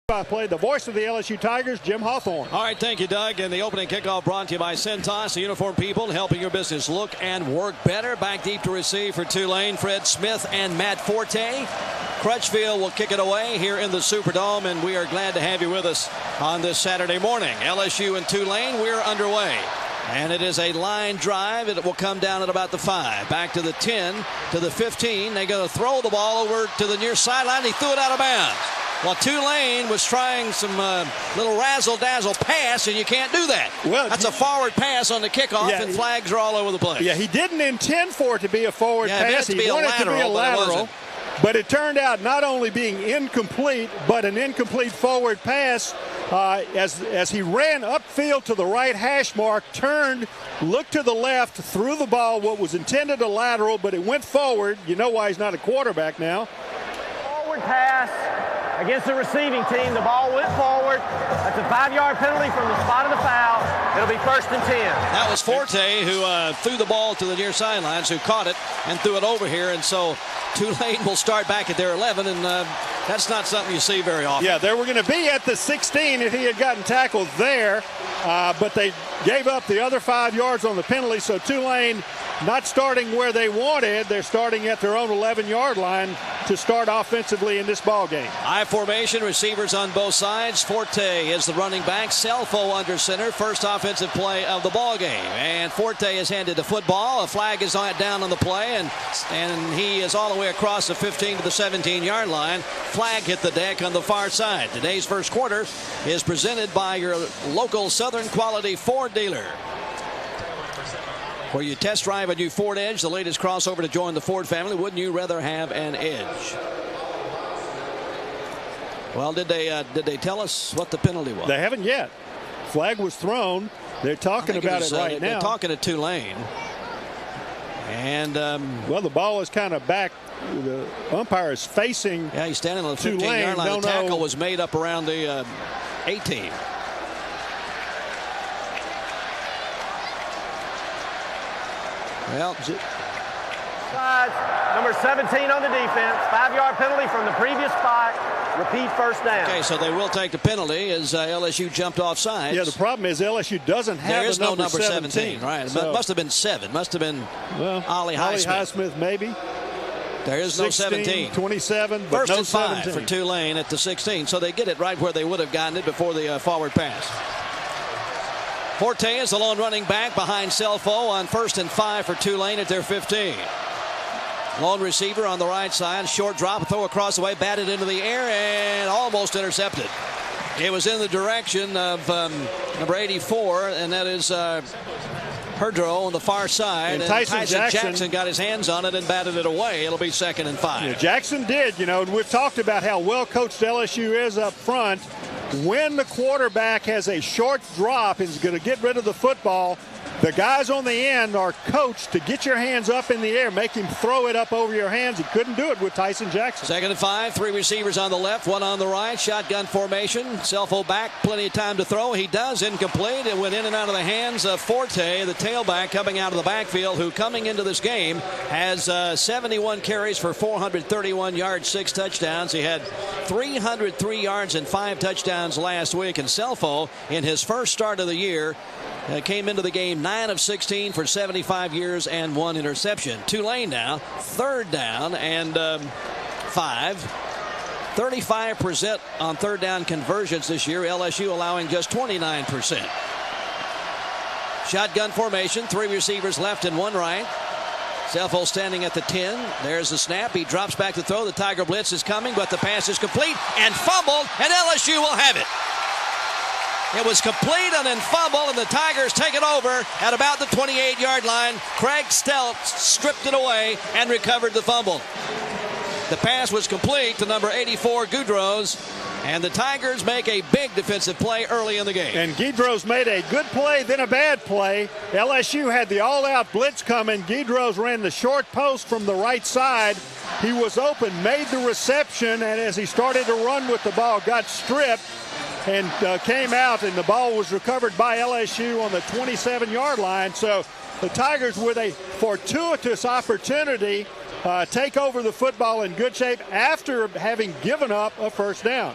Play the voice of the LSU Tigers, Jim Hawthorne. All right, thank you, Doug. And the opening kickoff brought to you by Cintas, the uniform people helping your business look and work better. Back deep to receive for Tulane, Fred Smith and Matt Forte. Crutchfield will kick it away here in the Superdome, and we are glad to have you with us on this Saturday morning. LSU and Tulane, we're underway. And it is a line drive. It will come down at about the 5. Back to the 10, to the 15. They're going to throw the ball over to the near sideline. He threw it out of bounds. Well, Tulane was trying some little razzle-dazzle pass, and you can't do that. Well, that's a forward pass on the kickoff, and flags are all over the place. Yeah, he didn't intend for it to be a forward pass. He wanted it to be a lateral. But it turned out not only being incomplete, but an incomplete forward pass as he ran upfield to the right hash mark, turned, looked to the left, threw the ball, what was intended a lateral, but it went forward. You know why he's not a quarterback now. Forward pass against the receiving team. The ball went forward. That's a 5-yard penalty from the spot of the foul. It'll be 1st and 10. That was Forte who threw the ball to the near sidelines, who caught it and threw it over here. And so Tulane will start back at their 11, and that's not something you see very often. Yeah, they were going to be at the 16 if he had gotten tackled there, but they gave up the other 5 yards on the penalty. So Tulane not starting where they wanted. They're starting at their own 11-yard line to start offensively in this ball game. I formation, receivers on both sides. Forte is the running back. Selfo under center. First offensive play of the ball game. And Forte is handed the football. A flag is down on the play, and he is all the way across the 15 to the 17-yard line. Flag hit the deck on the far side. Today's first quarter is presented by your local Southern Quality Ford dealer, where you test drive a new Ford Edge, the latest crossover to join the Ford family. Wouldn't you rather have an Edge? Well, did they tell us what the penalty was? They haven't yet. Flag was thrown. They're talking about it right now. They're talking to Tulane. And well, the ball is kind of back. The umpire is facing. Yeah, he's standing on the 15-yard line. The tackle was made up around the 18. Well, number 17 on the defense. 5-yard penalty from the previous spot. Repeat first down. Okay, so they will take the penalty as LSU jumped off sides. Yeah, the problem is LSU doesn't have there is no number 17. Right, so, it must have been 7. Must have been Ollie Highsmith. Maybe. There is 16, no 17. 27, but First no and 5 17. for Tulane at the 16. So they get it right where they would have gotten it before the forward pass. Forte is the lone running back behind Selfo on 1st and 5 for Tulane at their 15. Lone receiver on the right side. Short drop, throw across the way, batted into the air, and almost intercepted. It was in the direction of number 84, and that is Herdro on the far side. And Tyson Jackson got his hands on it and batted it away. It'll be 2nd and 5. Yeah, Jackson did. You know, we've talked about how well coached LSU is up front. When the quarterback has a short drop and is going to get rid of the football, the guys on the end are coached to get your hands up in the air, make him throw it up over your hands. He couldn't do it with Tyson Jackson. 2nd and 5, 3 receivers on the left, 1 on the right. Shotgun formation. Selfo back, plenty of time to throw. He does, incomplete. It went in and out of the hands of Forte, the tailback coming out of the backfield, who coming into this game has 71 carries for 431 yards, 6 touchdowns. He had 303 yards and 5 touchdowns last week. And Selfo, in his first start of the year, came into the game 9 of 16 for 75 yards and 1 interception. Tulane now, 3rd down and 5. 35% on 3rd down conversions this year. LSU allowing just 29%. Shotgun formation, 3 receivers left and 1 right. Selfo standing at the 10. There's the snap. He drops back to throw. The Tiger blitz is coming, but the pass is complete and fumbled, and LSU will have it. It was complete and then fumble, and the Tigers take it over at about the 28-yard line. Craig Stelz stripped it away and recovered the fumble. The pass was complete to number 84, Goudreau's, and the Tigers make a big defensive play early in the game. And Goudreau's made a good play, then a bad play. LSU had the all-out blitz coming. Goudreau's ran the short post from the right side. He was open, made the reception, and as he started to run with the ball, got stripped and came out, and the ball was recovered by LSU on the 27-yard line. So the Tigers, with a fortuitous opportunity, take over the football in good shape after having given up a first down.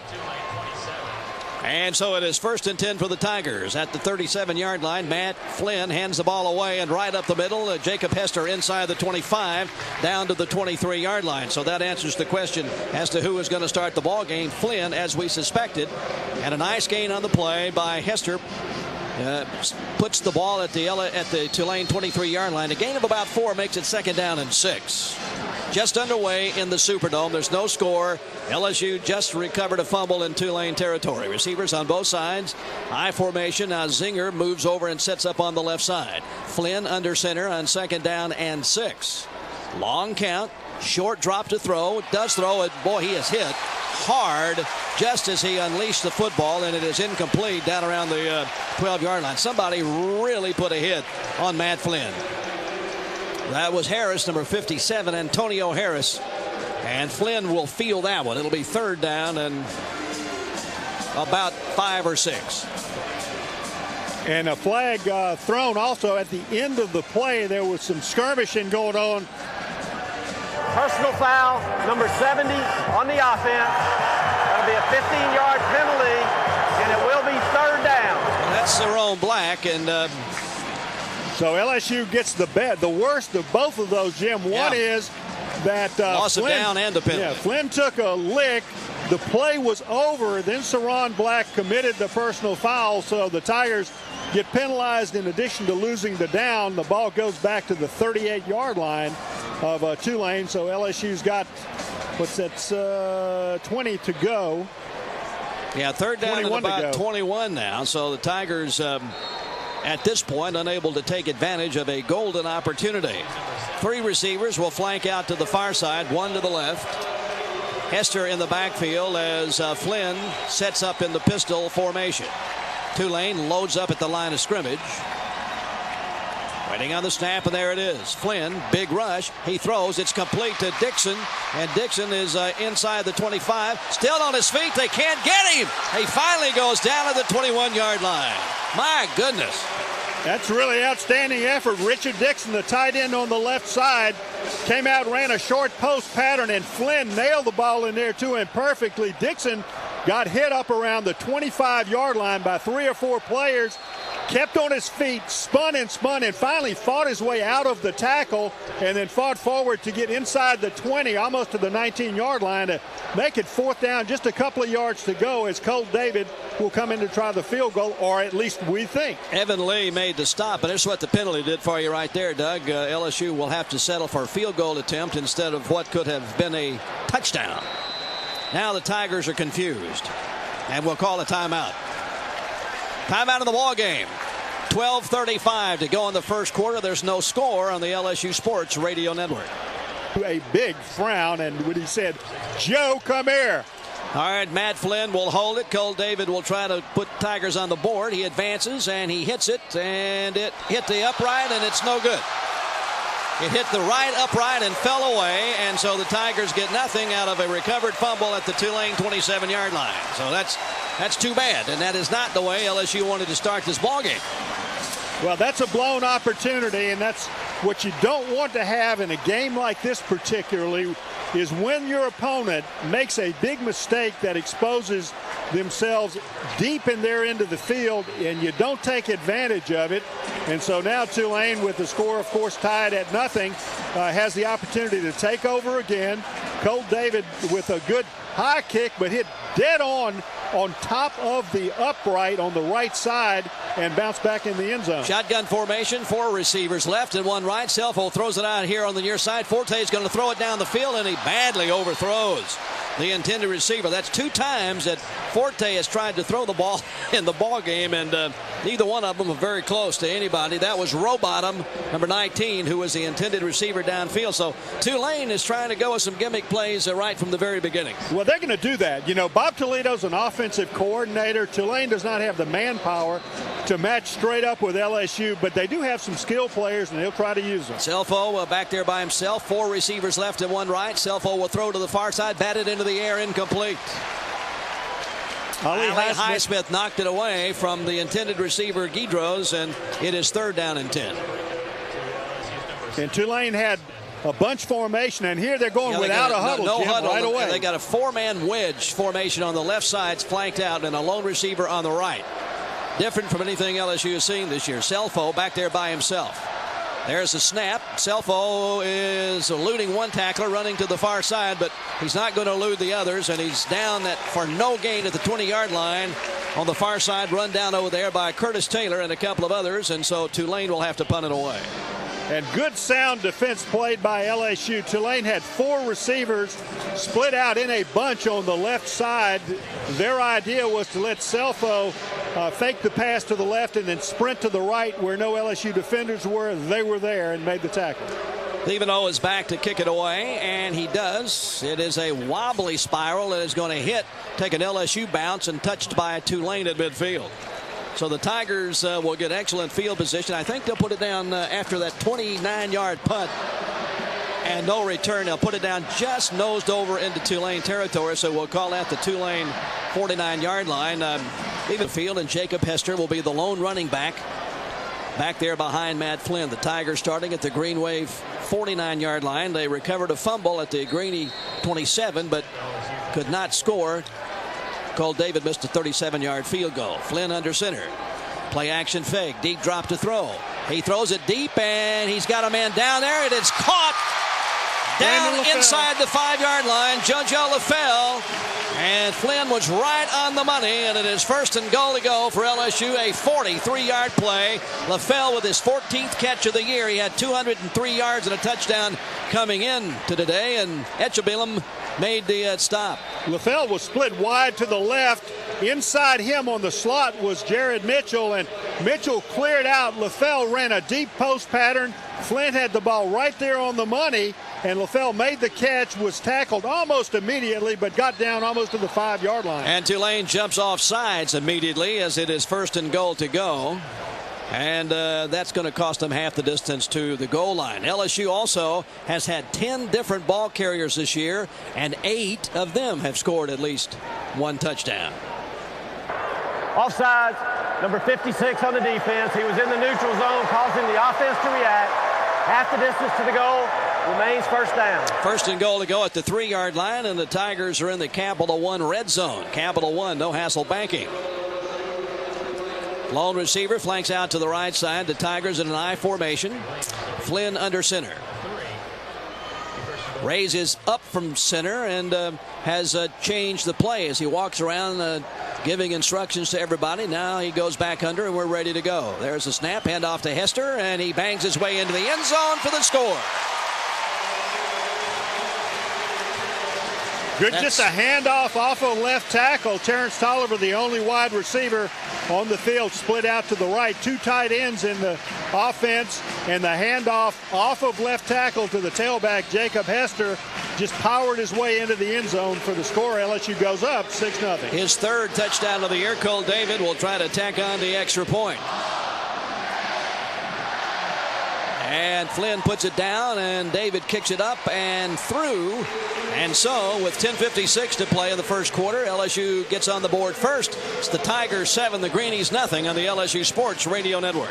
And so it is 1st and 10 for the Tigers at the 37-yard line. Matt Flynn hands the ball away, and right up the middle, Jacob Hester inside the 25 down to the 23-yard line. So that answers the question as to who is going to start the ball game. Flynn, as we suspected, and a nice gain on the play by Hester. Puts the ball at the Tulane 23-yard line. A gain of about 4 makes it 2nd down and 6. Just underway in the Superdome. There's no score. LSU just recovered a fumble in Tulane territory. Receivers on both sides. I formation. Now Zinger moves over and sets up on the left side. Flynn under center on 2nd down and 6. Long count. Short drop to throw. Does throw it. Boy, he is hit hard just as he unleashed the football, and it is incomplete down around the 12-yard line. Somebody really put a hit on Matt Flynn. That was Harris, number 57, Antonio Harris. And Flynn will field that one. It'll be 3rd down and about 5 or 6. And a flag thrown also at the end of the play. There was some skirmishing going on. Personal foul, number 70 on the offense. That'll be a 15-yard penalty, and it will be 3rd down. Well, that's Cerrone Black, and so LSU gets the worst of both of those, Jim. One is that loss Flynn, of down and a penalty. Yeah, Flynn took a lick. The play was over. Then Cerrone Black committed the personal foul, so the Tigers get penalized in addition to losing the down. The ball goes back to the 38-yard line of Tulane, so LSU's got, 20 to go. Yeah, 3rd down and about 21 now, so the Tigers at this point unable to take advantage of a golden opportunity. 3 receivers will flank out to the far side, 1 to the left. Hester in the backfield as Flynn sets up in the pistol formation. Tulane loads up at the line of scrimmage. Waiting on the snap, and there it is. Flynn, big rush. He throws. It's complete to Dixon, and Dixon is inside the 25. Still on his feet. They can't get him. He finally goes down to the 21-yard line. My goodness. That's really outstanding effort. Richard Dixon, the tight end on the left side, came out, ran a short post pattern, and Flynn nailed the ball in there to him perfectly. Dixon got hit up around the 25-yard line by 3 or 4 players, kept on his feet, spun, and finally fought his way out of the tackle, and then fought forward to get inside the 20, almost to the 19-yard line, to make it 4th down, just a couple of yards to go, as Cole David will come in to try the field goal, or at least we think. Evan Lee made the stop, and that's what the penalty did for you right there, Doug. LSU will have to settle for a field goal attempt instead of what could have been a touchdown. Now the Tigers are confused, and we'll call a timeout. Timeout in the ball game. 12:35 to go in the first quarter. There's no score on the LSU Sports Radio Network. A big frown, and when he said, "Joe, come here." All right, Matt Flynn will hold it. Cole David will try to put Tigers on the board. He advances, and he hits it, and it hit the upright, and it's no good. It hit the right upright and fell away, and so the Tigers get nothing out of a recovered fumble at the Tulane 27-yard line. So that's too bad, and that is not the way LSU wanted to start this ballgame. Well, that's a blown opportunity, and that's what you don't want to have in a game like this particularly, is when your opponent makes a big mistake that exposes themselves deep in their end of the field, and you don't take advantage of it. And so now Tulane, with the score, of course, tied at nothing, has the opportunity to take over again. Cole David with a good high kick, but hit dead on top of the upright on the right side and bounced back in the end zone. Shotgun formation, 4 receivers left and 1 right. Selfo throws it out here on the near side. Forte is going to throw it down the field, and he badly overthrows the intended receiver. That's 2 times that Forte has tried to throw the ball in the ball game, and neither one of them are very close to anybody. That was Rowbottom, number 19, who was the intended receiver downfield. So Tulane is trying to go with some gimmick plays right from the very beginning. Well, they're going to do that. You know, Bob Toledo's an offensive coordinator. Tulane does not have the manpower to match straight up with LSU, but they do have some skill players, and he'll try to use them. Selfo back there by himself. 4 receivers left and 1 right. Selfo will throw to the far side, batted into the air, incomplete. Ali Highsmith knocked it away from the intended receiver, Guidros, and it is 3rd down and 10. And Tulane had a bunch formation, and here they're going without a huddle, no Jim, huddle right away. They got a 4-man wedge formation on the left side, flanked out, and a lone receiver on the right. Different from anything LSU has seen this year. Selfo back there by himself. There's a snap. Selfo is eluding one tackler, running to the far side, but he's not going to elude the others, and he's down for no gain at the 20-yard line on the far side, run down over there by Curtis Taylor and a couple of others, and so Tulane will have to punt it away. And good sound defense played by LSU. Tulane had 4 receivers split out in a bunch on the left side. Their idea was to let Selfo fake the pass to the left and then sprint to the right where no LSU defenders were. They were there and made the tackle. Thibodeau is back to kick it away, and he does. It is a wobbly spiral that is going to take an LSU bounce and touched by Tulane at midfield. So the Tigers will get excellent field position. I think they'll put it down after that 29-yard punt and no return. They'll put it down just nosed over into Tulane territory. So we'll call that the Tulane 49-yard line. Even field, and Jacob Hester will be the lone running back there behind Matt Flynn. The Tigers starting at the Green Wave 49-yard line. They recovered a fumble at the Greeny 27, but could not score. Cole David missed a 37-yard field goal. Flynn under center. Play action fake. Deep drop to throw. He throws it deep, and he's got a man down there. It is caught down inside the 5-yard line. JoJo LaFell. And Flynn was right on the money, and it is 1st and goal to go for LSU. A 43-yard play. LaFell with his 14th catch of the year. He had 203 yards and a touchdown coming in to today, and Etchebilum made the stop. LaFell was split wide to the left. Inside him on the slot was Jared Mitchell, and Mitchell cleared out. LaFell ran a deep post pattern. Flynn had the ball right there on the money, and LaFell made the catch, was tackled almost immediately, but got down almost to the 5-yard line. And Tulane jumps off sides immediately as it is 1st and goal to go. And that's going to cost them half the distance to the goal line. LSU also has had 10 different ball carriers this year, and 8 of them have scored at least 1 touchdown. Offsides, number 56 on the defense. He was in the neutral zone, causing the offense to react. Half the distance to the goal, remains 1st down. 1st and goal to go at the 3-yard line, and the Tigers are in the Capital One red zone. Capital One, no hassle banking. Lone receiver flanks out to the right side. The Tigers in an I formation. Flynn under center. Reyes is up from center and has changed the play as he walks around giving instructions to everybody. Now he goes back under, and we're ready to go. There's a snap, handoff to Hester, and he bangs his way into the end zone for the score. Good, just a handoff off of left tackle. Terrence Tolliver, the only wide receiver on the field, split out to the right. 2 tight ends in the offense, and the handoff off of left tackle to the tailback, Jacob Hester, just powered his way into the end zone for the score. LSU goes up 6-0. His 3rd touchdown of the year. Cole David will try to tack on the extra point. And Flynn puts it down, and David kicks it up and through. And so, with 10:56 to play in the first quarter, LSU gets on the board first. It's the Tigers 7, the Greenies nothing on the LSU Sports Radio Network.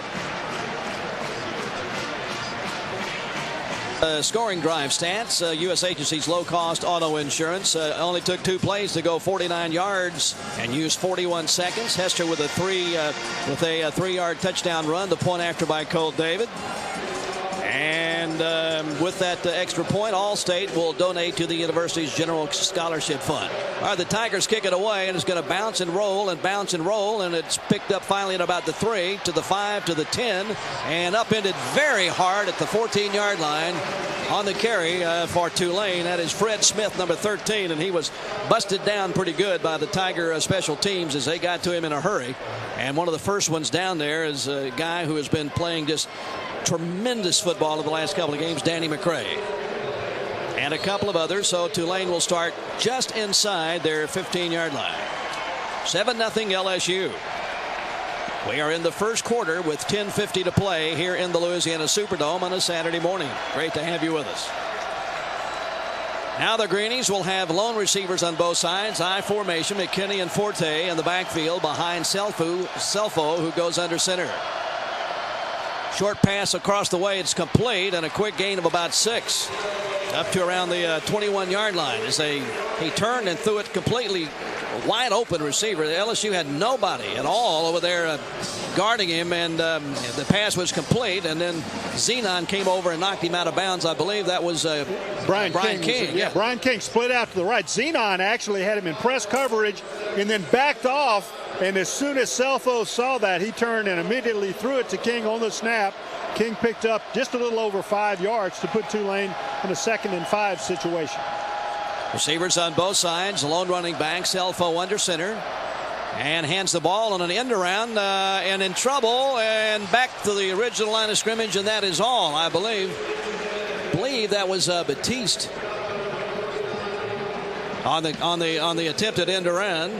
Scoring drive stats. U.S. Agency's low-cost auto insurance only took 2 plays to go 49 yards and used 41 seconds. Hester with a 3-yard touchdown run, the point after by Cole David. And with that extra point, Allstate will donate to the university's General Scholarship Fund. All right, the Tigers kick it away, and it's going to bounce and roll and bounce and roll, and it's picked up finally at about the 3, to the 5, to the 10, and upended very hard at the 14-yard line on the carry for Tulane. That is Fred Smith, number 13, and he was busted down pretty good by the Tiger special teams as they got to him in a hurry. And one of the first ones down there is a guy who has been playing just tremendous football in the last couple of games, Danny McCray, and a couple of others. So Tulane will start just inside their 15-yard line. 7-0 LSU. We are in the first quarter with 10:50 to play here in the Louisiana Superdome on a Saturday morning. Great to have you with us. Now the Greenies will have lone receivers on both sides. I formation, McKinney and Forte in the backfield behind Selfo, who goes under center. Short pass across the way. It's complete, and a quick gain of about 6. Up to around the 21-yard line as he turned and threw it completely wide open receiver. The LSU had nobody at all over there guarding him, and the pass was complete, and then Zenon came over and knocked him out of bounds. I believe that was Brian King. Yeah, Brian King split out to the right. Zenon actually had him in press coverage and then backed off, and as soon as Selfo saw that, he turned and immediately threw it to King on the snap. King picked up just a little over 5 yards to put Tulane in a 2nd and 5 situation. Receivers on both sides. Lone running back, Selfo under center. And hands the ball on an end around and in trouble, and back to the original line of scrimmage, and that is all, I believe. That was Batiste on the attempted end around.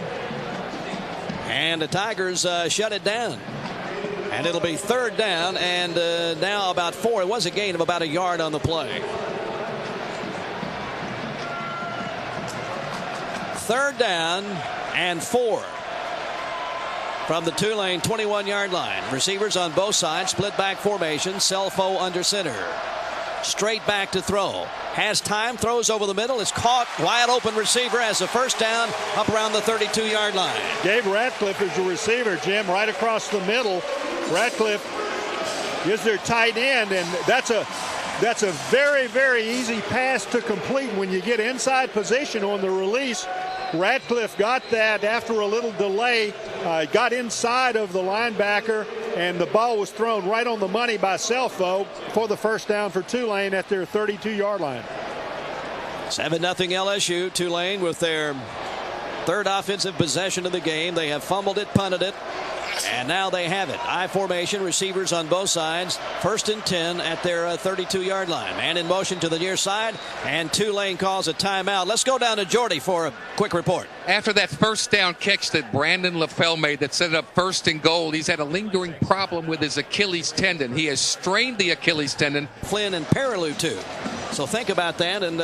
And the Tigers shut it down. And it'll be 3rd down, and now about 4. It was a gain of about a yard on the play. 3rd down and 4 from the Tulane 21-yard line. Receivers on both sides, split back formation. Selfo under center. Straight back to throw. Has time, throws over the middle. It's caught. Wide open receiver has a 1st down up around the 32-yard line. Gabe Ratcliffe is the receiver, Jim, right across the middle. Ratcliffe is their tight end, and that's a very, very easy pass to complete when you get inside position on the release. Ratcliffe got that after a little delay, got inside of the linebacker, and the ball was thrown right on the money by Selfo for the 1st down for Tulane at their 32-yard line. 7-0 LSU. Tulane with their 3rd offensive possession of the game. They have fumbled it, punted it, and now they have it. I formation, receivers on both sides. 1st and 10 at their 32-yard line. Man in motion to the near side, and Tulane calls a timeout. Let's go down to Jordy for a quick report. After that 1st down catch that Brandon LaFell made that set it up 1st and goal, he's had a lingering problem with his Achilles tendon. He has strained the Achilles tendon. Flynn and Perilou too. So think about that, and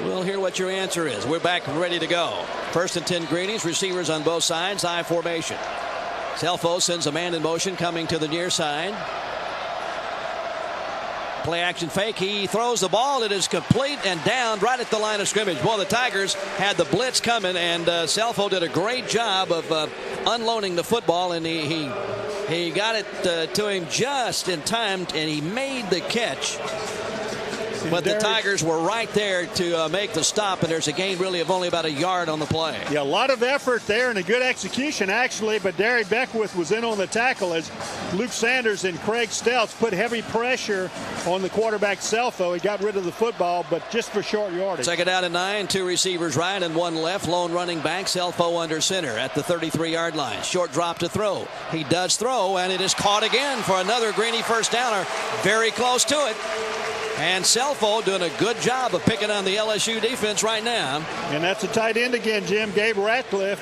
we'll hear what your answer is. We're back ready to go. 1st and 10 Greenies, receivers on both sides, I formation. Selfo sends a man in motion coming to the near side. Play action fake. He throws the ball. It is complete and down right at the line of scrimmage. Boy, the Tigers had the blitz coming, and Selfo did a great job of unloading the football, and he got it to him just in time, and he made the catch. But the Tigers were right there to make the stop, and there's a gain really of only about a yard on the play. Yeah, a lot of effort there and a good execution, actually, but Derry Beckwith was in on the tackle as Luke Sanders and Craig Stelz put heavy pressure on the quarterback Selfo. He got rid of the football, but just for short yardage. 2nd down and 9, 2 receivers right and 1 left. Lone running back, Selfo under center at the 33-yard line. Short drop to throw. He does throw, and it is caught again for another Greenie 1st downer. Very close to it. And Selfo doing a good job of picking on the LSU defense right now. And that's a tight end again, Jim. Gabe Ratcliffe,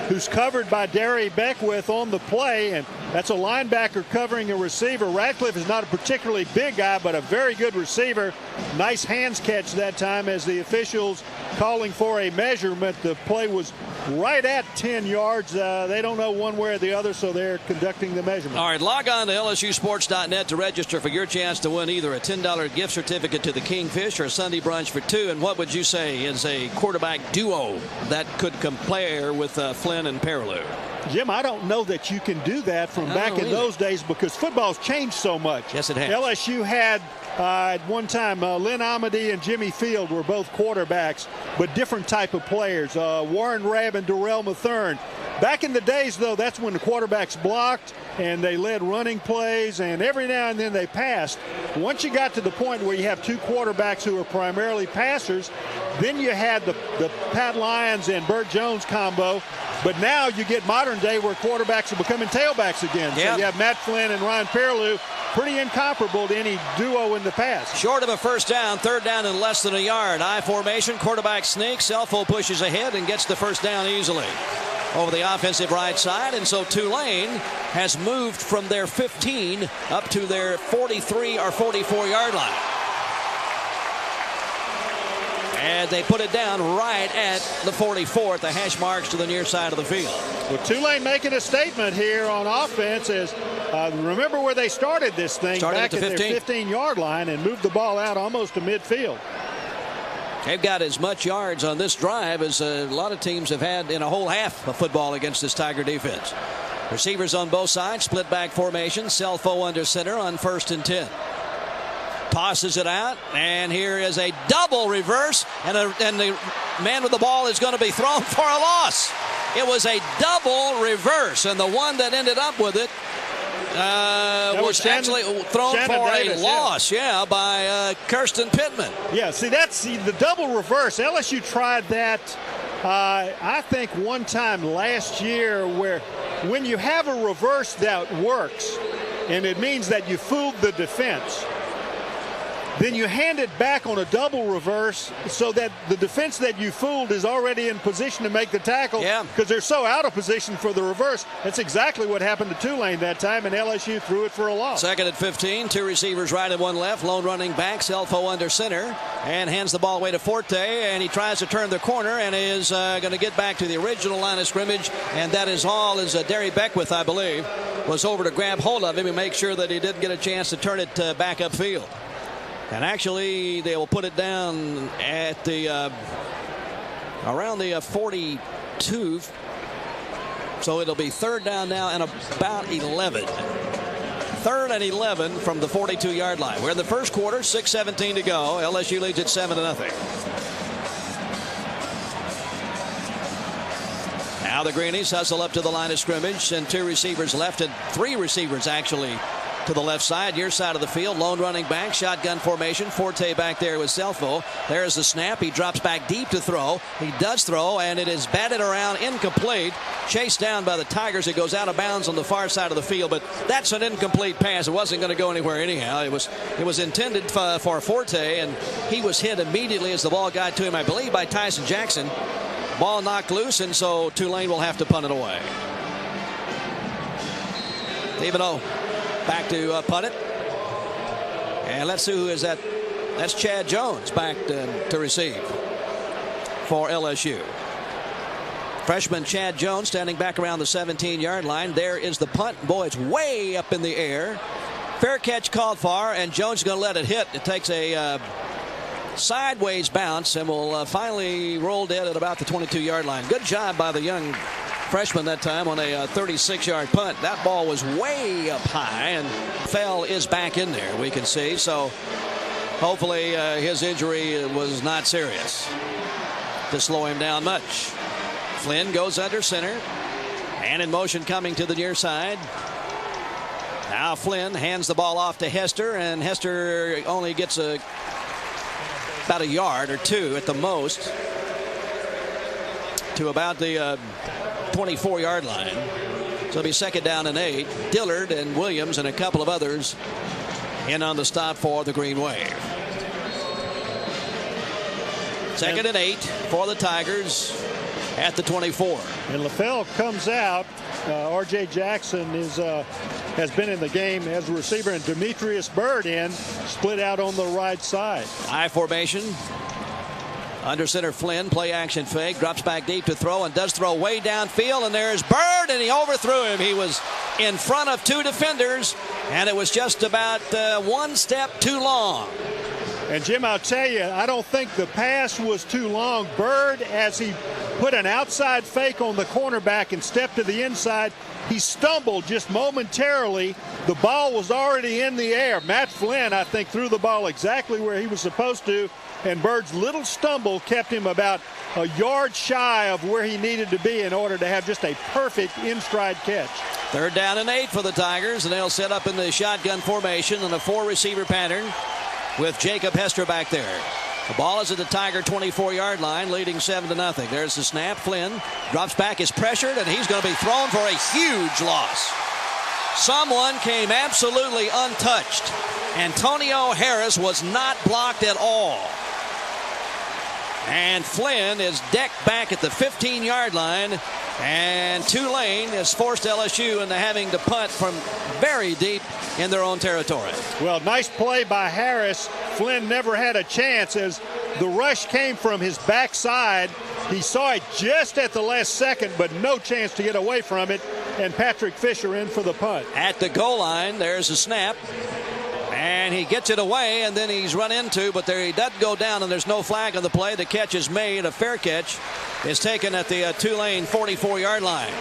who's covered by Derry Beckwith on the play, and that's a linebacker covering a receiver. Ratcliffe is not a particularly big guy, but a very good receiver. Nice hands catch that time as the officials calling for a measurement. The play was right at 10 yards. They don't know one way or the other, so they're conducting the measurement. All right, log on to LSUsports.net to register for your chance to win either a $10 gift certificate to the Kingfish or a Sunday brunch for 2. And what would you say is a quarterback duo that could compare with Flynn and Perilou? Jim, I don't know that you can do that from back in those days because football's changed so much. Yes, it has. LSU had at one time Lynn Amity and Jimmy Field were both quarterbacks, but different type of players. Warren Rabb and Darrell Mathern. Back in the days, though, that's when the quarterbacks blocked and they led running plays, and every now and then they passed. Once you got to the point where you have 2 quarterbacks who are primarily passers, then you had the Pat Lyons and Burt Jones combo. But now you get modern day where quarterbacks are becoming tailbacks again. Yep. So you have Matt Flynn and Ryan Perilou, pretty incomparable to any duo in the past. Short of a 1st down, 3rd down and less than a yard. I formation, quarterback sneak. Selfo pushes ahead and gets the 1st down easily over the offensive right side. And so Tulane has moved from their 15 up to their 43 or 44 yard line. And they put it down right at the 44 at the hash marks to the near side of the field. Well, Tulane making a statement here on offense is remember where they started this thing, back at their 15-yard line, and moved the ball out almost to midfield. They've got as much yards on this drive as a lot of teams have had in a whole half of football against this Tiger defense. Receivers on both sides, split back formation, Selfo under center on 1st and 10. Tosses it out, and here is a double reverse, and the man with the ball is going to be thrown for a loss. It was a double reverse, and the one that ended up with it was actually thrown for a loss, by Kirsten Pittman. Yeah, see, that's the double reverse. LSU tried that, I think, one time last year, where when you have a reverse that works, and it means that you fooled the defense, then you hand it back on a double reverse so that the defense that you fooled is already in position to make the tackle because they're so out of position for the reverse. That's exactly what happened to Tulane that time, and LSU threw it for a loss. 2nd and 15, 2 receivers right and 1 left. Lone running back, Selfo under center, and hands the ball away to Forte, and he tries to turn the corner and is going to get back to the original line of scrimmage, and that is all as Derry Beckwith, I believe, was over to grab hold of him and make sure that he didn't get a chance to turn it back upfield. And actually, they will put it down at the around the 42. So it'll be 3rd down now and about 11. 3rd and 11 from the 42-yard line. We're in the first quarter, 6:17 to go. LSU leads at 7-0. Now the Greenies hustle up to the line of scrimmage, and 2 receivers left, and 3 receivers actually to the left side, near side of the field. Lone running back, shotgun formation. Forte back there with Selfo. There's the snap. He drops back deep to throw. He does throw, and it is batted around, incomplete. Chased down by the Tigers. It goes out of bounds on the far side of the field, but that's an incomplete pass. It wasn't going to go anywhere anyhow. It was intended for Forte, and he was hit immediately as the ball got to him, I believe, by Tyson Jackson. Ball knocked loose, and so Tulane will have to punt it away. Even though back to punt it. And let's see who is that. That's Chad Jones back to receive for LSU. Freshman Chad Jones standing back around the 17-yard line. There is the punt. Boy, it's way up in the air. Fair catch called for, and Jones is going to let it hit. It takes a sideways bounce and will finally roll dead at about the 22-yard line. Good job by the young freshman that time on a 36-yard punt. That ball was way up high, and Fell is back in there, we can see. So hopefully his injury was not serious to slow him down much. Flynn goes under center, and in motion coming to the near side. Now Flynn hands the ball off to Hester, and Hester only gets about a yard or 2 at the most to about the 24-yard line. So it'll be 2nd down and 8. Dillard and Williams and a couple of others in on the stop for the Green Wave. 2nd and 8 for the Tigers at the 24. And LaFell comes out. R.J. Jackson has been in the game as a receiver, and Demetrius Byrd split out on the right side. I formation. Under center Flynn, play action fake, drops back deep to throw, and does throw way downfield, and there's Byrd, and he overthrew him. He was in front of 2 defenders, and it was just about 1 step too long. And Jim, I'll tell you, I don't think the pass was too long. Byrd, as he put an outside fake on the cornerback and stepped to the inside, he stumbled just momentarily. The ball was already in the air. Matt Flynn, I think, threw the ball exactly where he was supposed to, and Byrd's little stumble kept him about a yard shy of where he needed to be in order to have just a perfect in-stride catch. 3rd down and 8 for the Tigers, and they'll set up in the shotgun formation in a 4-receiver pattern with Jacob Hester back there. The ball is at the Tiger 24-yard line, leading 7-0. There's the snap. Flynn drops back, is pressured, and he's going to be thrown for a huge loss. Someone came absolutely untouched. Antonio Harris was not blocked at all. And Flynn is decked back at the 15-yard line, and Tulane has forced LSU into having to punt from very deep in their own territory. Well, nice play by Harris. Flynn never had a chance as The rush came from his backside. He saw it just at the last second, but no chance to get away from it. And Patrick Fisher in for the punt. At the goal line, there's a snap. And he gets it away, and then he's run into, but there he doesn't go down, and there's no flag on the play. The catch is made. A fair catch is taken at the Tulane 44-yard line.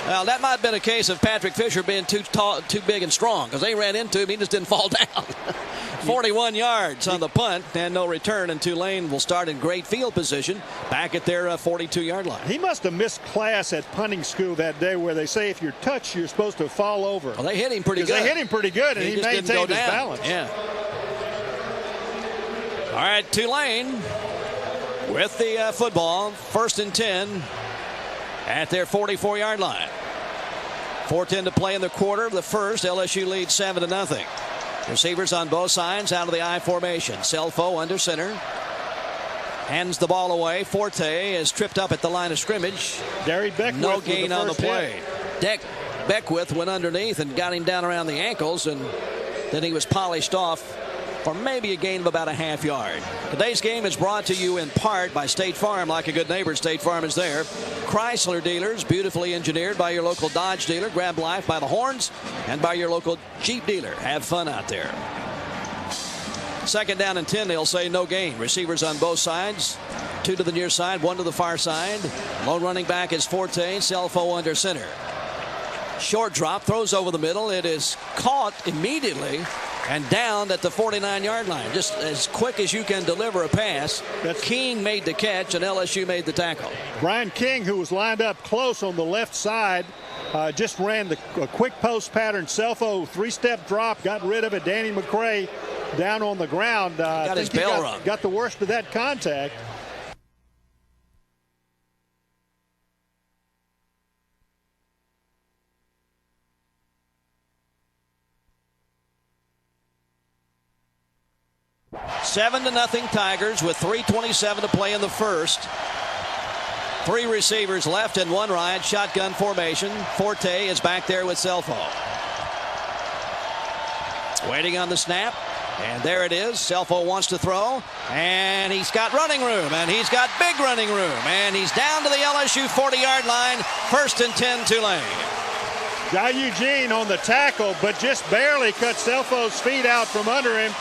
Well, that might have been a case of Patrick Fisher being too tall, too big and strong, because they ran into him. He just didn't fall down. 41 yards on the punt and no return, and Tulane will start in great field position back at their 42-yard line. He must have missed class at punting school that day where they say if you're touched, you're supposed to fall over. Well, they hit him pretty good. They hit him pretty good, and he maintained his balance. Yeah. All right, Tulane with the football, 1st and 10 at their 44-yard line. 4:10 to play in the quarter. The first, LSU leads 7-0. Receivers on both sides out of the I formation. Selfo under center. Hands the ball away. Forte is tripped up at the line of scrimmage. Gary Beckwith. No gain on the play. Beckwith went underneath and got him down around the ankles, and then he was polished off for maybe a gain of about a half yard. Today's game is brought to you in part by State Farm. Like a good neighbor, State Farm is there. Chrysler dealers, beautifully engineered by your local Dodge dealer. Grab life by the horns, and by your local Jeep dealer. Have fun out there. 2nd down and 10, they'll say no gain. Receivers on both sides. 2 to the near side, 1 to the far side. Lone running back is Forte. Selfo under center. Short drop, throws over the middle. It is caught immediately and down at the 49-yard line. Just as quick as you can deliver a pass. King made the catch, and LSU made the tackle. Brian King, who was lined up close on the left side, just ran a quick post pattern. Selfo 3-step drop, got rid of it. Danny McCray down on the ground. Got his bell rung. Got the worst of that contact. Seven to nothing Tigers with 3:27 to play in the first. 3 receivers left and 1 right. Shotgun formation. Forte is back there with Selfo. Waiting on the snap. And there it is. Selfo wants to throw. And he's got running room. And he's got big running room. And he's down to the LSU 40-yard line. 1st and 10 Tulane. Jai Eugene on the tackle, but just barely cut Selfo's feet out from under him.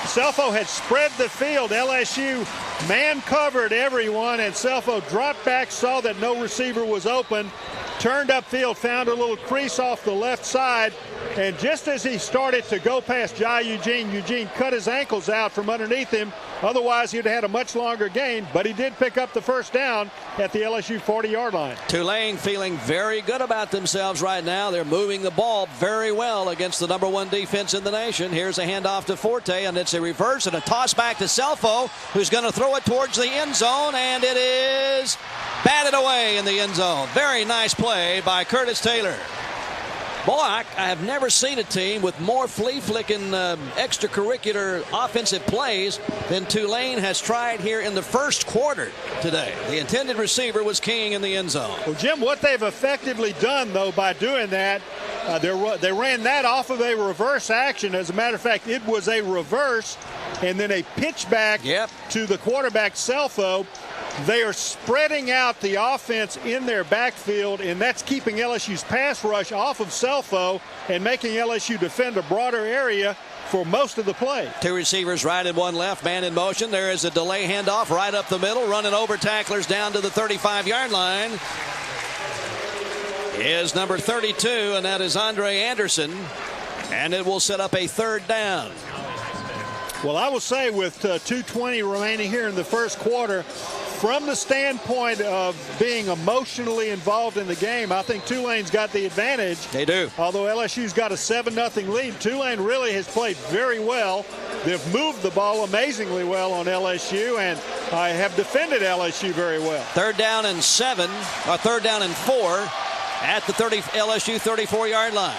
Selfo had spread the field. LSU man covered everyone, and Selfo dropped back, saw that no receiver was open, turned upfield, found a little crease off the left side, and just as he started to go past Jai Eugene, Eugene cut his ankles out from underneath him. Otherwise, he'd had a much longer gain, but he did pick up the 1st down at the LSU 40-yard line. Tulane feeling very good about themselves right now. They're moving the ball very well against the #1 defense in the nation. Here's a handoff to Forte, and it's a reverse and a toss back to Selfo, who's going to throw it towards the end zone, and it is batted away in the end zone. Very nice play by Curtis Taylor. Boy, I have never seen a team with more flea-flicking extracurricular offensive plays than Tulane has tried here in the first quarter today. The intended receiver was King in the end zone. Well, Jim, what they've effectively done, though, by doing that, they ran that off of a reverse action. As a matter of fact, it was a reverse and then a pitch back to the quarterback, Selfo. They are spreading out the offense in their backfield, and that's keeping LSU's pass rush off of Selfo and making LSU defend a broader area for most of the play. 2 receivers right and 1 left, man in motion. There is a delay handoff right up the middle, running over tacklers down to the 35-yard line. Is number 32, and that is Andre Anderson, and it will set up a 3rd down. Well, I will say with 2:20 remaining here in the first quarter, from the standpoint of being emotionally involved in the game, I think Tulane's got the advantage. They do. Although LSU's got a 7-0 lead, Tulane really has played very well. They've moved the ball amazingly well on LSU, and have defended LSU very well. 3rd down and 7, or 3rd down and 4 at the LSU 34-yard line.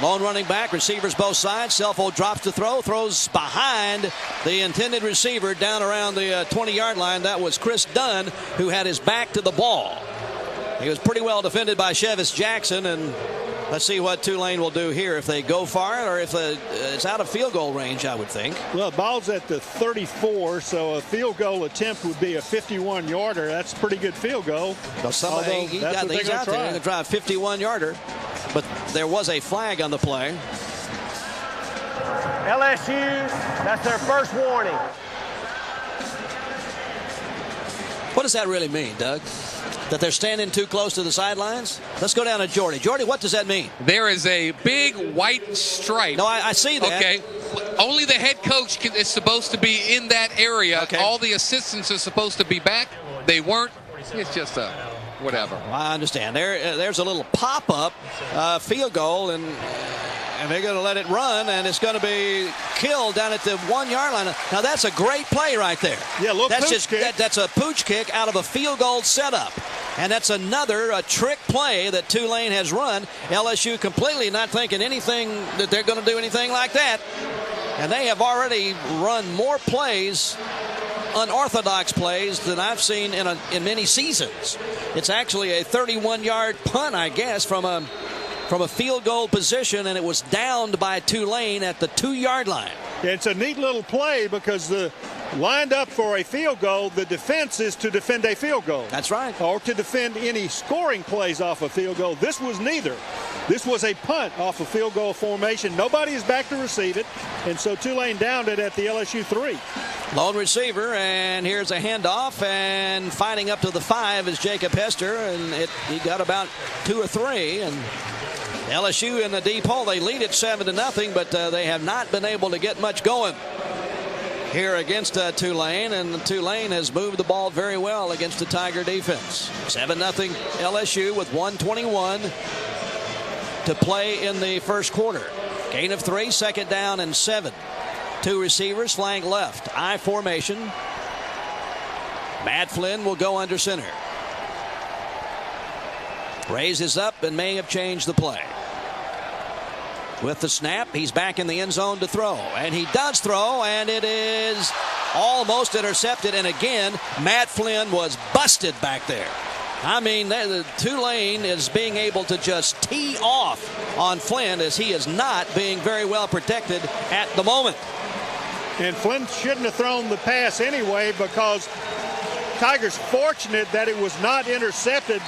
Lone running back, receivers both sides. Selfo drops to throw, throws behind the intended receiver down around the 20-yard line. That was Chris Dunn, who had his back to the ball. He was pretty well defended by Chevis Jackson, and let's see what Tulane will do here, if they go for it or if it's out of field goal range, I would think. Well, the ball's at the 34, so a field goal attempt would be a 51-yarder. That's a pretty good field goal. Somebody, he got these out there. They're going to try a 51-yarder, but there was a flag on the play. LSU, that's their first warning. What does that really mean, Doug? That they're standing too close to the sidelines? Let's go down to Jordy. Jordy, what does that mean? There is a big white stripe. No, I see that. Okay. Only the head coach is supposed to be in that area. Okay. All the assistants are supposed to be back. They weren't. It's just a whatever. Well, I understand. There's a little pop-up field goal, and they're going to let it run, and it's going to be killed down at the 1-yard line. Now, that's a great play right there. Yeah, look, that's a pooch kick out of a field goal setup. And that's another trick play that Tulane has run. LSU completely not thinking anything that they're going to do anything like that. And they have already run more plays, unorthodox plays, than I've seen in many seasons. It's actually a 31-yard punt, I guess, from a field goal position, and it was downed by Tulane at the 2-yard line. It's a neat little play because lined up for a field goal, the defense is to defend a field goal. That's right. Or to defend any scoring plays off a field goal. This was neither. This was a punt off a field goal formation. Nobody is back to receive it, and so Tulane downed it at the LSU 3. Lone receiver, and here's a handoff, and fighting up to the 5 is Jacob Hester, and he got about 2 or 3, and LSU in the deep hole. They lead it 7-0, but they have not been able to get much going here against Tulane, and Tulane has moved the ball very well against the Tiger defense. 7-0 LSU with 1:21 to play in the first quarter. Gain of 3, 2nd down and 7. 2 receivers, flank left, I formation. Matt Flynn will go under center. Raises up and may have changed the play. With the snap, he's back in the end zone to throw. And he does throw, and it is almost intercepted. And again, Matt Flynn was busted back there. I mean, the Tulane is being able to just tee off on Flynn, as he is not being very well protected at the moment. And Flynn shouldn't have thrown the pass anyway, because Tigers fortunate that it was not intercepted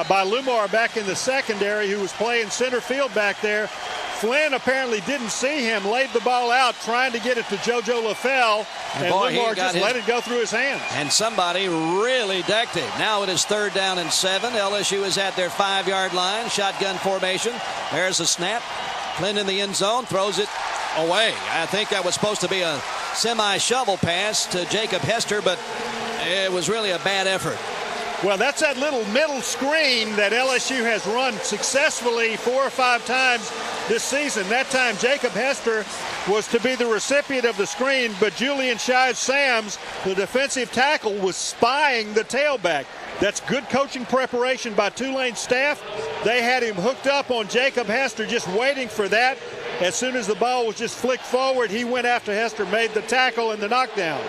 by Lumar back in the secondary, who was playing center field back there. Flynn apparently didn't see him, laid the ball out, trying to get it to JoJo LaFell, and Lumar just let it go through his hands. And somebody really decked him. Now it is 3rd down and 7. LSU is at their 5-yard line, shotgun formation. There's a snap. Flynn in the end zone, throws it away. I think that was supposed to be a semi-shovel pass to Jacob Hester, but it was really a bad effort. Well, that's that little middle screen that LSU has run successfully 4 or 5 times this season. That time, Jacob Hester was to be the recipient of the screen, but Julian Shives-Sams, the defensive tackle, was spying the tailback. That's good coaching preparation by Tulane staff. They had him hooked up on Jacob Hester, just waiting for that. As soon as the ball was just flicked forward, he went after Hester, made the tackle and the knockdown.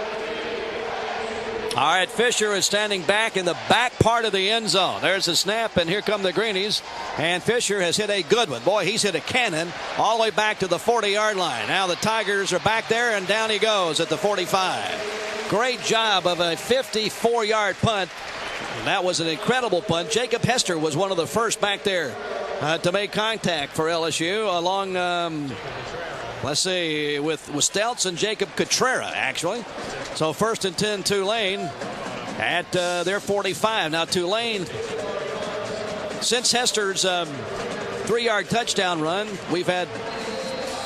All right, Fisher is standing back in the back part of the end zone. There's a snap, and here come the Greenies. And Fisher has hit a good one. Boy, he's hit a cannon all the way back to the 40-yard line. Now the Tigers are back there, and down he goes at the 45. Great job of a 54-yard punt. That was an incredible punt. Jacob Hester was one of the first back there to make contact for LSU, along let's see, with Stelz and Jacob Cotrera, actually. So 1st and 10 Tulane at their 45. Now Tulane, since Hester's 3-yard touchdown run, we've had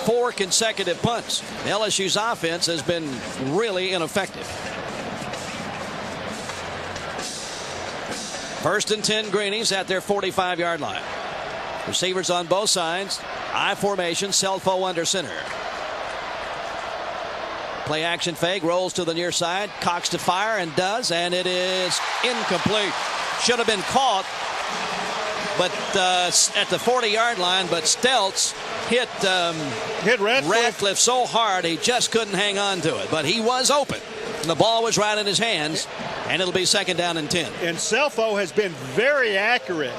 4 consecutive punts. LSU's offense has been really ineffective. 1st and 10 Greenies at their 45-yard line. Receivers on both sides. I formation, Selfo under center. Play action fake, rolls to the near side, cocks to fire, and does, and it is incomplete. Should have been caught, but at the 40-yard line, but Stelz hit Ratcliffe so hard he just couldn't hang on to it, but he was open. And the ball was right in his hands, and it'll be 2nd down and 10. And Selfo has been very accurate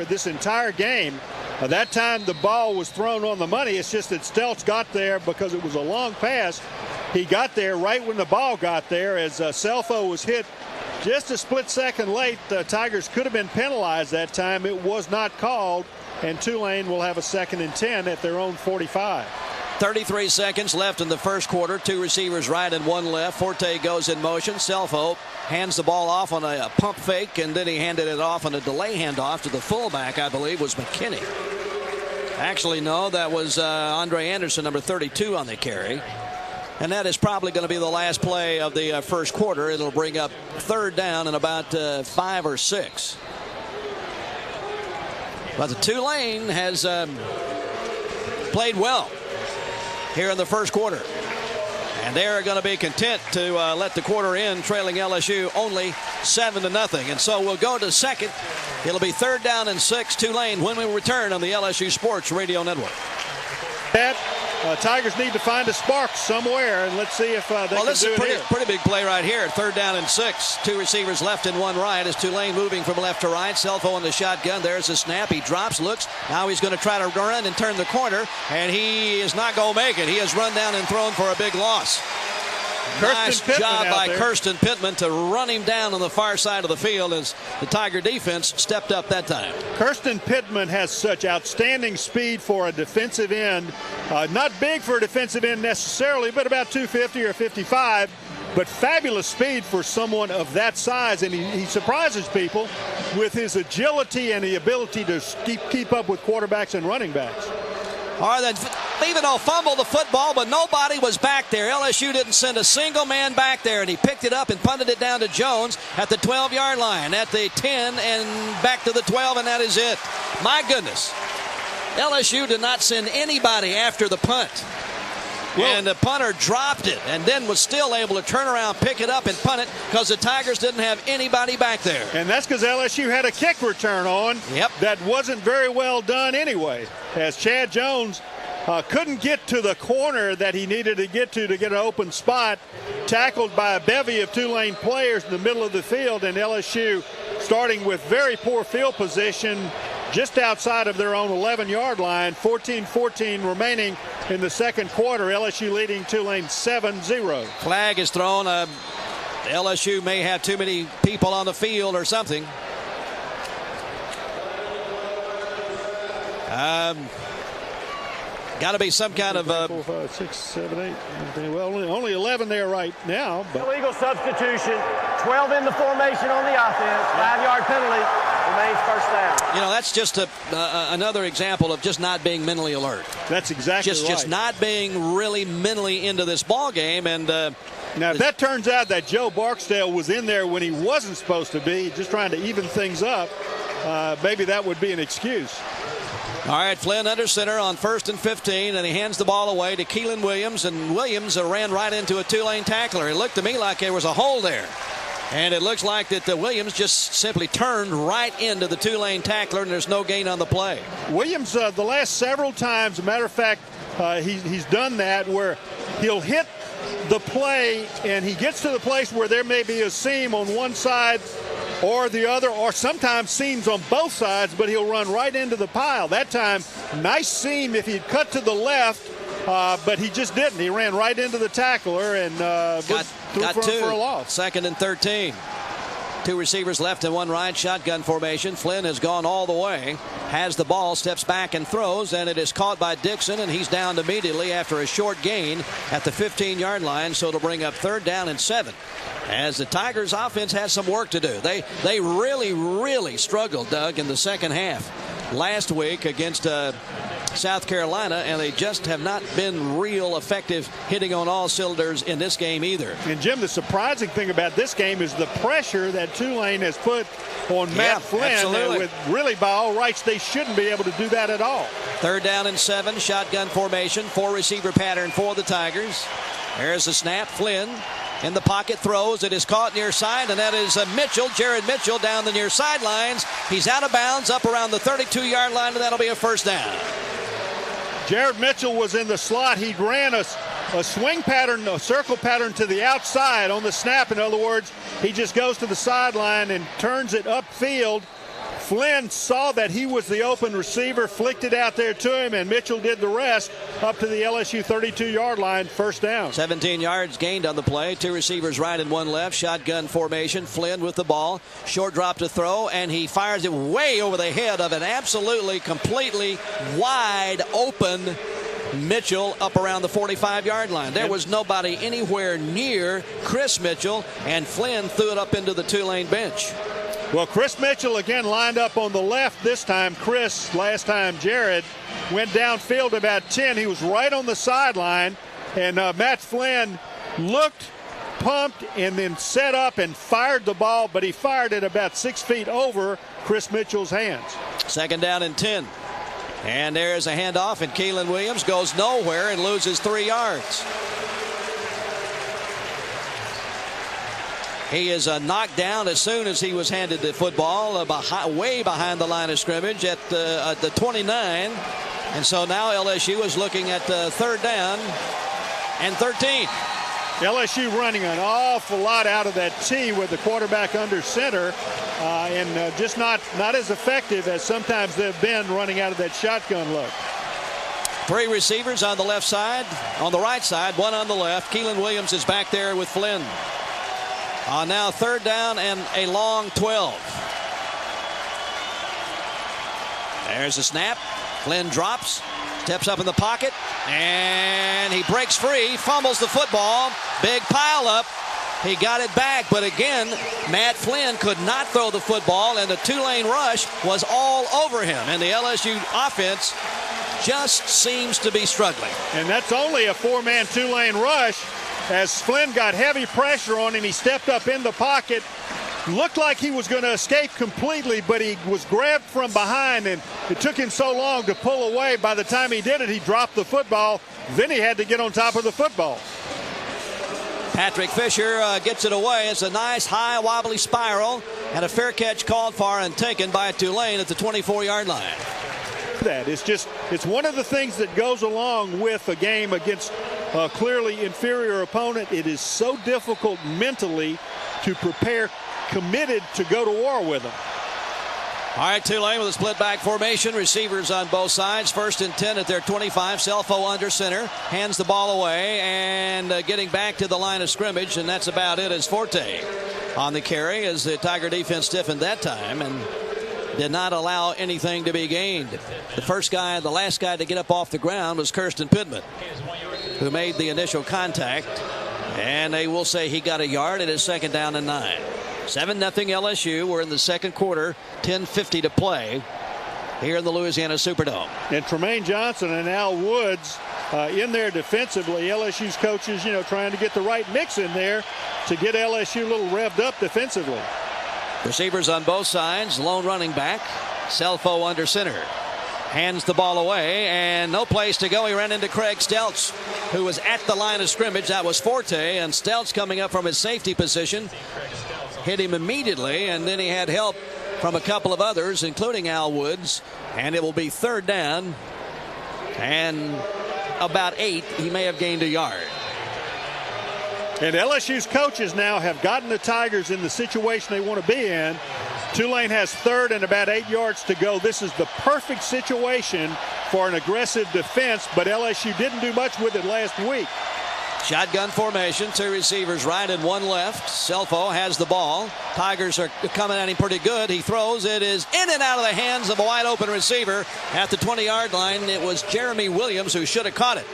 this entire game. That time the ball was thrown on the money. It's just that Stelz got there because it was a long pass. He got there right when the ball got there as Selfo was hit just a split second late. The Tigers could have been penalized that time. It was not called, and Tulane will have a 2nd and 10 at their own 45. 33 seconds left in the first quarter. 2 receivers right and 1 left. Forte goes in motion. Selfo hands the ball off on a pump fake, and then he handed it off on a delay handoff to the fullback, I believe, was McKinney. Actually, no, that was Andre Anderson, number 32 on the carry. And that is probably going to be the last play of the first quarter. It'll bring up 3rd down and about 5 or 6. But the Tulane has played well here in the first quarter. And they're going to be content to let the quarter end, trailing LSU only 7-0. And so we'll go to second. It'll be 3rd down and 6, Tulane, when we return on the LSU Sports Radio Network. Tigers need to find a spark somewhere, and let's see if they can do it. Well, this is a pretty big play right here. 3rd down and 6. 2 receivers left and 1 right as Tulane moving from left to right. Selfo in the shotgun. There's the snap. He drops, looks. Now he's going to try to run and turn the corner, and he is not going to make it. He has run down and thrown for a big loss. Nice job by Kirsten Pittman to run him down on the far side of the field as the Tiger defense stepped up that time. Kirsten Pittman has such outstanding speed for a defensive end. Not big for a defensive end necessarily, but about 250 or 55. But fabulous speed for someone of that size, and he surprises people with his agility and the ability to keep up with quarterbacks and running backs. All right, then Levino fumbled the football, but nobody was back there. LSU didn't send a single man back there, and he picked it up and punted it down to Jones at the 12-yard line, at the 10, and back to the 12, and that is it. My goodness. LSU did not send anybody after the punt. Well, and the punter dropped it and then was still able to turn around, pick it up, and punt it because the Tigers didn't have anybody back there. And that's because LSU had a kick return on that wasn't very well done anyway, as Chad Jones couldn't get to the corner that he needed to get an open spot, tackled by a bevy of Tulane players in the middle of the field, and LSU starting with very poor field position just outside of their own 11-yard line. 14-14 remaining in the second quarter. LSU leading Tulane 7-0. Flag is thrown. LSU may have too many people on the field or something. Got to be some kind of 4, 5, 6, 7, 8. Well, only 11 there right now. But illegal substitution. 12 in the formation on the offense. 5-yard penalty. Remains first down. You know, that's just another example of just not being mentally alert. That's exactly right. Just not being really mentally into this ball game. And now, if that turns out that Joe Barksdale was in there when he wasn't supposed to be, just trying to even things up, maybe that would be an excuse. All right, Flynn under center on 1st and 15, and he hands the ball away to Keelan Williams, and Williams ran right into a Tulane tackler. It looked to me like there was a hole there. And it looks like that Williams just simply turned right into the Tulane tackler, and there's no gain on the play. Williams, the last several times, as a matter of fact, he's done that where he'll hit the play, and he gets to the place where there may be a seam on one side or the other, or sometimes seams on both sides, but he'll run right into the pile. That time, nice seam if he'd cut to the left, but he just didn't. He ran right into the tackler and got for a loss. 2nd and 13. 2 receivers left and 1 right. Shotgun formation. Flynn has gone all the way. Has the ball, steps back and throws, and it is caught by Dixon, and he's down immediately after a short gain at the 15-yard line. So it'll bring up 3rd down and 7. As the Tigers offense has some work to do. They really struggled, Doug, in the second half last week against South Carolina, and they just have not been real effective hitting on all cylinders in this game either. And Jim, the surprising thing about this game is the pressure that Tulane has put on Matt Flynn. With really, by all rights, they shouldn't be able to do that at all. 3rd down and 7, shotgun formation, 4 receiver pattern for the Tigers. There's the snap. Flynn in the pocket, throws. It is caught near side, and that is Mitchell, Jared Mitchell, down the near sidelines. He's out of bounds up around the 32-yard line, and that'll be a first down. Jared Mitchell was in the slot. He ran a a swing pattern, a circle pattern to the outside on the snap. In other words, he just goes to the sideline and turns it upfield. Flynn saw that he was the open receiver, flicked it out there to him, and Mitchell did the rest up to the LSU 32-yard line, first down. 17 yards gained on the play. Two receivers right and one left. Shotgun formation. Flynn with the ball. Short drop to throw, and he fires it way over the head of an absolutely, completely wide open Mitchell up around the 45-yard line. There was nobody anywhere near Chris Mitchell, and Flynn threw it up into the Tulane bench. Well, Chris Mitchell again lined up on the left this time. Chris, last time Jared, went downfield about 10. He was right on the sideline, and Matt Flynn looked, pumped, and then set up and fired the ball, but he fired it about 6 feet over Chris Mitchell's hands. Second down and 10. And there's a handoff, and Keelan Williams goes nowhere and loses 3 yards. He is knocked down as soon as he was handed the football, way behind the line of scrimmage at the 29. And so now LSU is looking at third down and 13. LSU running an awful lot out of that T with the quarterback under center, and just not as effective as sometimes they've been running out of that shotgun look. Three receivers on the left side, on the right side, one on the left. Keelan Williams is back there with Flynn. Now third down and a long 12. There's a snap. Flynn drops, steps up in the pocket, and he breaks free, fumbles the football. Big pile up. He got it back, but again, Matt Flynn could not throw the football, and the Tulane rush was all over him. And the LSU offense just seems to be struggling. And that's only a four-man Tulane rush. As Flynn got heavy pressure on him, he stepped up in the pocket. Looked like he was going to escape completely, but he was grabbed from behind, and it took him so long to pull away. By the time he did it, he dropped the football. Then he had to get on top of the football. Patrick Fisher gets it away. It's a nice high wobbly spiral, and a fair catch called for and taken by Tulane at the 24-yard line. It's one of the things that goes along with a game against a clearly inferior opponent. It is so difficult mentally to prepare, committed to go to war with them. All right, Tulane with a split back formation. Receivers on both sides. First and 10 at their 25. Selfo under center. Hands the ball away and getting back to the line of scrimmage. And that's about it as Forte on the carry as the Tiger defense stiffened that time and did not allow anything to be gained. The last guy to get up off the ground was Kirsten Pittman, who made the initial contact. And they will say he got a yard. It is second down and 9. 7-0 LSU. We're in the second quarter. 10:50 to play here in the Louisiana Superdome. And Tremaine Johnson and Al Woods in there defensively. LSU's coaches, trying to get the right mix in there to get LSU a little revved up defensively. Receivers on both sides. Lone running back. Selfo under center. Hands the ball away, and no place to go. He ran into Craig Stelz, who was at the line of scrimmage. That was Forte, and Stelz coming up from his safety position hit him immediately, and then he had help from a couple of others, including Al Woods, and it will be third down and about 8. He may have gained a yard. And LSU's coaches now have gotten the Tigers in the situation they want to be in. Tulane has third and about 8 yards to go. This is the perfect situation for an aggressive defense, but LSU didn't do much with it last week. Shotgun formation, two receivers right and one left. Selfo has the ball. Tigers are coming at him pretty good. He throws. It is in and out of the hands of a wide open receiver at the 20-yard line. It was Jeremy Williams who should have caught it.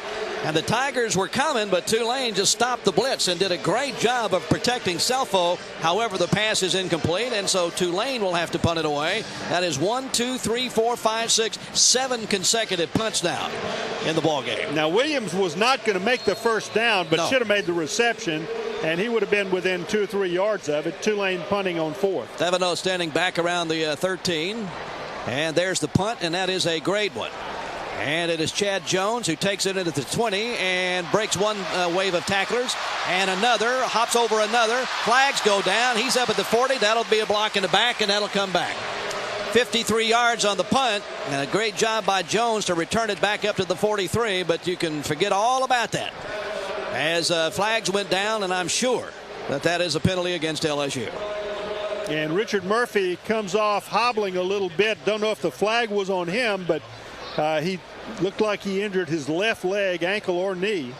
And the Tigers were coming, but Tulane just stopped the blitz and did a great job of protecting Selfo. However, the pass is incomplete, and so Tulane will have to punt it away. That is 1, 2, 3, 4, 5, 6, 7 consecutive punts now in the ballgame. Now, Williams was not going to make the first down, but should have made the reception, and he would have been within 2 or 3 yards of it. Tulane punting on fourth. Thevenot standing back around the 13. And there's the punt, and that is a great one. And it is Chad Jones who takes it into the 20 and breaks one wave of tacklers. And another, hops over another. Flags go down. He's up at the 40. That'll be a block in the back, and that'll come back. 53 yards on the punt, and a great job by Jones to return it back up to the 43, but you can forget all about that. as flags went down, and I'm sure that is a penalty against LSU. And Richard Murphy comes off hobbling a little bit. Don't know if the flag was on him, but he looked like he injured his left leg, ankle, or knee.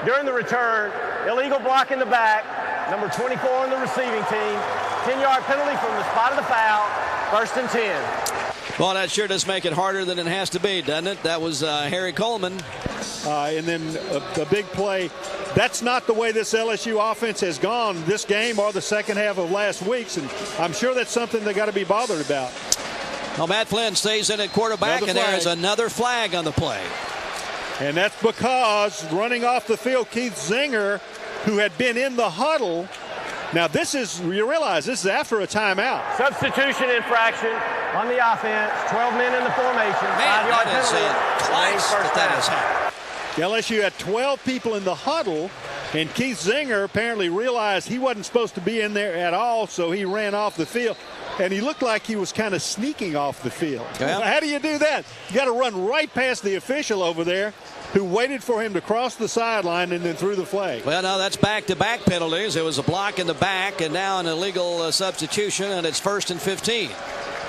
During the return, illegal block in the back, number 24 on the receiving team, 10-yard penalty from the spot of the foul, 1st and 10. Well, that sure does make it harder than it has to be, doesn't it? That was Harry Coleman. And then a big play. That's not the way this LSU offense has gone this game or the second half of last week's, and I'm sure that's something they got to be bothered about. Well, Matt Flynn stays in at quarterback, and there is another flag on the play. And that's because running off the field, Keith Zinger, who had been in the huddle. Now this is, you realize this is after a timeout. Substitution infraction on the offense, 12 men in the formation. Man, 5-yard that is penalty. twice First that down. has happened. LSU had 12 people in the huddle, and Keith Zinger apparently realized he wasn't supposed to be in there at all, so he ran off the field. And he looked like he was kind of sneaking off the field. Yeah. How do you do that? You got to run right past the official over there who waited for him to cross the sideline and then threw the flag. Well, now that's back-to-back penalties. It was a block in the back and now an illegal substitution, and it's 1st and 15.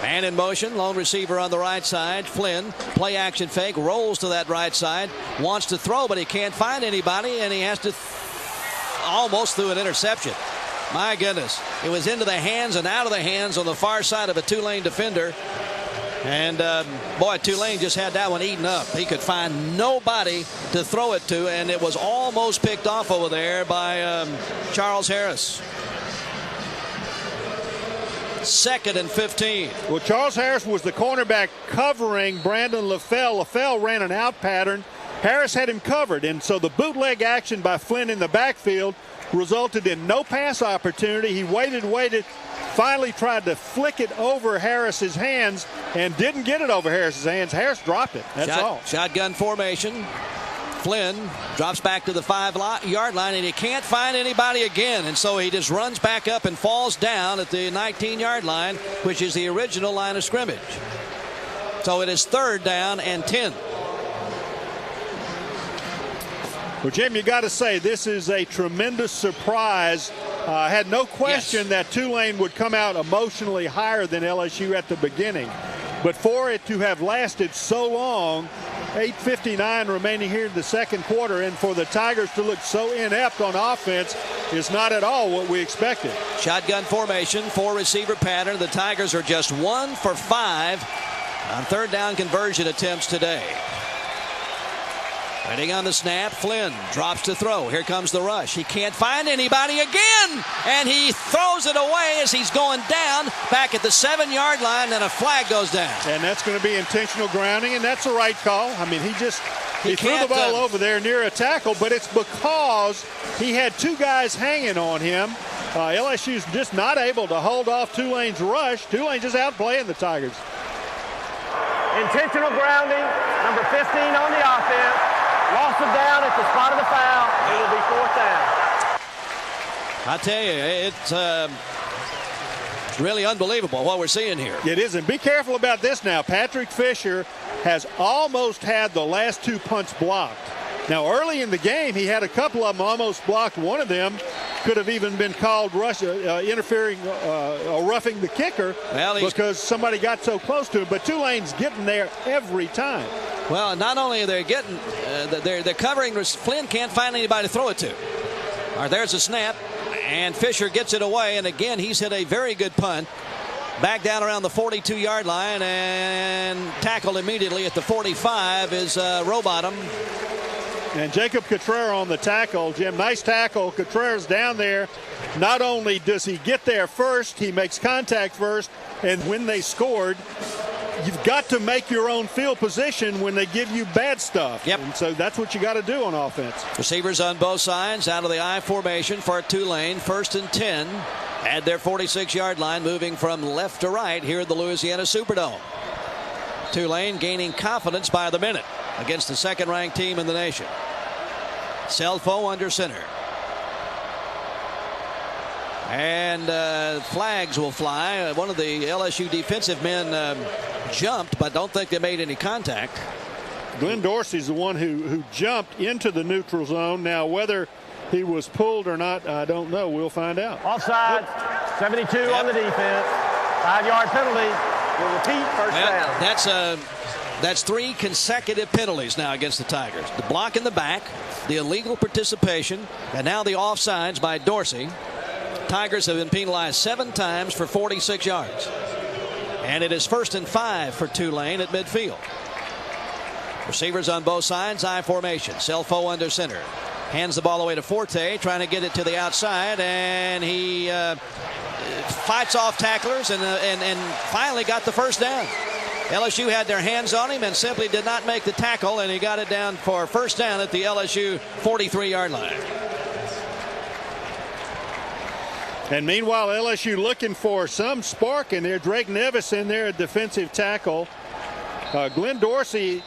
Man in motion, lone receiver on the right side. Flynn, play action fake, rolls to that right side, wants to throw, but he can't find anybody, and he has to almost threw an interception. My goodness. It was into the hands and out of the hands on the far side of a Tulane defender. And, boy, Tulane just had that one eaten up. He could find nobody to throw it to, and it was almost picked off over there by Charles Harris. 2nd and 15. Well, Charles Harris was the cornerback covering Brandon LaFell. LaFell ran an out pattern. Harris had him covered, and so the bootleg action by Flynn in the backfield resulted in no pass opportunity. He waited, finally tried to flick it over Harris's hands and didn't get it over Harris's hands. Harris dropped it. That's all. Shotgun formation. Flynn drops back to the 5-yard line, and he can't find anybody again, and so he just runs back up and falls down at the 19-yard line, which is the original line of scrimmage. So it is 3rd down and 10. Well, Jim, you got to say this is a tremendous surprise. I had no question that Tulane would come out emotionally higher than LSU at the beginning. But for it to have lasted so long, 8:59 remaining here in the second quarter, and for the Tigers to look so inept on offense is not at all what we expected. Shotgun formation, 4-receiver pattern. The Tigers are just 1 for 5 on 3rd down conversion attempts today. Waiting on the snap, Flynn drops to throw. Here comes the rush. He can't find anybody again, and he throws it away as he's going down back at the 7-yard line, and a flag goes down. And that's going to be intentional grounding, and that's the right call. I mean, he threw the ball over there near a tackle, but it's because he had 2 guys hanging on him. LSU's just not able to hold off Tulane's rush. Tulane just outplaying the Tigers. Intentional grounding, number 15 on the offense. Lost him down at the spot of the foul. It will be 4th down. I tell you, it's really unbelievable what we're seeing here. It is, and be careful about this now. Patrick Fisher has almost had the last 2 punts blocked. Now, early in the game, he had a couple of them almost blocked. One of them could have even been called interfering or roughing the kicker because somebody got so close to him. But Tulane's getting there every time. Well, not only are they getting, they're covering. Flynn can't find anybody to throw it to. All right, there's a snap, and Fisher gets it away. And again, he's hit a very good punt. Back down around the 42-yard line and tackled immediately at the 45 is Rowbottom. And Jacob Cotrera on the tackle. Jim, nice tackle. Cotrera's down there. Not only does he get there first, he makes contact first. And when they scored, you've got to make your own field position when they give you bad stuff. Yep. And so that's what you got to do on offense. Receivers on both sides out of the I formation for Tulane. 1st and 10 at their 46-yard line, moving from left to right here at the Louisiana Superdome. Tulane gaining confidence by the minute against the 2nd-ranked team in the nation. Selfo under center. And flags will fly. One of the LSU defensive men jumped, but don't think they made any contact. Glenn Dorsey's the one who jumped into the neutral zone. Now, whether he was pulled or not, I don't know. We'll find out. Offside, 72 on the defense. 5-yard penalty. We'll repeat, first down. That's 3 consecutive penalties now against the Tigers. The block in the back, the illegal participation, and now the offsides by Dorsey. Tigers have been penalized 7 times for 46 yards. And it is 1st and 5 for Tulane at midfield. Receivers on both sides, I formation. Selfo under center. Hands the ball away to Forte, trying to get it to the outside, and he fights off tacklers and finally got the first down. LSU had their hands on him and simply did not make the tackle, and he got it down for first down at the LSU 43-yard line. And meanwhile, LSU looking for some spark in there. Drake Nevis in there at defensive tackle. Glenn Dorsey,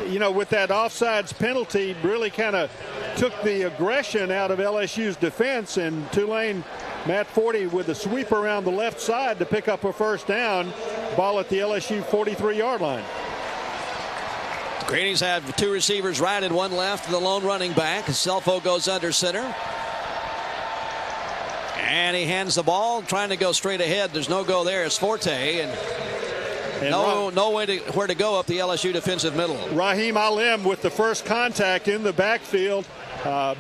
you know, with that offsides penalty, really kind of took the aggression out of LSU's defense, and Tulane, Matt Forte with a sweep around the left side to pick up a first down. Ball at the LSU 43-yard line. Greenies have 2 receivers right and 1 left, and the lone running back. Selfo goes under center. And he hands the ball, trying to go straight ahead. There's no go there. It's Forte, and no way where to go up the LSU defensive middle. Raheem Alim with the first contact in the backfield,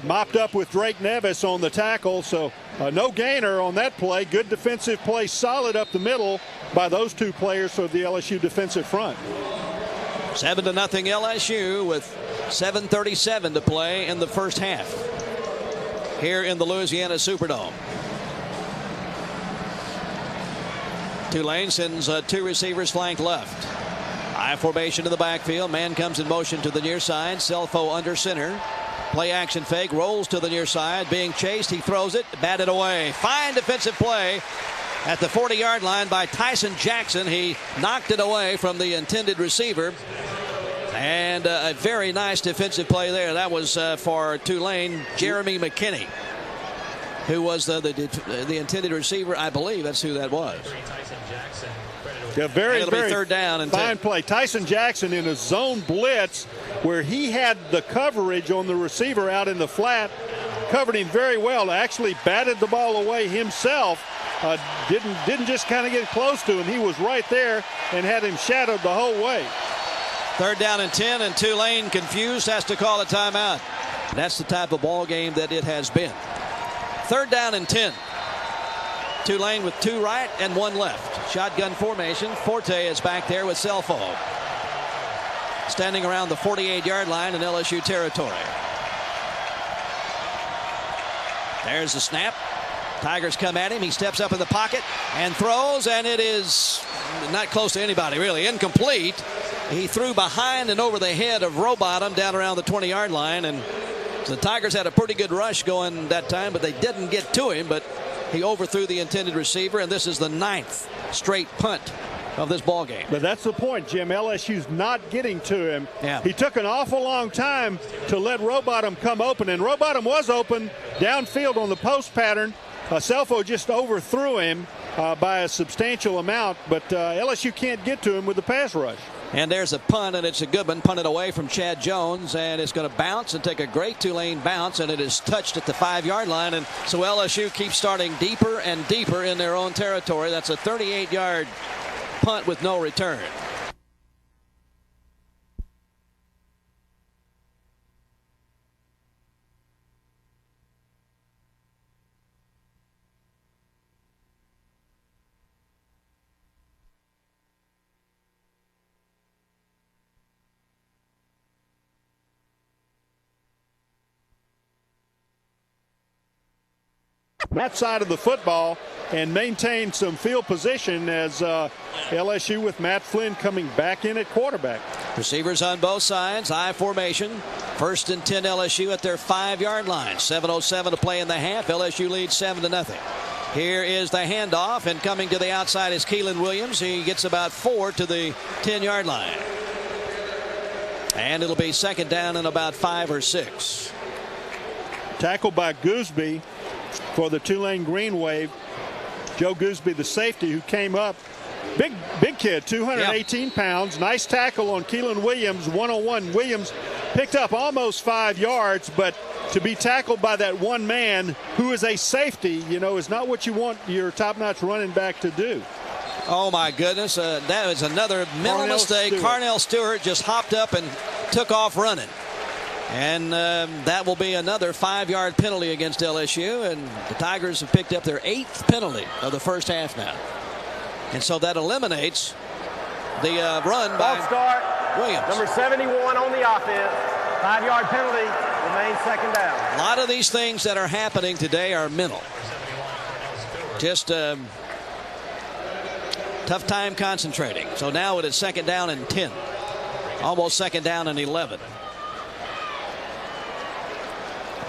mopped up with Drake Nevis on the tackle. So no gainer on that play. Good defensive play, solid up the middle by those 2 players for the LSU defensive front. 7-0 LSU with 7:37 to play in the first half here in the Louisiana Superdome. Tulane sends 2 receivers flank left. I formation in the backfield. Man comes in motion to the near side. Selfo under center. Play action fake. Rolls to the near side. Being chased. He throws it. Batted away. Fine defensive play at the 40-yard line by Tyson Jackson. He knocked it away from the intended receiver. And a very nice defensive play there. That was for Tulane, Jeremy McKinney, who was the intended receiver. I believe that's who that was. Yeah, very 3rd down and fine 10. play. Tyson Jackson in a zone blitz where he had the coverage on the receiver out in the flat, covered him very well. Actually batted the ball away himself. Didn't just kind of get close to him. He was right there and had him shadowed the whole way. 3rd down and 10, and Tulane, confused, has to call a timeout. That's the type of ball game that it has been. 3rd down and 10. Tulane with 2 right and 1 left. Shotgun formation. Forte is back there with Selfo. Standing around the 48-yard line in LSU territory. There's the snap. Tigers come at him. He steps up in the pocket and throws, and it is not close to anybody, really. Incomplete. He threw behind and over the head of Rowbottom down around the 20-yard line, and so the Tigers had a pretty good rush going that time, but they didn't get to him. But he overthrew the intended receiver, and this is the 9th straight punt of this ball game. But that's the point, Jim. LSU's not getting to him. Yeah. He took an awful long time to let Rowbottom come open, and Rowbottom was open downfield on the post pattern. Selfo just overthrew him by a substantial amount, but LSU can't get to him with the pass rush. And there's a punt, and it's a good one, punted away from Chad Jones, and it's going to bounce and take a great Tulane bounce, and it is touched at the 5-yard line. And so LSU keeps starting deeper and deeper in their own territory. That's a 38-yard punt with no return. That side of the football and maintain some field position as LSU with Matt Flynn coming back in at quarterback. Receivers on both sides, I formation. 1st and 10 LSU at their 5-yard line. 7:07 to play in the half. LSU leads 7-0. Here is the handoff, and coming to the outside is Keelan Williams. He gets about 4 to the 10-yard line. And it'll be 2nd down and about 5 or 6. Tackled by Gooseby for the Tulane Green Wave. Joe Gooseby, the safety, who came up Big kid, 218 pounds. Nice tackle on Keelan Williams, one-on-one. Williams picked up almost 5 yards, but to be tackled by that one man who is a safety, is not what you want your top-notch running back to do. Oh, my goodness. That was another mental mistake. Carnell Stewart just hopped up and took off running. And that will be another 5-yard penalty against LSU. And the Tigers have picked up their 8th penalty of the first half now. And so that eliminates the run by Williams. Number 71 on the offense. 5-yard penalty. Remains second down. A lot of these things that are happening today are mental. Just tough time concentrating. So now it is second down and 10. Almost second down and 11.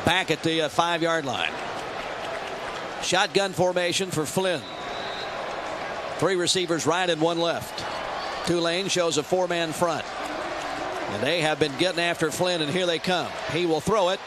Back at the 5-yard line. Shotgun formation for Flynn. 3 receivers right and 1 left. Tulane shows a 4-man front. And they have been getting after Flynn, and here they come. He will throw it.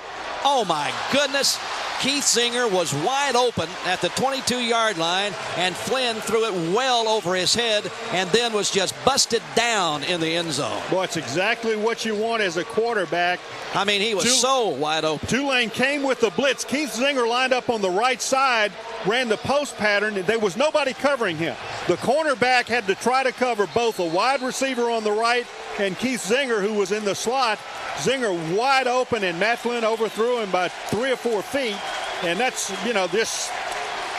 Oh, my goodness. Keith Zinger was wide open at the 22-yard line, and Flynn threw it well over his head and then was just busted down in the end zone. Boy, it's exactly what you want as a quarterback. I mean, he was so wide open. Tulane came with the blitz. Keith Zinger lined up on the right side, ran the post pattern. There was nobody covering him. The cornerback had to try to cover both a wide receiver on the right and Keith Zinger, who was in the slot. Zinger wide open, and Matt Flynn overthrew him by 3 or 4 feet. And that's, this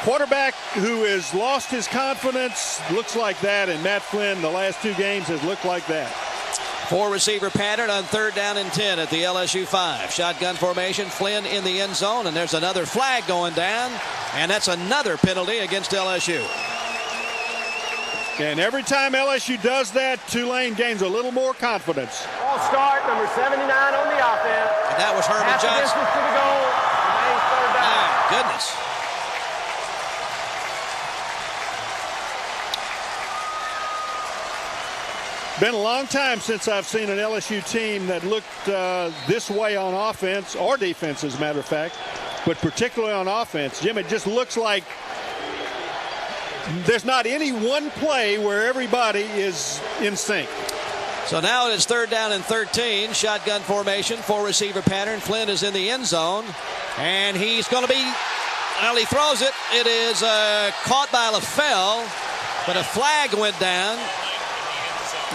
quarterback who has lost his confidence looks like that, and Matt Flynn the last 2 games has looked like that. 4 receiver pattern on 3rd down and 10 at the LSU 5. Shotgun formation, Flynn in the end zone, and there's another flag going down, and that's another penalty against LSU. And every time LSU does that, Tulane gains a little more confidence. Ball start, number 79 on the offense. And that was Herman Half Johnson. distance to the goal. Remains 3rd down. My goodness. Been a long time since I've seen an LSU team that looked this way on offense or defense, as a matter of fact, but particularly on offense. Jim, it just looks like there's not any one play where everybody is in sync. So now it is 3rd down and 13. Shotgun formation, 4 receiver pattern. Flynn is in the end zone, and he's going to be, well, he throws it. It is caught by LaFell, but a flag went down.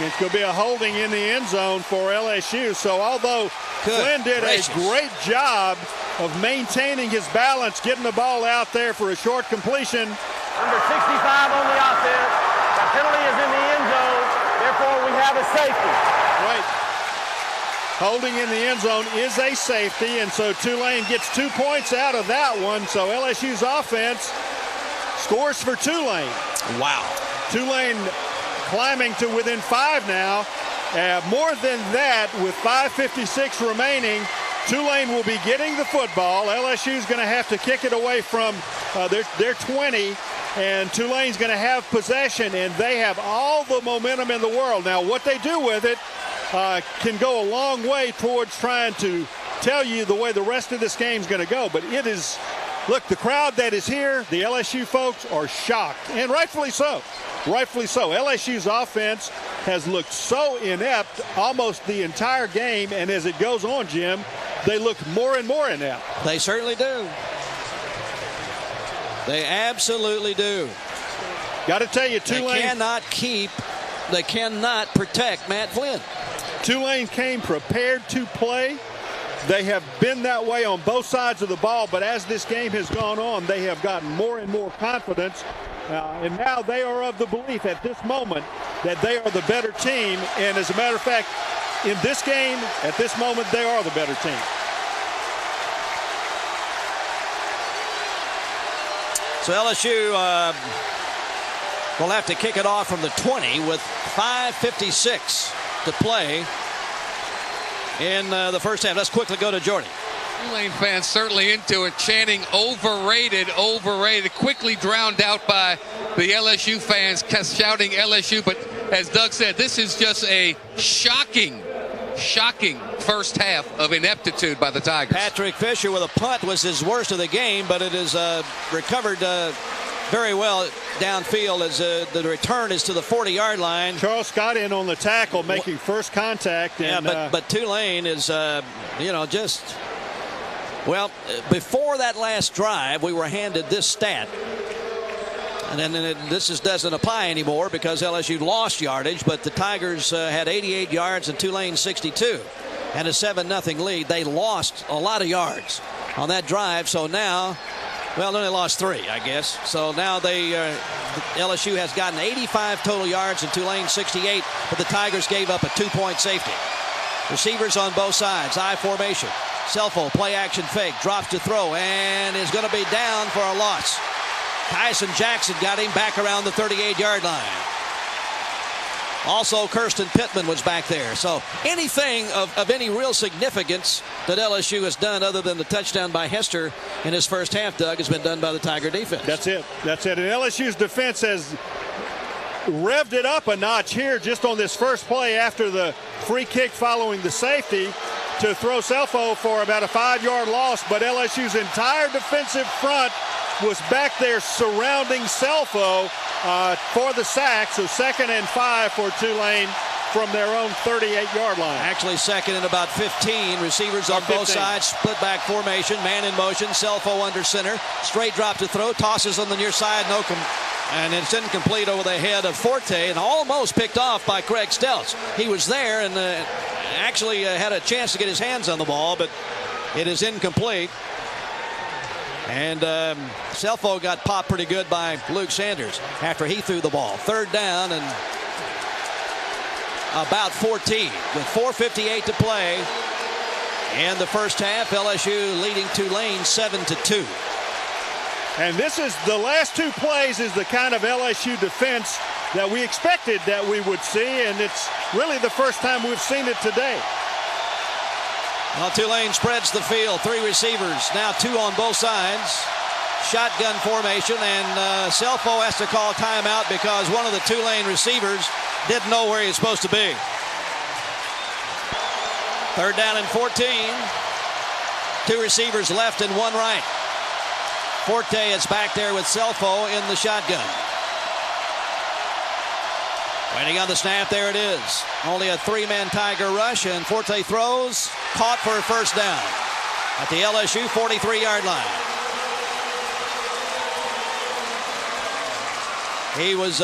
It's going to be a holding in the end zone for LSU. So although Flynn did a great job of maintaining his balance, getting the ball out there for a short completion. Number 65 on the offense. The penalty is in the end zone. Therefore, we have a safety. Right. Holding in the end zone is a safety, and so Tulane gets 2 points out of that one. So LSU's offense scores for Tulane. Wow. Tulane climbing to within 5 now. More than that, with 5:56 remaining, Tulane will be getting the football. LSU's going to have to kick it away from their 20, and Tulane's going to have possession, and they have all the momentum in the world. Now, what they do with it can go a long way towards trying to tell you the way the rest of this game's going to go. But it is, look, the crowd that is here, the LSU folks are shocked, and rightfully so. Rightfully so. LSU's offense has looked so inept almost the entire game, and as it goes on, Jim, they look more and more inept. They certainly do. They absolutely do. Got to tell you, Tulane they cannot protect Matt Flynn. Tulane came prepared to play. They have been that way on both sides of the ball, but as this game has gone on, they have gotten more and more confidence. And now they are of the belief at this moment that they are the better team. And as a matter of fact, in this game, at this moment, they are the better team. So LSU will have to kick it off from the 20 with 5:56 to play in the first half. Let's quickly go to Jordy. Tulane fans certainly into it, chanting overrated, overrated, quickly drowned out by the LSU fans shouting LSU. But as Doug said, this is just a shocking first half of ineptitude by the Tigers. Patrick Fisher with a punt was his worst of the game, but it is recovered very well downfield as the return is to the 40-yard line. Charles Scott in on the tackle, making first contact. And, but Tulane is, just, well, before that last drive, we were handed this stat. And then this doesn't apply anymore because LSU lost yardage, but the Tigers had 88 yards and Tulane 62. And a 7-0 lead. They lost a lot of yards on that drive, so now, well, then they lost 3, I guess. So now LSU has gotten 85 total yards and Tulane 68, but the Tigers gave up a 2-point safety. Receivers on both sides, I formation. Selfo, play action fake, drops to throw, and is going to be down for a loss. Tyson Jackson got him back around the 38-yard line. Also, Kirsten Pittman was back there. So anything of any real significance that LSU has done other than the touchdown by Hester in his first half, Doug, has been done by the Tiger defense. That's it. That's it. And LSU's defense has revved it up a notch here just on this first play after the free kick following the safety to throw Selfo for about a 5-yard loss. But LSU's entire defensive front was back there surrounding Selfo for the sack. So 2nd and 5 for Tulane from their own 38-yard line. Actually, 2nd and about 15. Receivers on both sides, split back formation, man in motion, Selfo under center, straight drop to throw, tosses on the near side, and it's incomplete over the head of Forte and almost picked off by Craig Stelz. He was there and actually had a chance to get his hands on the ball, but it is incomplete. And Selfo got popped pretty good by Luke Sanders after he threw the ball. 3rd down and about 14 with 4:58 to play in the first half. LSU leading Tulane 7-2. And this is the last 2 plays is the kind of LSU defense that we expected that we would see, and it's really the first time we've seen it today. Well, Tulane spreads the field. 3 receivers, now 2 on both sides. Shotgun formation, and Selfo has to call timeout because one of the Tulane receivers didn't know where he was supposed to be. 3rd down and 14. 2 receivers left and 1 right. Forte is back there with Selfo in the shotgun. Waiting on the snap, there it is. Only a 3-man Tiger rush, and Forte throws, caught for a first down at the LSU 43-yard line. He was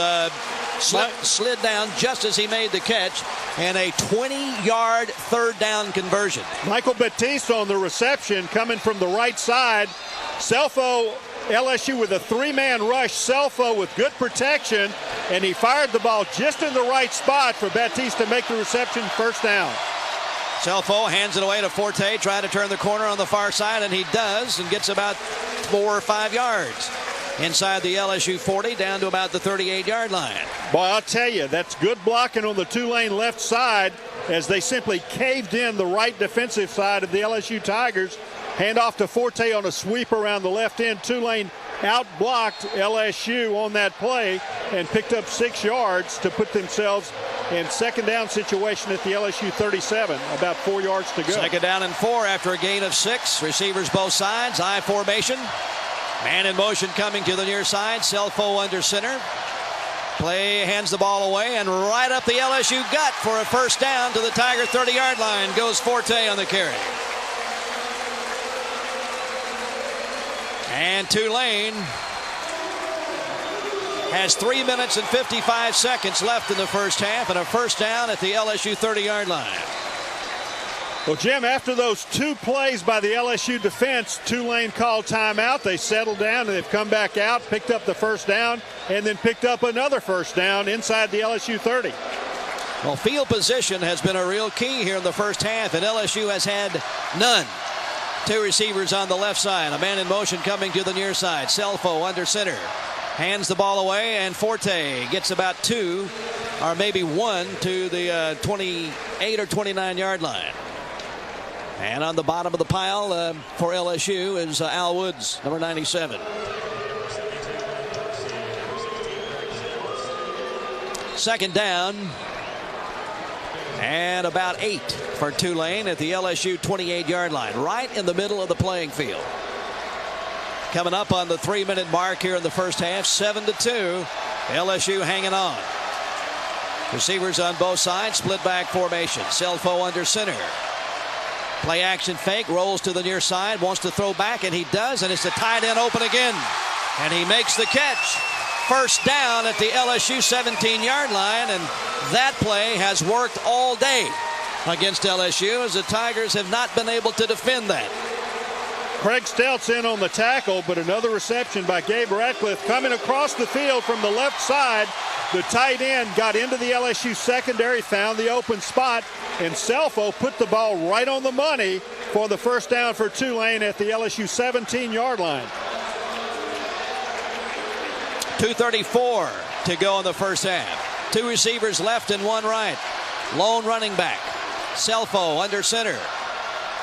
slid down just as he made the catch, and a 20-yard 3rd down conversion. Michael Batiste on the reception coming from the right side. Selfo, LSU with a 3-man rush. Selfo with good protection, and he fired the ball just in the right spot for Batiste to make the reception. First down. Selfo hands it away to Forte, trying to turn the corner on the far side, and he does, and gets about 4 or 5 yards inside the LSU 40 down to about the 38-yard line. Boy, I'll tell you, that's good blocking on the Tulane left side as they simply caved in the right defensive side of the LSU Tigers. Hand off to Forte on a sweep around the left end. Tulane out-blocked LSU on that play and picked up 6 yards to put themselves in 2nd down situation at the LSU 37. About 4 yards to go. 2nd down and 4 after a gain of 6. Receivers both sides. I formation. Man in motion coming to the near side. Selfo under center. Play hands the ball away and right up the LSU gut for a first down to the Tiger 30-yard line. Goes Forte on the carry. And Tulane has 3 minutes and 55 seconds left in the first half and a first down at the LSU 30-yard line. Well, Jim, after those 2 plays by the LSU defense, Tulane called timeout. They settled down and they've come back out, picked up the first down, and then picked up another first down inside the LSU 30. Well, field position has been a real key here in the first half, and LSU has had none. 2 receivers on the left side. A man in motion coming to the near side. Selfo under center. Hands the ball away, and Forte gets about 2 or maybe 1 to the 28 or 29-yard line. And on the bottom of the pile for LSU is Al Woods, number 97. Second down and about 8 for Tulane at the LSU 28-yard line, right in the middle of the playing field. Coming up on the 3-minute mark here in the first half, 7-2. LSU hanging on. Receivers on both sides, split back formation. Selfo under center. Play action fake, rolls to the near side, wants to throw back, and he does, and it's the tight end open again. And he makes the catch. First down at the LSU 17-yard line, and that play has worked all day against LSU as the Tigers have not been able to defend that. Craig Steltz in on the tackle, but another reception by Gabe Ratcliffe coming across the field from the left side. The tight end got into the LSU secondary, found the open spot, and Selfo put the ball right on the money for the first down for Tulane at the LSU 17-yard line. 2:34 to go in the first half. Two receivers left and one right. Lone running back. Selfo under center.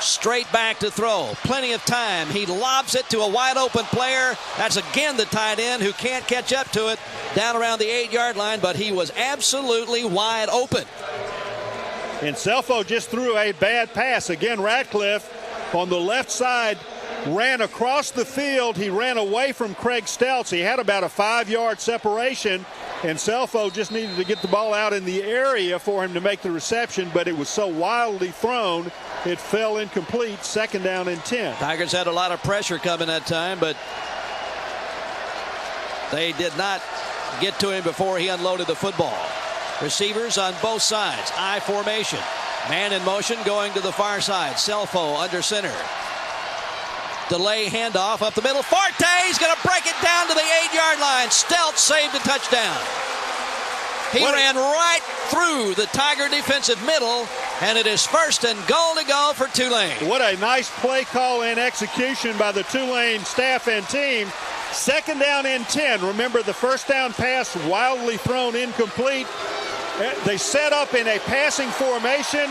Straight back to throw. Plenty of time. He lobs it to a wide open player. That's again the tight end who can't catch up to it down around the 8-yard line, but he was absolutely wide open. And Selfo just threw a bad pass. Again, Ratcliffe on the left side ran across the field. He ran away from Craig Steltz. He had about a 5-yard separation, and Selfo just needed to get the ball out in the area for him to make the reception, but it was so wildly thrown, it fell incomplete. Second down and 10. Tigers had a lot of pressure coming that time, but they did not get to him before he unloaded the football. Receivers on both sides. I formation. Man in motion going to the far side. Selfo under center. Delay handoff up the middle. Forte's going to break it down to the 8-yard line. Steltz saved a touchdown. He ran right through the Tiger defensive middle, and it is first and goal to go for Tulane. What a nice play call and execution by the Tulane staff and team. Second down and 10. Remember, the first down pass wildly thrown incomplete. They set up in a passing formation.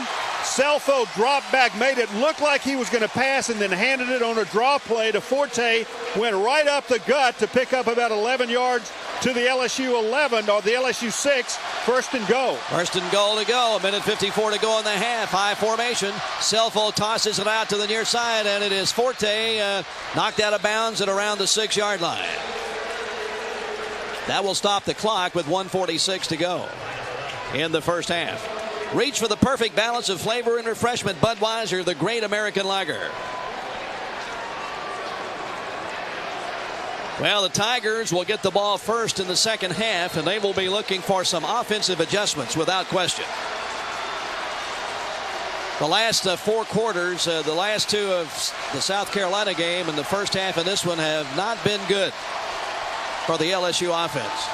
Selfo dropped back, made it look like he was going to pass, and then handed it on a draw play to Forte. Went right up the gut to pick up about 11 yards to the LSU 11, or the LSU 6. First and goal. First and goal to go. 1:54 to go in the half. High formation. Selfo tosses it out to the near side, and it is Forte knocked out of bounds at around the 6-yard line. That will stop the clock with 1:46 to go in the first half. Reach for the perfect balance of flavor and refreshment. Budweiser, the great American lager. Well, the Tigers will get the ball first in the second half, and they will be looking for some offensive adjustments without question. The last 4 quarters, the last 2 of the South Carolina game and the first half of this one have not been good for the LSU offense.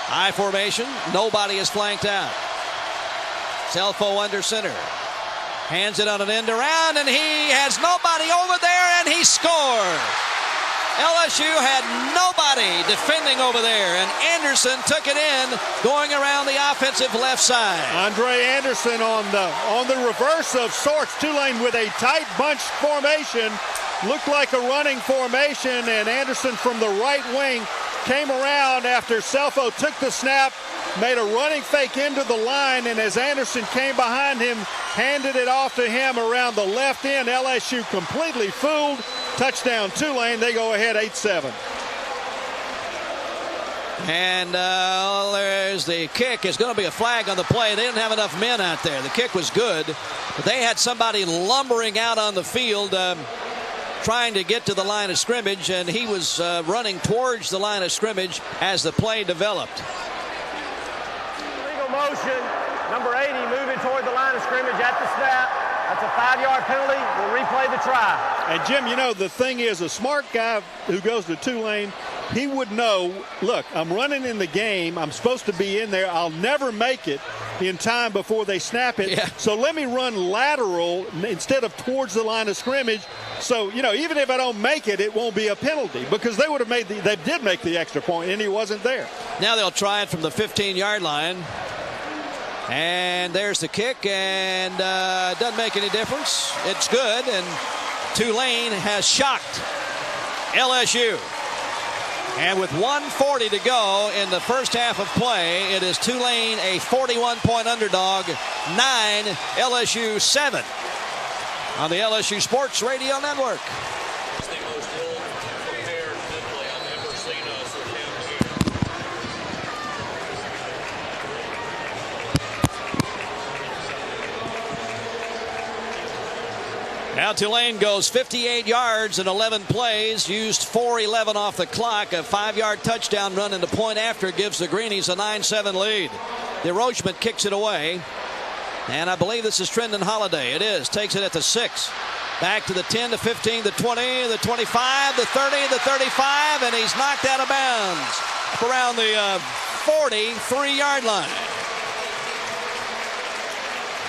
I formation. Nobody is flanked out. Selfo under center. Hands it on an end around, and he has nobody over there, and he scored. LSU had nobody defending over there, and Anderson took it in, going around the offensive left side. Andre Anderson on the reverse of sorts. Tulane with a tight bunch formation. Looked like a running formation, and Anderson from the right wing came around after Selfo took the snap, made a running fake into the line, and as Anderson came behind him, handed it off to him around the left end. LSU completely fooled. Touchdown Tulane. They go ahead 8-7. And there's the kick. It's going to be a flag on the play. They didn't have enough men out there. The kick was good, but they had somebody lumbering out on the field trying to get to the line of scrimmage, and he was running towards the line of scrimmage as the play developed. Illegal motion, number 80 moving toward the line of scrimmage at the snap. That's a 5-yard penalty. We'll replay the try. And Jim, you know, the thing is, a smart guy who goes to Tulane, he would know, look, I'm running in the game. I'm supposed to be in there. I'll never make it in time before they snap it. Yeah. So let me run lateral instead of towards the line of scrimmage. So, you know, even if I don't make it, it won't be a penalty, because they would have made they did make the extra point, and he wasn't there. Now they'll try it from the 15-yard line. And there's the kick, and it doesn't make any difference. It's good, and Tulane has shocked LSU. And with 1:40 to go in the first half of play, it is Tulane a 41-point underdog, 9, LSU 7. on the LSU Sports Radio Network. Now Tulane goes 58 yards in 11 plays, used 4:11 off the clock. A 5-yard touchdown run into point after gives the Greenies a 9-7 lead. The Roachman kicks it away. And I believe this is Trendon Holiday. It is. Takes it at the 6. Back to the 10, the 15, the 20, the 25, the 30, the 35, and he's knocked out of bounds up around the 43-yard line.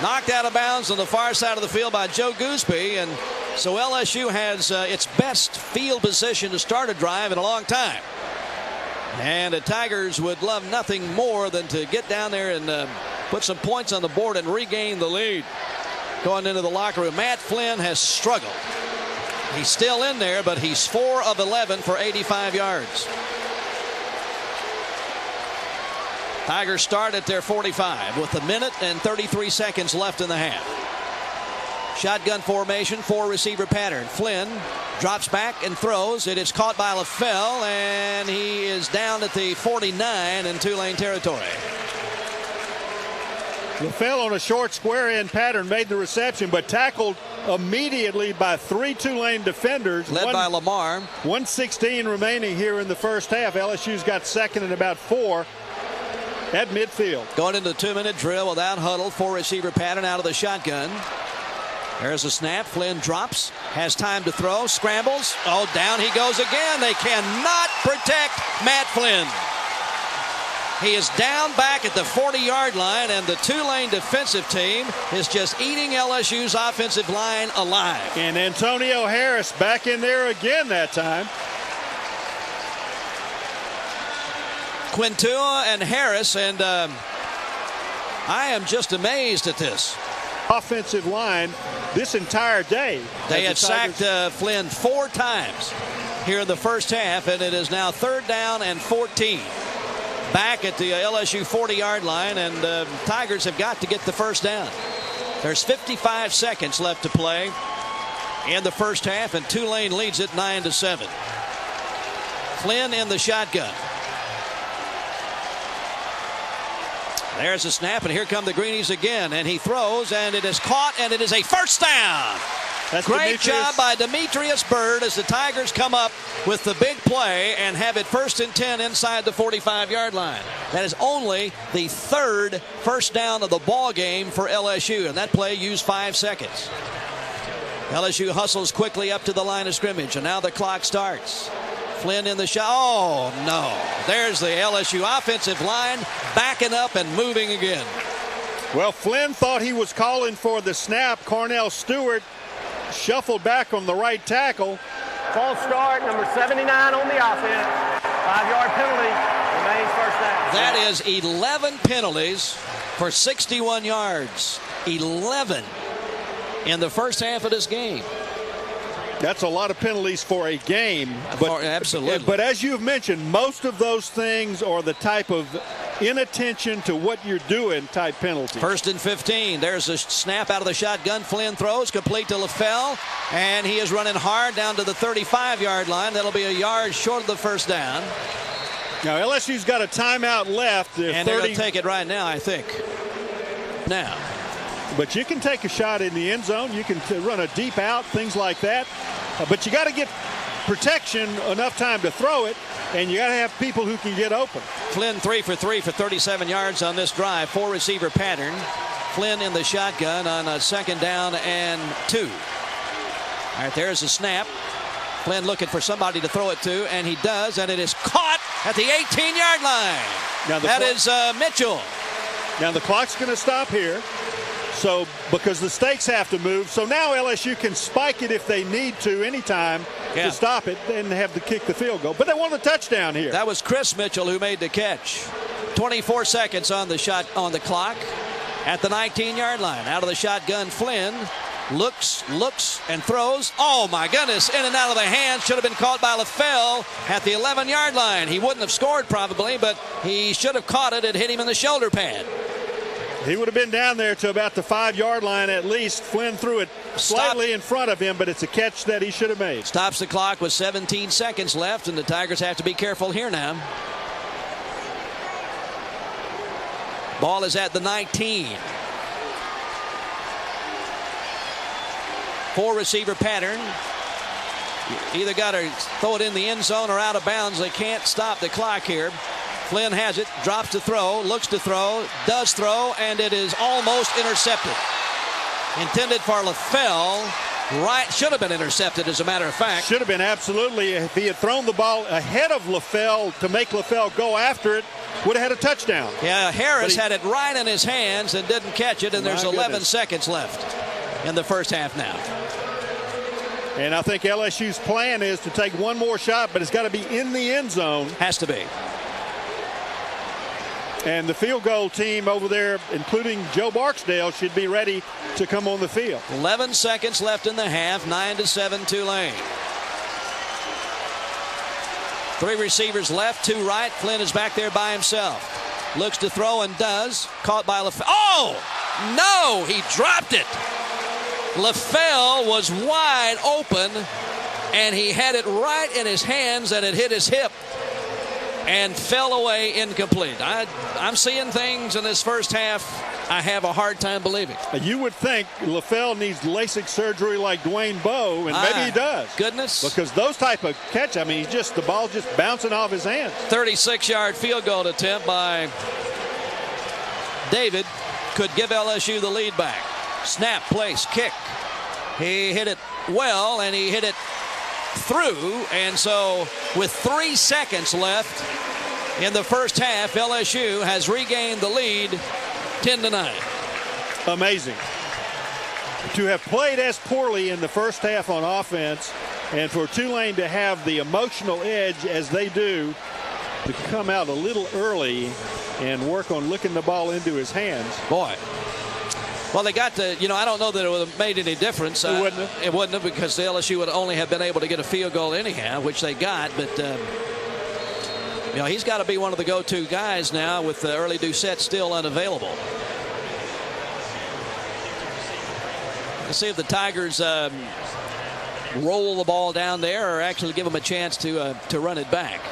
Knocked out of bounds on the far side of the field by Joe Gooseby, and so LSU has its best field position to start a drive in a long time. And the Tigers would love nothing more than to get down there and put some points on the board and regain the lead. Going into the locker room, Matt Flynn has struggled. He's still in there, but he's 4 of 11 for 85 yards. Tigers start at their 45 with 1 minute and 33 seconds left in the half. Shotgun formation, 4-receiver pattern. Flynn drops back and throws. It is caught by LaFell, and he is down at the 49 in Tulane territory. LaFell on a short square end pattern made the reception, but tackled immediately by 3 Tulane defenders. Led by Lamar. 1:16 remaining here in the first half. LSU's got second and about 4 at midfield. Going into the 2-minute drill without huddle, 4-receiver pattern out of the shotgun. There's a snap. Flynn drops, has time to throw, scrambles. Oh, down he goes again. They cannot protect Matt Flynn. He is down back at the 40-yard line, and the Tulane defensive team is just eating LSU's offensive line alive. And Antonio Harris back in there again that time. Quintua and Harris, and I am just amazed at this. Offensive line this entire day. They had sacked Flynn 4 times here in the first half, and it is now 3rd down and 14. Back at the LSU 40-yard line, and Tigers have got to get the first down. There's 55 seconds left to play in the first half, and Tulane leads it 9-7. Flynn in the shotgun. There's a snap, and here come the Greenies again, and he throws, and it is caught, and it is a first down. That's Great job by Demetrius Byrd as the Tigers come up with the big play and have it 1st and 10 inside the 45-yard line. That is only the 3rd first down of the ball game for LSU, and that play used 5 seconds. LSU hustles quickly up to the line of scrimmage, and now the clock starts. Flynn in the shot. Oh, no. There's the LSU offensive line backing up and moving again. Well, Flynn thought he was calling for the snap. Cornell Stewart shuffled back on the right tackle. False start, number 79 on the offense. 5-yard penalty. Remains first down. That is 11 penalties for 61 yards. 11 in the first half of this game. That's a lot of penalties for a game. Absolutely. But as you've mentioned, most of those things are the type of inattention to what you're doing type penalty. 1st and 15. There's a snap out of the shotgun. Flynn throws complete to LaFell, and he is running hard down to the 35-yard line. That'll be a yard short of the first down. Now LSU's got a timeout left. And they're going to take it right now, I think. Now. But you can take a shot in the end zone. You can run a deep out, things like that. But you got to get protection, enough time to throw it, and you got to have people who can get open. Flynn 3 for 3 for 37 yards on this drive. 4-receiver pattern. Flynn in the shotgun on a 2nd down and 2. All right, there's a snap. Flynn looking for somebody to throw it to, and he does, and it is caught at the 18-yard line. Now that is Mitchell. Now the clock's going to stop here. So because the stakes have to move, so now LSU can spike it if they need to anytime to stop it and have to kick the field goal. But they want a touchdown here. That was Chris Mitchell who made the catch. 24 seconds on the shot on the clock at the 19-yard line. Out of the shotgun, Flynn looks, and throws. Oh my goodness, in and out of the hands. Should have been caught by LaFell at the 11-yard line. He wouldn't have scored probably, but he should have caught it. It hit him in the shoulder pad. He would have been down there to about the 5-yard line at least. Flynn threw it slightly in front of him, but it's a catch that he should have made. Stops the clock with 17 seconds left, and the Tigers have to be careful here now. Ball is at the 19. 4-receiver pattern. You either got to throw it in the end zone or out of bounds. They can't stop the clock here. Flynn has it, drops to throw, looks to throw, does throw, and it is almost intercepted. Intended for LaFell. Right, should have been intercepted, as a matter of fact. Should have been, absolutely. If he had thrown the ball ahead of LaFell to make LaFell go after it, would have had a touchdown. Yeah, Harris had it right in his hands and didn't catch it, and there's 11 seconds left in the first half now. And I think LSU's plan is to take one more shot, but it's got to be in the end zone. Has to be. And the field goal team over there, including Joe Barksdale, should be ready to come on the field. 11 seconds left in the half, 9-7 Tulane. 3 receivers left, 2 right. Flynn is back there by himself. Looks to throw and does. Caught by LaFell. Oh! No! He dropped it. LaFell was wide open, and he had it right in his hands, and it hit his hip and fell away incomplete. I'm seeing things in this first half I have a hard time believing. You would think LaFell needs LASIK surgery like Dwayne Bowe, and maybe he does. Goodness. Because those type of catch, I mean, the ball just bouncing off his hands. 36-yard field goal attempt by David could give LSU the lead back. Snap, place, kick. He hit it well, and he hit it through, and so with 3 seconds left in the first half, LSU has regained the lead 10-9. Amazing to have played as poorly in the first half on offense, and for Tulane to have the emotional edge as they do, to come out a little early and work on looking the ball into his hands. Boy. Well, they got to, I don't know that it would have made any difference. It wouldn't have. It wouldn't have, because the LSU would only have been able to get a field goal anyhow, which they got. But, he's got to be one of the go-to guys now with early Doucette still unavailable. Let's see if the Tigers roll the ball down there or actually give them a chance to run it back.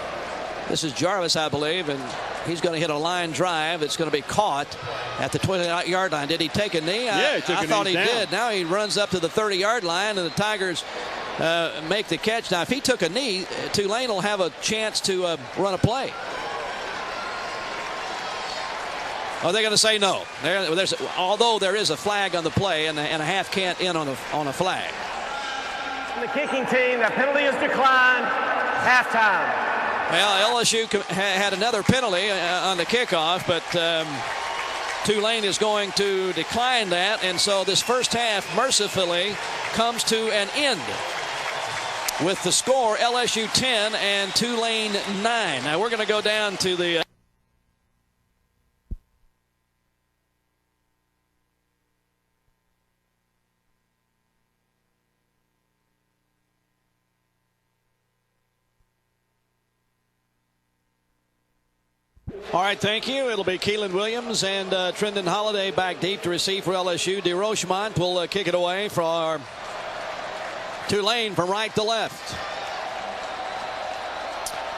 This is Jarvis, I believe, and he's going to hit a line drive. It's going to be caught at the 20-yard line. Did he take a knee? Yeah, he took a knee. I thought he down. did. Now he runs up to the 30-yard line, and the Tigers make the catch. Now, if he took a knee, Tulane will have a chance to run a play. Are they going to say no? Although there is a flag on the play, and a half can't in on a flag. The kicking team, that penalty is declined. Halftime. Well, LSU had another penalty on the kickoff, but Tulane is going to decline that, and so this first half mercifully comes to an end with the score LSU 10 and Tulane 9. Now we're going to go down to the All right, thank you. It'll be Keelan Williams and Trendon Holiday back deep to receive for LSU. DeRochemont will kick it away for Tulane from right to left.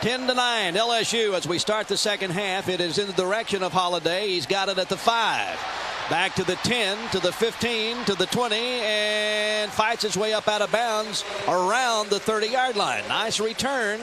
10-9 LSU as we start the second half. It is in the direction of Holiday. He's got it at the 5. Back to the 10, to the 15, to the 20, and fights his way up out of bounds around the 30-yard line. Nice return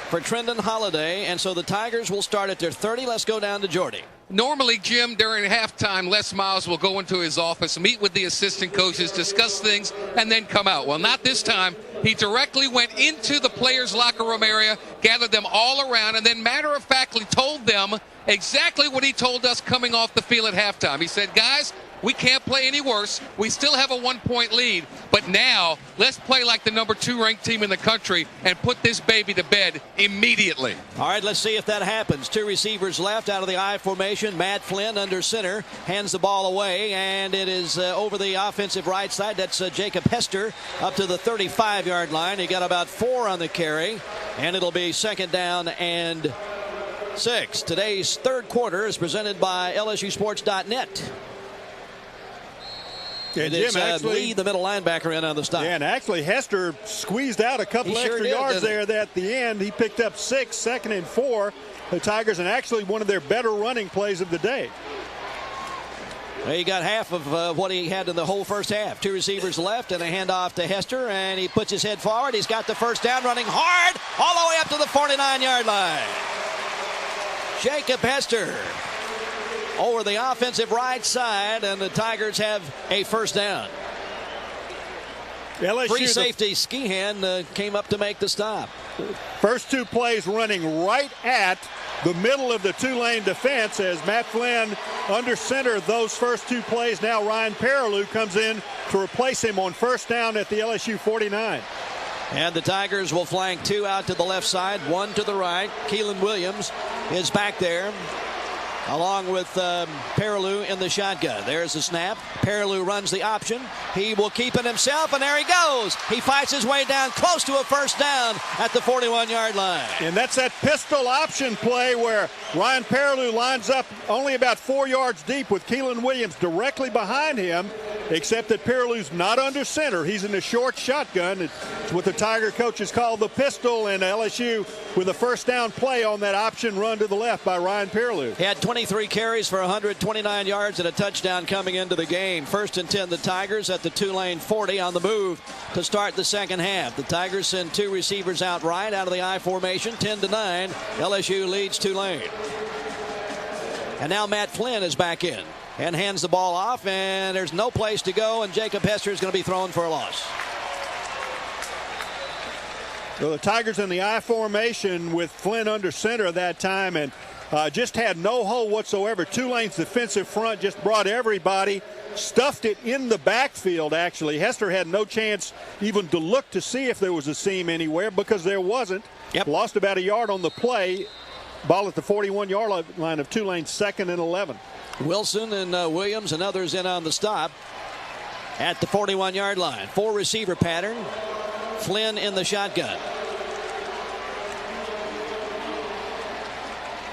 for Trendon Holiday, and so the Tigers will start at their 30. Let's go down to Jordy. Normally, Jim, during halftime, Les Miles will go into his office, meet with the assistant coaches, discuss things, and then come out. Well, not this time. He directly went into the players' locker room area, gathered them all around, and then matter-of-factly told them exactly what he told us coming off the field at halftime. He said, guys, we can't play any worse. We still have a 1-point lead. But now, let's play like the number 2 ranked team in the country and put this baby to bed immediately. All right, let's see if that happens. 2 receivers left out of the I formation. Matt Flynn under center hands the ball away, and it is over the offensive right side. That's Jacob Hester up to the 35-yard line. He got about 4 on the carry, and it'll be second down and 6. Today's third quarter is presented by LSUsports.net. And it is Jim, Lee, the middle linebacker, in on the stop. Yeah, and actually Hester squeezed out a couple extra yards there at the end. He picked up 6, 2nd and 4. The Tigers, and actually one of their better running plays of the day. Well, he got half of what he had in the whole first half. 2 receivers left and a handoff to Hester, and he puts his head forward. He's got the first down, running hard all the way up to the 49-yard line. Jacob Hester over the offensive right side, and the Tigers have a first down. LSU, free safety Skihan came up to make the stop. First 2 plays running right at the middle of the Tulane defense as Matt Flynn under center those first 2 plays. Now Ryan Perilou comes in to replace him on first down at the LSU 49. And the Tigers will flank 2 out to the left side, 1 to the right. Keelan Williams is back there, along with Perilou in the shotgun. There's the snap. Perilou runs the option. He will keep it himself, and there he goes. He fights his way down close to a first down at the 41-yard line. And that's that pistol option play where Ryan Perilou lines up only about 4 yards deep with Keelan Williams directly behind him, except that Perilou's not under center. He's in a short shotgun. It's what the Tiger coaches call the pistol, and LSU with a first down play on that option run to the left by Ryan Perilou. He had 23 carries for 129 yards and a touchdown coming into the game. 1st and 10, the Tigers at the Tulane 40 on the move to start the second half. The Tigers send 2 receivers out right out of the I formation. 10-9, LSU leads Tulane. And now Matt Flynn is back in and hands the ball off, and there's no place to go, and Jacob Hester is going to be thrown for a loss. So the Tigers in the I formation with Flynn under center at that time, and just had no hole whatsoever. Tulane's defensive front just brought everybody, stuffed it in the backfield, actually. Hester had no chance even to look to see if there was a seam anywhere because there wasn't. Yep. Lost about a yard on the play. Ball at the 41-yard line of Tulane, 2nd and 11. Wilson and Williams and others in on the stop at the 41-yard line. 4 receiver pattern. Flynn in the shotgun.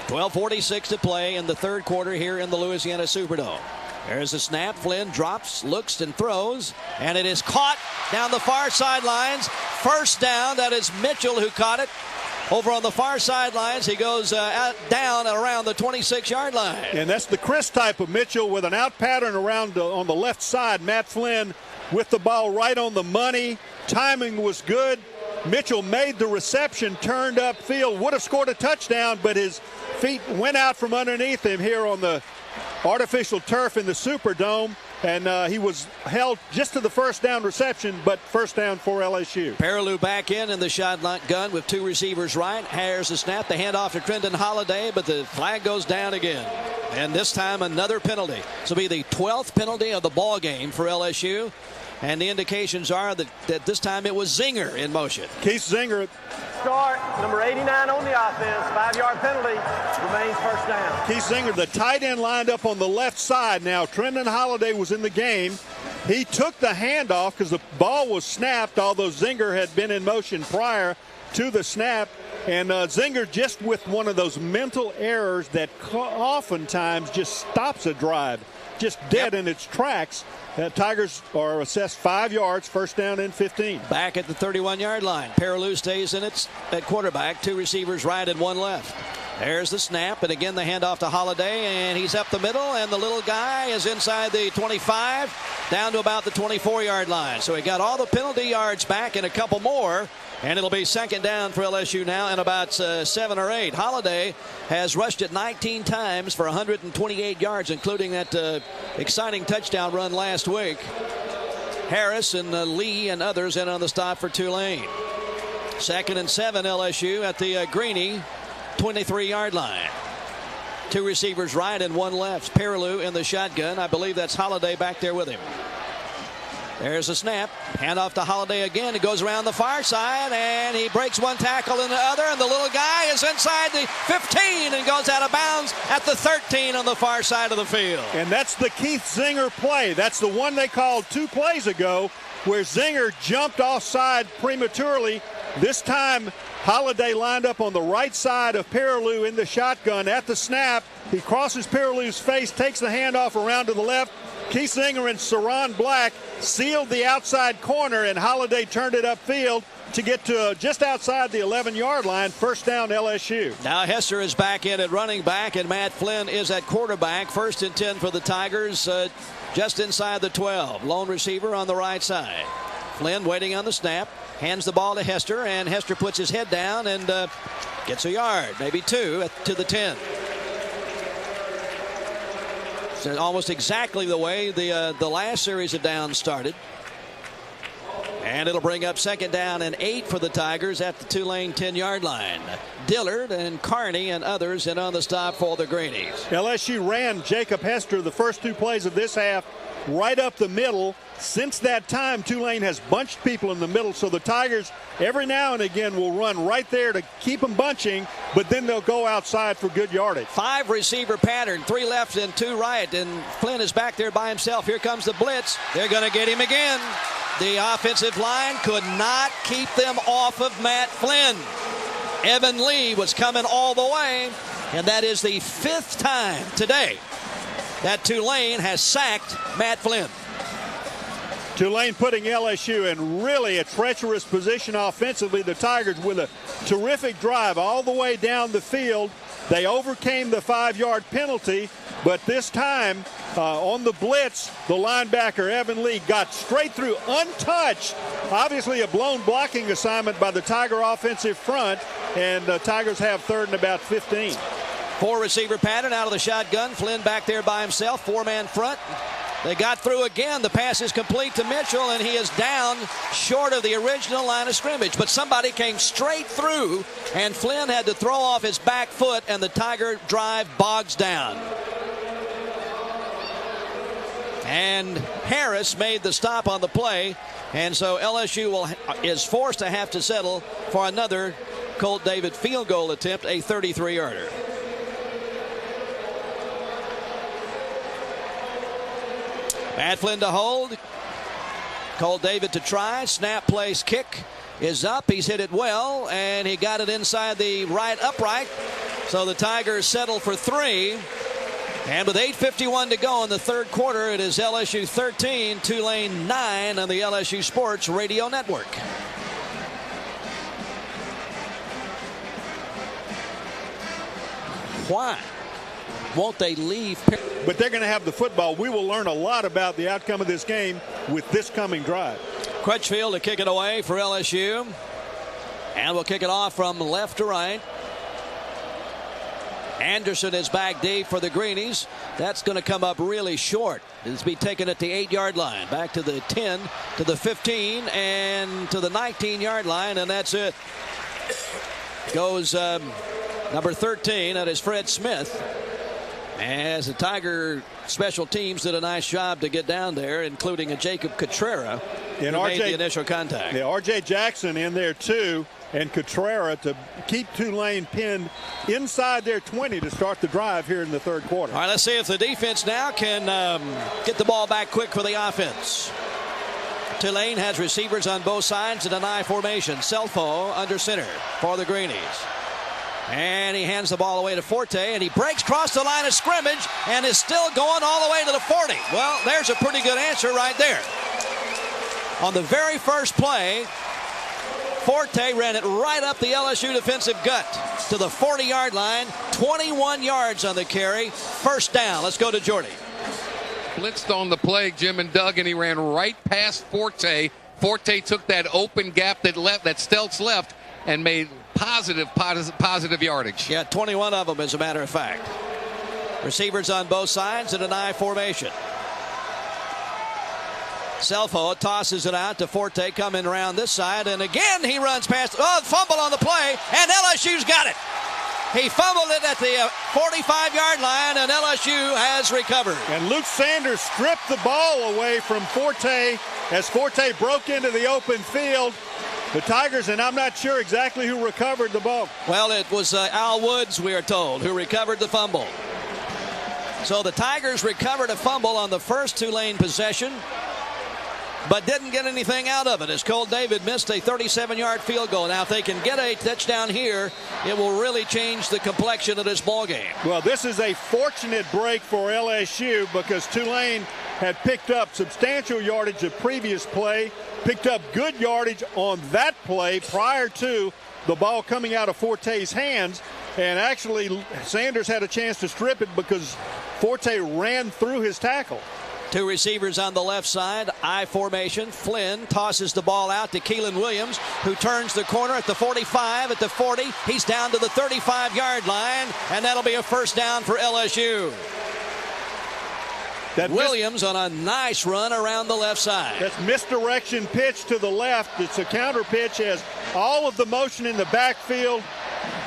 12:46 to play in the 3rd quarter here in the Louisiana Superdome. There's a snap. Flynn drops, looks, and throws, and it is caught down the far sidelines. First down. That is Mitchell who caught it. Over on the far sidelines, he goes down and around the 26-yard line. And that's the Chris type of Mitchell with an out pattern around on the left side. Matt Flynn with the ball right on the money. Timing was good. Mitchell made the reception, turned upfield, would have scored a touchdown, but his feet went out from underneath him here on the artificial turf in the Superdome. And he was held just to the first down reception, but first down for LSU. Perilou back in the shotgun with 2 receivers right. Here's the snap, the handoff to Trendon Holiday, but the flag goes down again. And this time another penalty. This will be the 12th penalty of the ball game for LSU. And the indications are that this time it was Zinger in motion. Keith Zinger. Start, number 89 on the offense, 5-yard penalty, remains first down. Keith Zinger, the tight end, lined up on the left side. Now, Trendon Holiday was in the game. He took the handoff because the ball was snapped, although Zinger had been in motion prior to the snap. And Zinger just with one of those mental errors that oftentimes just stops a drive, just dead in its tracks. Tigers are assessed 5 yards, first down and 15. Back at the 31-yard line. Perilou stays in it at quarterback. 2 receivers right and 1 left. There's the snap, and again the handoff to Holiday, and he's up the middle, and the little guy is inside the 25, down to about the 24-yard line. So he got all the penalty yards back and a couple more, and it'll be second down for LSU now in about 7 or 8. Holiday has rushed it 19 times for 128 yards, including that exciting touchdown run last week. Harris and Lee and others in on the stop for Tulane. 2nd and 7, LSU at the Greeny 23-yard line. 2 receivers right and 1 left. Perilou in the shotgun. I believe that's Holiday back there with him. There's a snap. Handoff to Holiday again. It goes around the far side, and he breaks one tackle and the other, and the little guy is inside the 15 and goes out of bounds at the 13 on the far side of the field. And that's the Keith Zinger play. That's the one they called 2 plays ago where Zinger jumped offside prematurely, This time, Holiday lined up on the right side of Perilou in the shotgun. At the snap, he crosses Perilou's face, takes the handoff around to the left. Keith Singer and Saron Black sealed the outside corner, and Holiday turned it upfield to get to just outside the 11-yard line. First down, LSU. Now Hester is back in at running back, and Matt Flynn is at quarterback. 1st and 10 for the Tigers, just inside the 12. Lone receiver on the right side. Flynn waiting on the snap, hands the ball to Hester, and Hester puts his head down and gets a yard, maybe 2, to the 10. So almost exactly the way the last series of downs started. And it'll bring up 2nd down and 8 for the Tigers at the Tulane 10-yard line. Dillard and Carney and others in on the stop for the Greenies. LSU ran Jacob Hester the first 2 plays of this half right up the middle. Since that time, Tulane has bunched people in the middle, so the Tigers every now and again will run right there to keep them bunching, but then they'll go outside for good yardage. 5 receiver pattern, 3 left and 2 right, and Flynn is back there by himself. Here comes the blitz. They're going to get him again. The offensive line could not keep them off of Matt Flynn. Evan Lee was coming all the way, and that is the 5th time today that Tulane has sacked Matt Flynn. Tulane putting LSU in really a treacherous position offensively. The Tigers with a terrific drive all the way down the field. They overcame the 5-yard penalty, but this time on the blitz, the linebacker Evan Lee got straight through untouched. Obviously a blown blocking assignment by the Tiger offensive front, and the Tigers have 3rd and about 15. 4 receiver pattern out of the shotgun. Flynn back there by himself, 4-man front. They got through again. The pass is complete to Mitchell, and he is down short of the original line of scrimmage. But somebody came straight through, and Flynn had to throw off his back foot, and the Tiger drive bogs down. And Harris made the stop on the play, and so LSU is forced to have to settle for another Colt David field goal attempt, a 33-yarder. Matt Flynn to hold. Colt David to try. Snap, place, kick is up. He's hit it well, and he got it inside the right upright. So the Tigers settle for 3. And with 8:51 to go in the 3rd quarter, it is LSU 13, Tulane 9 on the LSU Sports Radio Network. Why won't they leave? But they're going to have the football. We will learn a lot about the outcome of this game with this coming drive. Crutchfield to kick it away for LSU. And we'll kick it off from left to right. Anderson is back deep for the Greenies. That's going to come up really short. It's be taken at the 8-yard line. Back to the 10, to the 15, and to the 19-yard line, and that's it. Goes number 13, that is Fred Smith. As the Tiger special teams did a nice job to get down there, including a Jacob Cotrera who made the initial contact. Yeah, R.J. Jackson in there too, and Cotrera to keep Tulane pinned inside their 20 to start the drive here in the 3rd quarter. All right, let's see if the defense now can get the ball back quick for the offense. Tulane has receivers on both sides in an I formation. Selfo under center for the Greenies. And he hands the ball away to Forte, and he breaks across the line of scrimmage and is still going all the way to the 40. Well, there's a pretty good answer right there. On the very first play, Forte ran it right up the LSU defensive gut to the 40-yard line. 21 yards on the carry. First down. Let's go to Jordy. Blitzed on the play, Jim and Doug, and he ran right past Forte. Forte took that open gap that Stelz left and made positive yardage. Yeah, 21 of them, as a matter of fact. Receivers on both sides in an I formation. Selfo tosses it out to Forte coming around this side, and again he runs past. Fumble on the play, and LSU's got it. He fumbled it at the 45-yard line, and LSU has recovered. And Luke Sanders stripped the ball away from Forte as Forte broke into the open field. The Tigers, and I'm not sure exactly who recovered the ball. Well, it was Al Woods, we are told, who recovered the fumble. So the Tigers recovered a fumble on the first Tulane possession. but didn't get anything out of it as Cole David missed a 37-yard field goal. Now, if they can get a touchdown here, it will really change the complexion of this ball game. Well, this is a fortunate break for LSU because Tulane had picked up substantial yardage the previous play, picked up good yardage on that play prior to the ball coming out of Forte's hands, and actually Sanders had a chance to strip it because Forte ran through his tackle. Two receivers on the left side, I formation. Flynn tosses the ball out to Keelan Williams, who turns the corner at the 45, at the 40. He's down to the 35-yard line, and that'll be a first down for LSU. Williams on a nice run around the left side. That's misdirection pitch to the left. It's a counter pitch as all of the motion in the backfield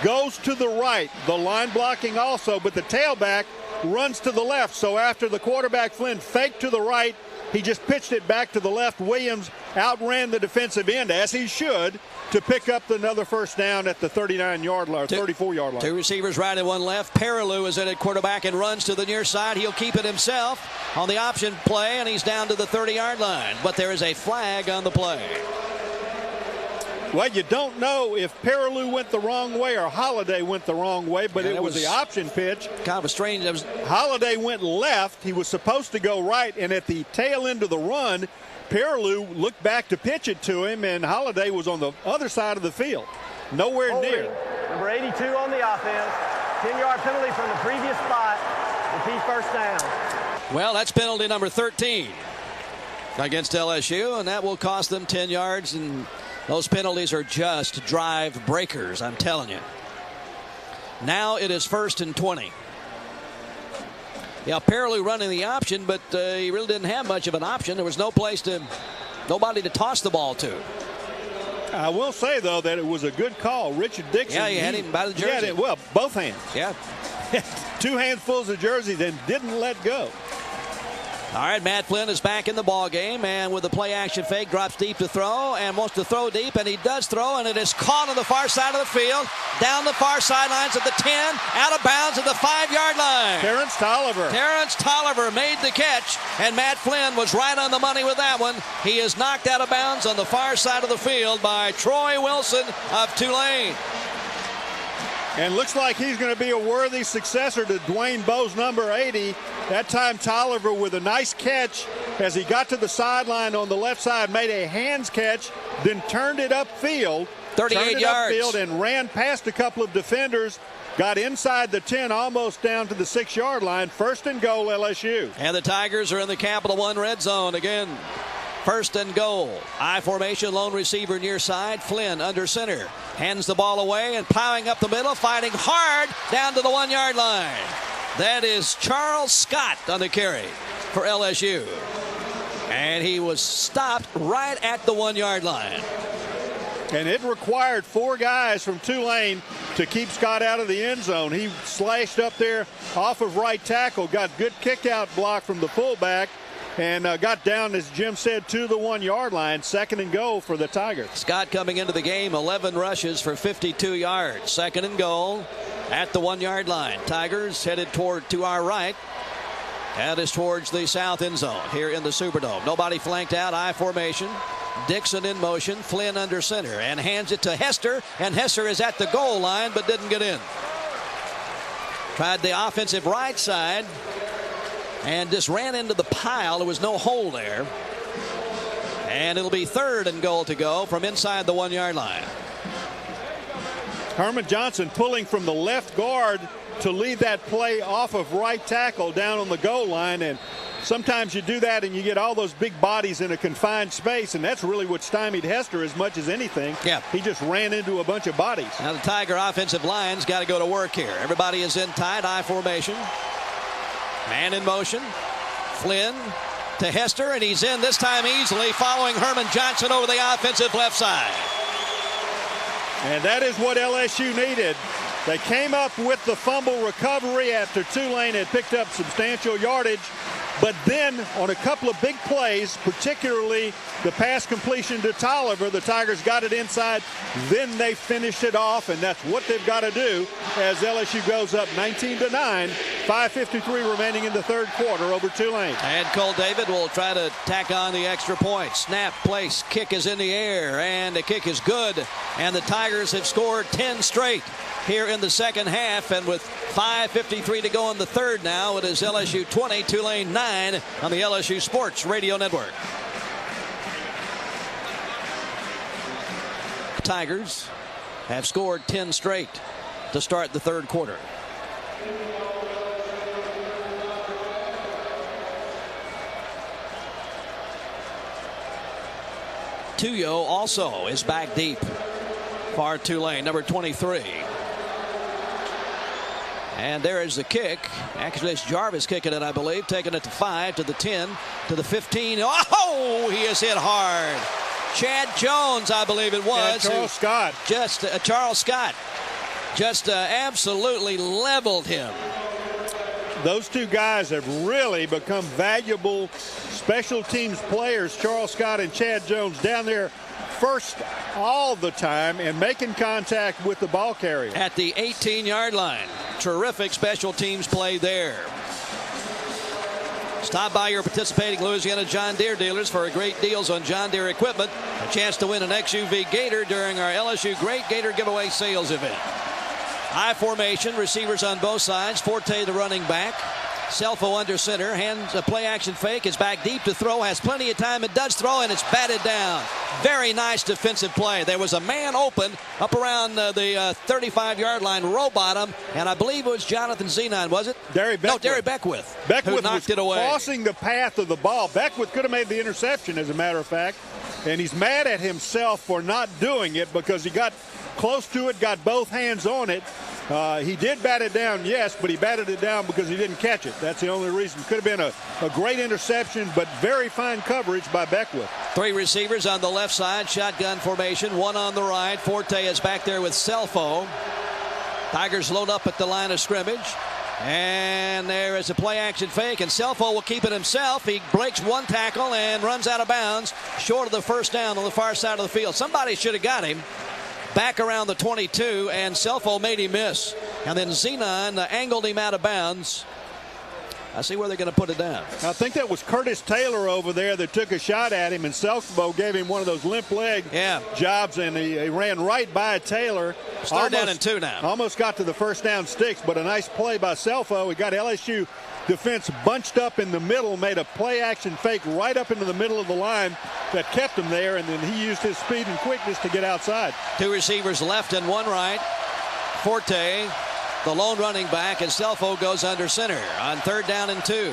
goes to the right. The line blocking also, but the tailback runs to the left. So after the quarterback, Flynn, faked to the right, he just pitched it back to the left. Williams outran the defensive end, as he should, to pick up another first down at the 39-yard line, 34-yard line. Two receivers right and one left. Perilou is in at quarterback and runs to the near side. He'll keep it himself on the option play, and he's down to the 30-yard line. But there is a flag on the play. Well, you don't know if Perilou went the wrong way or Holiday went the wrong way, but it was the option pitch. Kind of a strange. Holiday went left. He was supposed to go right, and at the tail end of the run, Perilou looked back to pitch it to him, and Holiday was on the other side of the field, nowhere near. Number 82 on the offense. 10-yard penalty from the previous spot. Repeat first down. Well, that's penalty number 13 against LSU, and that will cost them 10 yards. And those penalties are just drive breakers, I'm telling you. Now it is 1st and 20. Yeah, Perilou running the option, but he really didn't have much of an option. There was nobody to toss the ball to. I will say, though, that it was a good call. Richard Dixon. Yeah, he had him by the jersey. Well, both hands. Yeah. 2 handfuls of jerseys and didn't let go. All right, Matt Flynn is back in the ball game, and with the play action fake, drops deep to throw and wants to throw deep, and he does throw, and it is caught on the far side of the field, down the far sidelines at the 10, out of bounds at the 5-yard line. Terrence Tolliver made the catch, and Matt Flynn was right on the money with that one. He is knocked out of bounds on the far side of the field by Troy Wilson of Tulane. And looks like he's going to be a worthy successor to Dwayne Bowe's number 80. That time Tolliver with a nice catch as he got to the sideline on the left side, made a hands catch, then turned it upfield. 38 yards. And ran past a couple of defenders. Got inside the 10, almost down to the 6-yard line. 1st and goal, LSU. And the Tigers are in the Capital One red zone again. 1st and goal. I formation, lone receiver near side. Flynn under center. Hands the ball away and plowing up the middle, fighting hard down to the 1-yard line. That is Charles Scott on the carry for LSU. And he was stopped right at the 1-yard line. And it required 4 guys from Tulane to keep Scott out of the end zone. He slashed up there off of right tackle, got good kick-out block from the fullback, and got down, as Jim said, to the 1-yard line. 2nd and goal for the Tigers. Scott coming into the game, 11 rushes for 52 yards. 2nd and goal at the 1-yard line. Tigers headed to our right. That is towards the south end zone here in the Superdome. Nobody flanked out, I formation. Dixon in motion, Flynn under center, and hands it to Hester, and Hester is at the goal line but didn't get in. Tried the offensive right side and just ran into the pile. There was no hole there. And it'll be 3rd and goal to go from inside the 1-yard line. Herman Johnson pulling from the left guard to lead that play off of right tackle down on the goal line. And sometimes you do that and you get all those big bodies in a confined space, and that's really what stymied Hester as much as anything. Yeah. He just ran into a bunch of bodies. Now the Tiger offensive line's got to go to work here. Everybody is in tight I formation. Man in motion. Flynn to Hester, and he's in this time easily, following Herman Johnson over the offensive left side. And that is what LSU needed. They came up with the fumble recovery after Tulane had picked up substantial yardage. But then on a couple of big plays, particularly the pass completion to Tolliver, the Tigers got it inside. Then they finished it off, and that's what they've got to do as LSU goes up 19-9. 5:53 remaining in the third quarter over Tulane. And Cole David will try to tack on the extra point. Snap, place, kick is in the air, and the kick is good. And the Tigers have scored 10 straight here in the second half, and with 5:53 to go in the third now, it is LSU 20, Tulane 9 on the LSU Sports Radio Network. Tigers have scored 10 straight to start the third quarter. Tuyo also is back deep for Tulane, number 23. And there is the kick. Actually, it's Jarvis kicking it, I believe. Taking it to 5, to the 10, to the 15. Oh, he is hit hard. Chad Jones, I believe it was. And Charles Scott. Charles Scott just absolutely leveled him. Those two guys have really become valuable special teams players. Charles Scott and Chad Jones down there first all the time and making contact with the ball carrier. At the 18-yard line. Terrific special teams play there. Stop by your participating Louisiana John Deere dealers for great deals on John Deere equipment. A chance to win an XUV Gator during our LSU Great Gator Giveaway Sales event. I formation, receivers on both sides. Forte, the running back. Selfo under center, hands a play action fake, is back deep to throw, has plenty of time, and does throw, and it's batted down. Very nice defensive play. There was a man open up around the 35-yard line, row bottom, and I believe it was Jonathan Zenon, was it? Derry Beckwith. No, Derry Beckwith. Beckwith who knocked it away. Crossing the path of the ball. Beckwith could have made the interception, as a matter of fact, and he's mad at himself for not doing it because he got close to it, got both hands on it. He did bat it down, yes, but he batted it down because he didn't catch it. That's the only reason. Could have been a great interception, but very fine coverage by Beckwith. 3 receivers on the left side, shotgun formation, 1 on the right. Forte is back there with Selfo. Tigers load up at the line of scrimmage. And there is a play action fake, and Selfo will keep it himself. He breaks 1 tackle and runs out of bounds, short of the first down on the far side of the field. Somebody should have got him. Back around the 22, and Selfo made him miss. And then Zenon angled him out of bounds. I see where they're going to put it down. I think that was Curtis Taylor over there that took a shot at him, and Selfo gave him one of those limp leg jobs, and he ran right by Taylor. Start down and 2 now. Almost got to the first down sticks, but a nice play by Selfo. We got LSU defense bunched up in the middle, made a play action fake right up into the middle of the line that kept him there, and then he used his speed and quickness to get outside. 2 receivers left and 1 right. Forte, the lone running back, and Selfo goes under center on 3rd down and 2.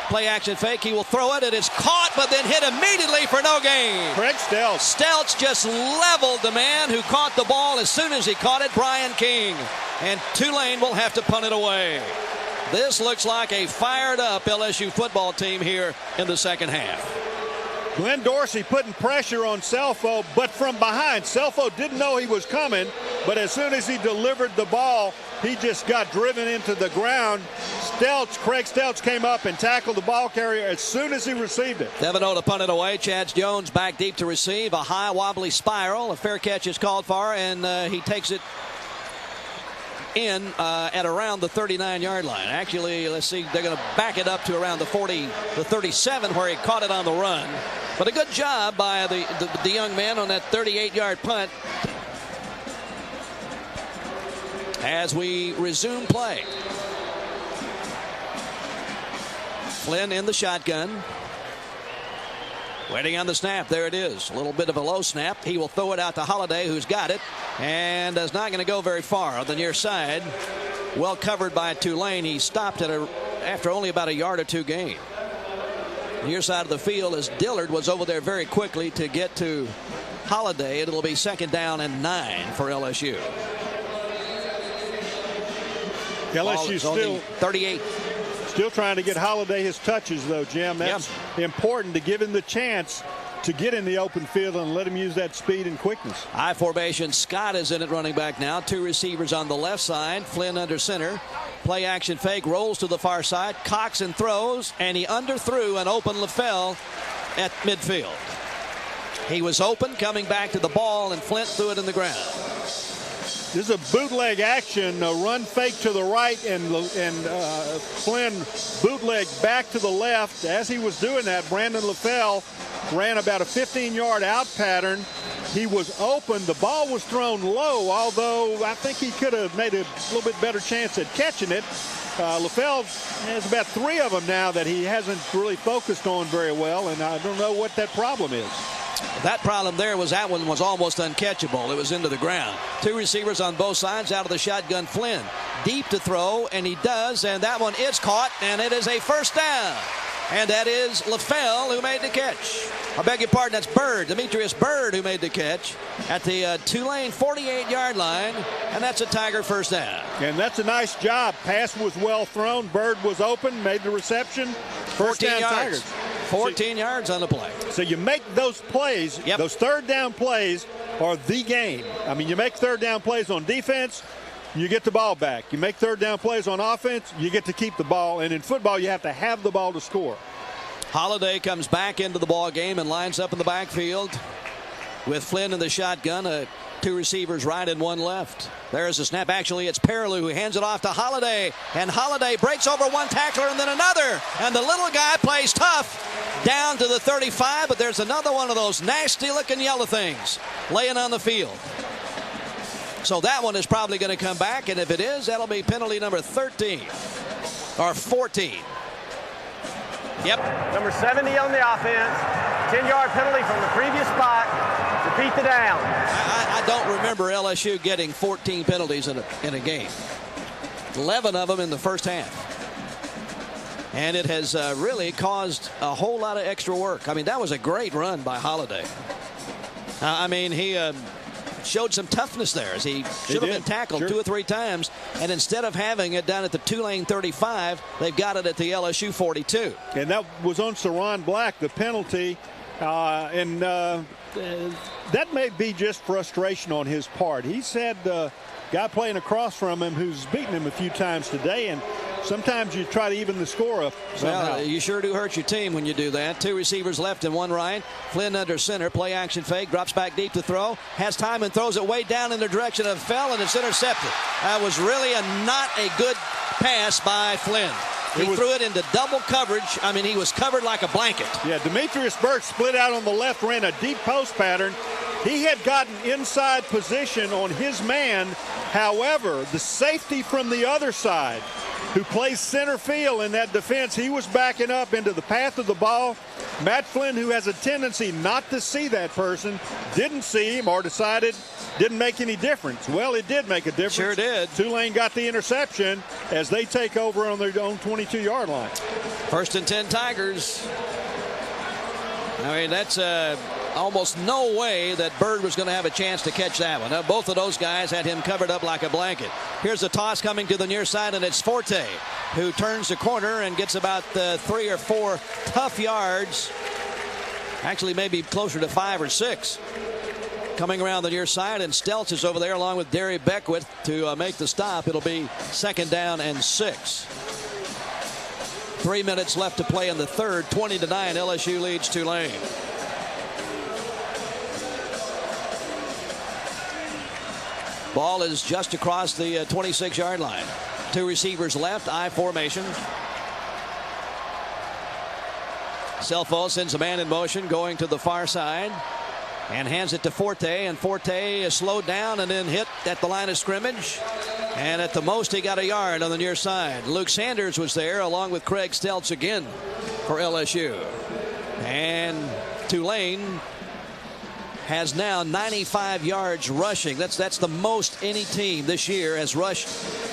Play action fake, he will throw it, it's caught but then hit immediately for no gain. Craig Stelz. Stelz just leveled the man who caught the ball as soon as he caught it, Brian King. And Tulane will have to punt it away. This looks like a fired up LSU football team here in the second half. Glenn Dorsey putting pressure on Selfo, but from behind. Selfo didn't know he was coming, but as soon as he delivered the ball, he just got driven into the ground. Craig Stelz came up and tackled the ball carrier as soon as he received it. 7-0 to punt it away. Chad Jones back deep to receive. A high wobbly spiral. A fair catch is called for, and he takes it in at around the 39-yard line. Actually, let's see, they're going to back it up to around the 37 where he caught it on the run. But a good job by the young man on that 38-yard punt. As we resume play. Flynn in the shotgun. Waiting on the snap. There it is. A little bit of a low snap. He will throw it out to Holiday, who's got it, and is not going to go very far on the near side. Well covered by Tulane. He stopped after only about a yard or 2 gain. Near side of the field as Dillard was over there very quickly to get to Holiday. It'll be 2nd down and 9 for LSU. LSU still 38. Still trying to get Holiday his touches, though, Jim. That's important to give him the chance to get in the open field and let him use that speed and quickness. I formation. Scott is in at running back now. 2 receivers on the left side. Flynn under center. Play action fake, rolls to the far side, cocks and throws, and he underthrew an open LaFell at midfield. He was open, coming back to the ball, and Flint threw it in the ground. This is a bootleg action, a run fake to the right, and Flynn bootleg back to the left. As he was doing that, Brandon LaFell ran about a 15-yard out pattern. He was open. The ball was thrown low, although I think he could have made a little bit better chance at catching it. LaFell has about 3 of them now that he hasn't really focused on very well, and I don't know what that problem is. That problem there was that one was almost uncatchable. It was into the ground. 2 receivers on both sides. Out of the shotgun, Flynn deep to throw, and he does, and that one is caught, and it is a first down. And that is LaFell who made the catch. I beg your pardon, that's Bird, Demetrius Bird, who made the catch at the Tulane 48-yard line, and that's a Tiger first down. And that's a nice job. Pass was well thrown. Bird was open, made the reception. First down, Tigers. 14 yards on the play. So you make those plays, yep. Those third down plays are the game. I mean, you make third down plays on defense, you get the ball back. You make third down plays on offense, you get to keep the ball. And in football, you have to have the ball to score. Holiday comes back into the ball game and lines up in the backfield with Flynn in the shotgun. 2 receivers right and 1 left. There's a snap. Actually, it's Perilou who hands it off to Holiday. And Holiday breaks over 1 tackler and then another. And the little guy plays tough down to the 35. But there's another one of those nasty-looking yellow things laying on the field. So that one is probably going to come back. And if it is, that'll be penalty number 13 or 14. Yep. Number 70 on the offense. 10-yard penalty from the previous spot. Repeat the down. I don't remember LSU getting 14 penalties in a game. 11 of them in the first half. And it has really caused a whole lot of extra work. I mean, that was a great run by Holiday. I mean, he showed some toughness there as he should have been tackled 2 or 3 times. And instead of having it down at the Tulane 35, they've got it at the LSU 42. And that was on Saron Black, the penalty. That may be just frustration on his part. He's had a guy playing across from him who's beaten him a few times today, and sometimes you try to even the score up somehow. Well, you sure do hurt your team when you do that. 2 receivers left and 1 right. Flynn under center, play action fake, drops back deep to throw, has time and throws it way down in the direction of Fell, and it's intercepted. That was really not a good pass by Flynn. He threw it into double coverage. I mean, he was covered like a blanket. Yeah, Demetrius Burke split out on the left, ran a deep post pattern. He had gotten inside position on his man. However, the safety from the other side, who plays center field in that defense, he was backing up into the path of the ball. Matt Flynn, who has a tendency not to see that person, didn't see him or decided didn't make any difference. Well, it did make a difference. Sure did. Tulane got the interception as they take over on their own 22-yard line. 1st and 10 Tigers. I mean, that's almost no way that Bird was going to have a chance to catch that one. Both of those guys had him covered up like a blanket. Here's a toss coming to the near side, and it's Forte who turns the corner and gets about 3 or 4 tough yards. Actually, maybe closer to 5 or 6. Coming around the near side, and Stelz is over there along with Derry Beckwith to make the stop. It'll be 2nd down and 6. 3 minutes left to play in the third. 20-9, LSU leads Tulane. Ball is just across the 26-yard line. 2 receivers left, I formation. Selfo sends a man in motion going to the far side and hands it to Forte, and Forte is slowed down and then hit at the line of scrimmage, and at the most he got a yard on the near side. Luke Sanders was there along with Craig Stelz again for LSU, and Tulane has now 95 yards rushing. That's the most any team this year has rushed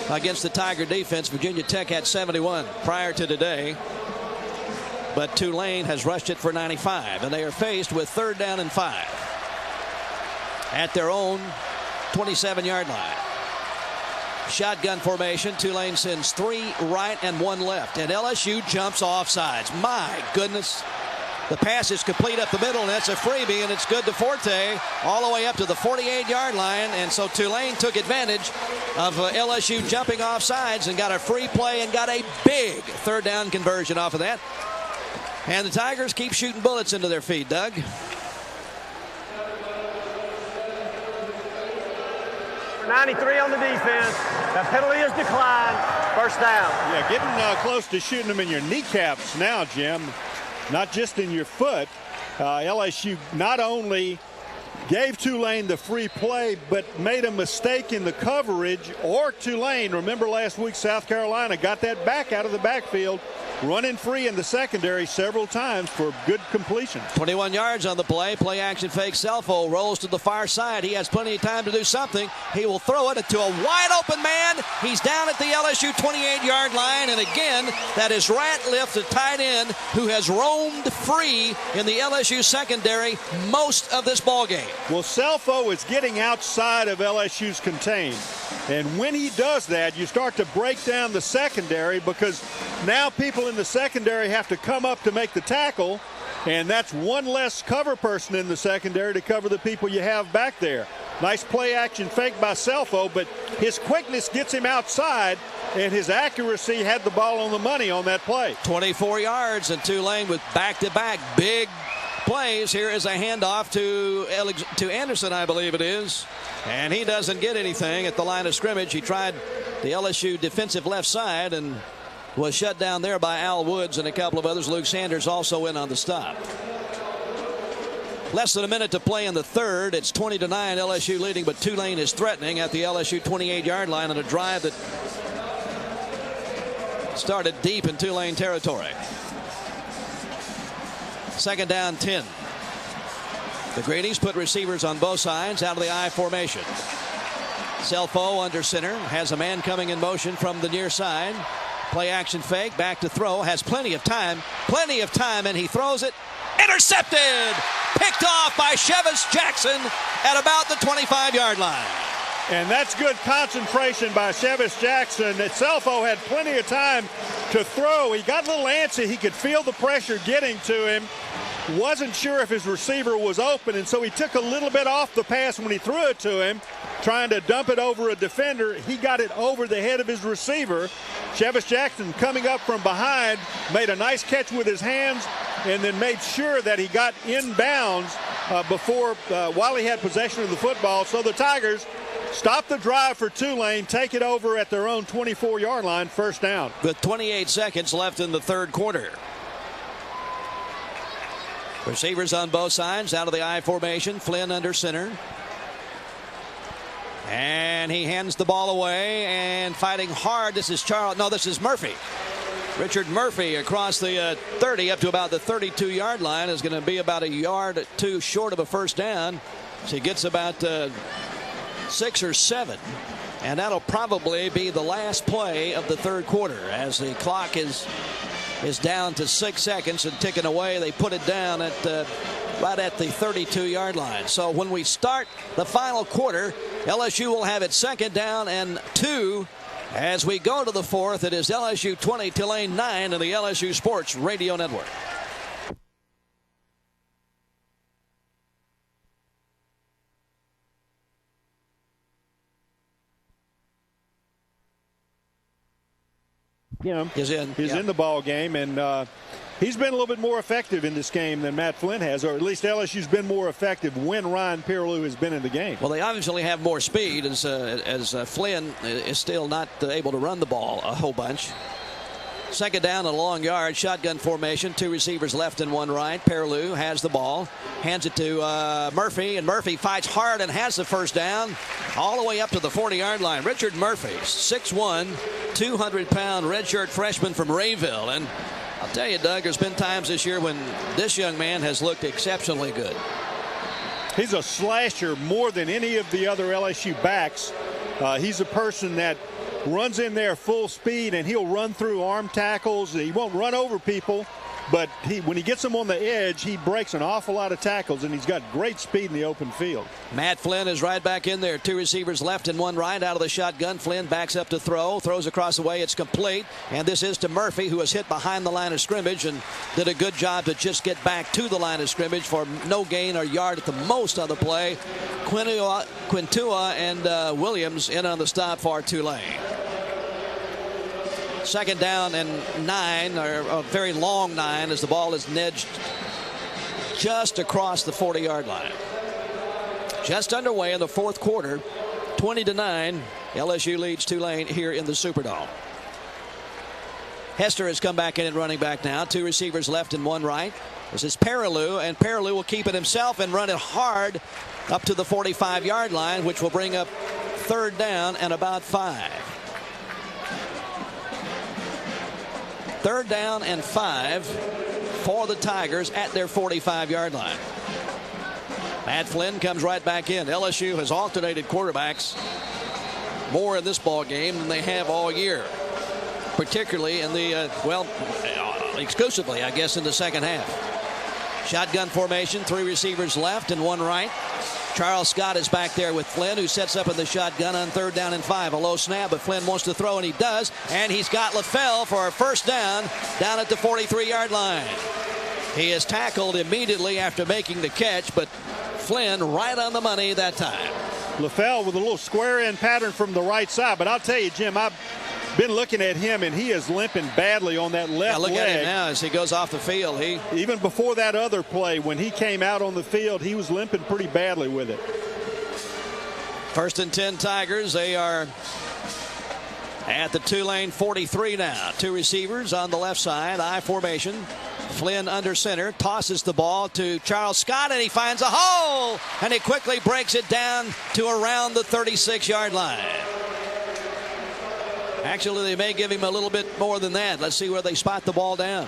against the Tiger defense. Virginia Tech had 71 prior to today, but Tulane has rushed it for 95, and they are faced with 3rd down and 5 at their own 27-yard line. Shotgun formation. Tulane sends 3 right and 1 left, and LSU jumps off sides. My goodness. The pass is complete up the middle, and that's a freebie, and it's good to Forte all the way up to the 48-yard line. And so Tulane took advantage of LSU jumping off sides and got a free play and got a big third down conversion off of that. And the Tigers keep shooting bullets into their feet, Doug. 93 on the defense. That penalty is declined. First down. Yeah, getting close to shooting them in your kneecaps now, Jim. Not just in your foot. LSU not only gave Tulane the free play, but made a mistake in the coverage, or Tulane, remember last week South Carolina got that back out of the backfield, running free in the secondary several times for good completion. 21 yards on the play. Play action fake. Selfo rolls to the far side. He has plenty of time to do something. He will throw it to a wide open man. He's down at the LSU 28-yard line. And again, that is Ratliff, the tight end, who has roamed free in the LSU secondary most of this ball game. Well, Selfo is getting outside of LSU's contain. And when he does that, you start to break down the secondary, because now people in the secondary have to come up to make the tackle, and that's one less cover person in the secondary to cover the people you have back there. Nice play action fake by Selfo, but his quickness gets him outside, and his accuracy had the ball on the money on that play. 24 yards, and Tulane with back-to-back big plays. Here is a handoff to Anderson, I believe it is. And he doesn't get anything at the line of scrimmage. He tried the LSU defensive left side and was shut down there by Al Woods and a couple of others. Luke Sanders also in on the stop. Less than a minute to play in the third. It's 20-9, LSU leading, but Tulane is threatening at the LSU 28-yard line on a drive that started deep in Tulane territory. Second down, 10. The Greenies put receivers on both sides out of the I formation. Selfo under center, has a man coming in motion from the near side. Play action fake, back to throw, has plenty of time, and he throws it. Intercepted! Picked off by Chevis Jackson at about the 25-yard line. And that's good concentration by Chevis Jackson. Selfo had plenty of time to throw. He got a little antsy. He could feel the pressure getting to him. Wasn't sure if his receiver was open, and so he took a little bit off the pass when he threw it to him, trying to dump it over a defender. He got it over the head of his receiver. Chevis Jackson, coming up from behind, made a nice catch with his hands, and then made sure that he got inbounds while he had possession of the football. So the Tigers stop the drive for Tulane, take it over at their own 24-yard line, first down. With 28 seconds left in the third quarter. Receivers on both sides, out of the I formation. Flynn under center. And he hands the ball away and fighting hard. This is Murphy. Richard Murphy across the 30 up to about the 32-yard line is going to be about a yard or two short of a first down. So he gets about 6 or 7. And that'll probably be the last play of the third quarter as the clock is down to 6 seconds and ticking away. They put it down at right at the 32-yard line. So when we start the final quarter, LSU will have it second down and 2. As we go to the fourth, it is LSU 20, Tulane 9 in the LSU Sports Radio Network. He's in the ball game, and he's been a little bit more effective in this game than Matt Flynn has, or at least LSU's been more effective when Ryan Pearlou has been in the game. Well, they obviously have more speed as Flynn is still not able to run the ball a whole bunch. Second down and a long yard, shotgun formation, 2 receivers left and 1 right. Pearlou has the ball, hands it to Murphy, and Murphy fights hard and has the first down all the way up to the 40-yard line. Richard Murphy, 6'1", 200-pound redshirt freshman from Rayville. And I'll tell you, Doug, there's been times this year when this young man has looked exceptionally good. He's a slasher more than any of the other LSU backs. He's a person that runs in there full speed, and he'll run through arm tackles. He won't run over people, but when he gets him on the edge, he breaks an awful lot of tackles, and he's got great speed in the open field. Matt Flynn is right back in there. 2 receivers left and 1 right out of the shotgun. Flynn backs up to throw, throws across the way. It's complete, and this is to Murphy, who was hit behind the line of scrimmage and did a good job to just get back to the line of scrimmage for no gain or yard at the most on the play. Quintua and Williams in on the stop for Tulane. 2nd down and 9, or a very long 9, as the ball is nudged just across the 40-yard line. Just underway in the 4th quarter. 20-9. LSU leads Tulane here in the Superdome. Hester has come back in at running back now. 2 receivers left and 1 right. This is Perilou, and Perilou will keep it himself and run it hard up to the 45-yard line, which will bring up 3rd down and about 5. 3rd down and 5 for the Tigers at their 45-yard line. Matt Flynn comes right back in. LSU has alternated quarterbacks more in this ball game than they have all year, particularly in the exclusively, I guess, in the second half. Shotgun formation, 3 receivers left and 1 right. Charles Scott is back there with Flynn, who sets up in the shotgun on 3rd down and 5. A low snap, but Flynn wants to throw, and he does. And he's got LaFell for a 1st down at the 43-yard line. He is tackled immediately after making the catch, but Flynn right on the money that time. LaFell with a little square end pattern from the right side. But I'll tell you, Jim, I've been looking at him, and he is limping badly on that left leg. Look at him now as he goes off the field. Even before that other play, when he came out on the field, he was limping pretty badly with it. 1st and 10 Tigers. They are at the Tulane 43 now. 2 receivers on the left side, I formation. Flynn under center, tosses the ball to Charles Scott, and he finds a hole, and he quickly breaks it down to around the 36-yard line. Actually, they may give him a little bit more than that. Let's see where they spot the ball down.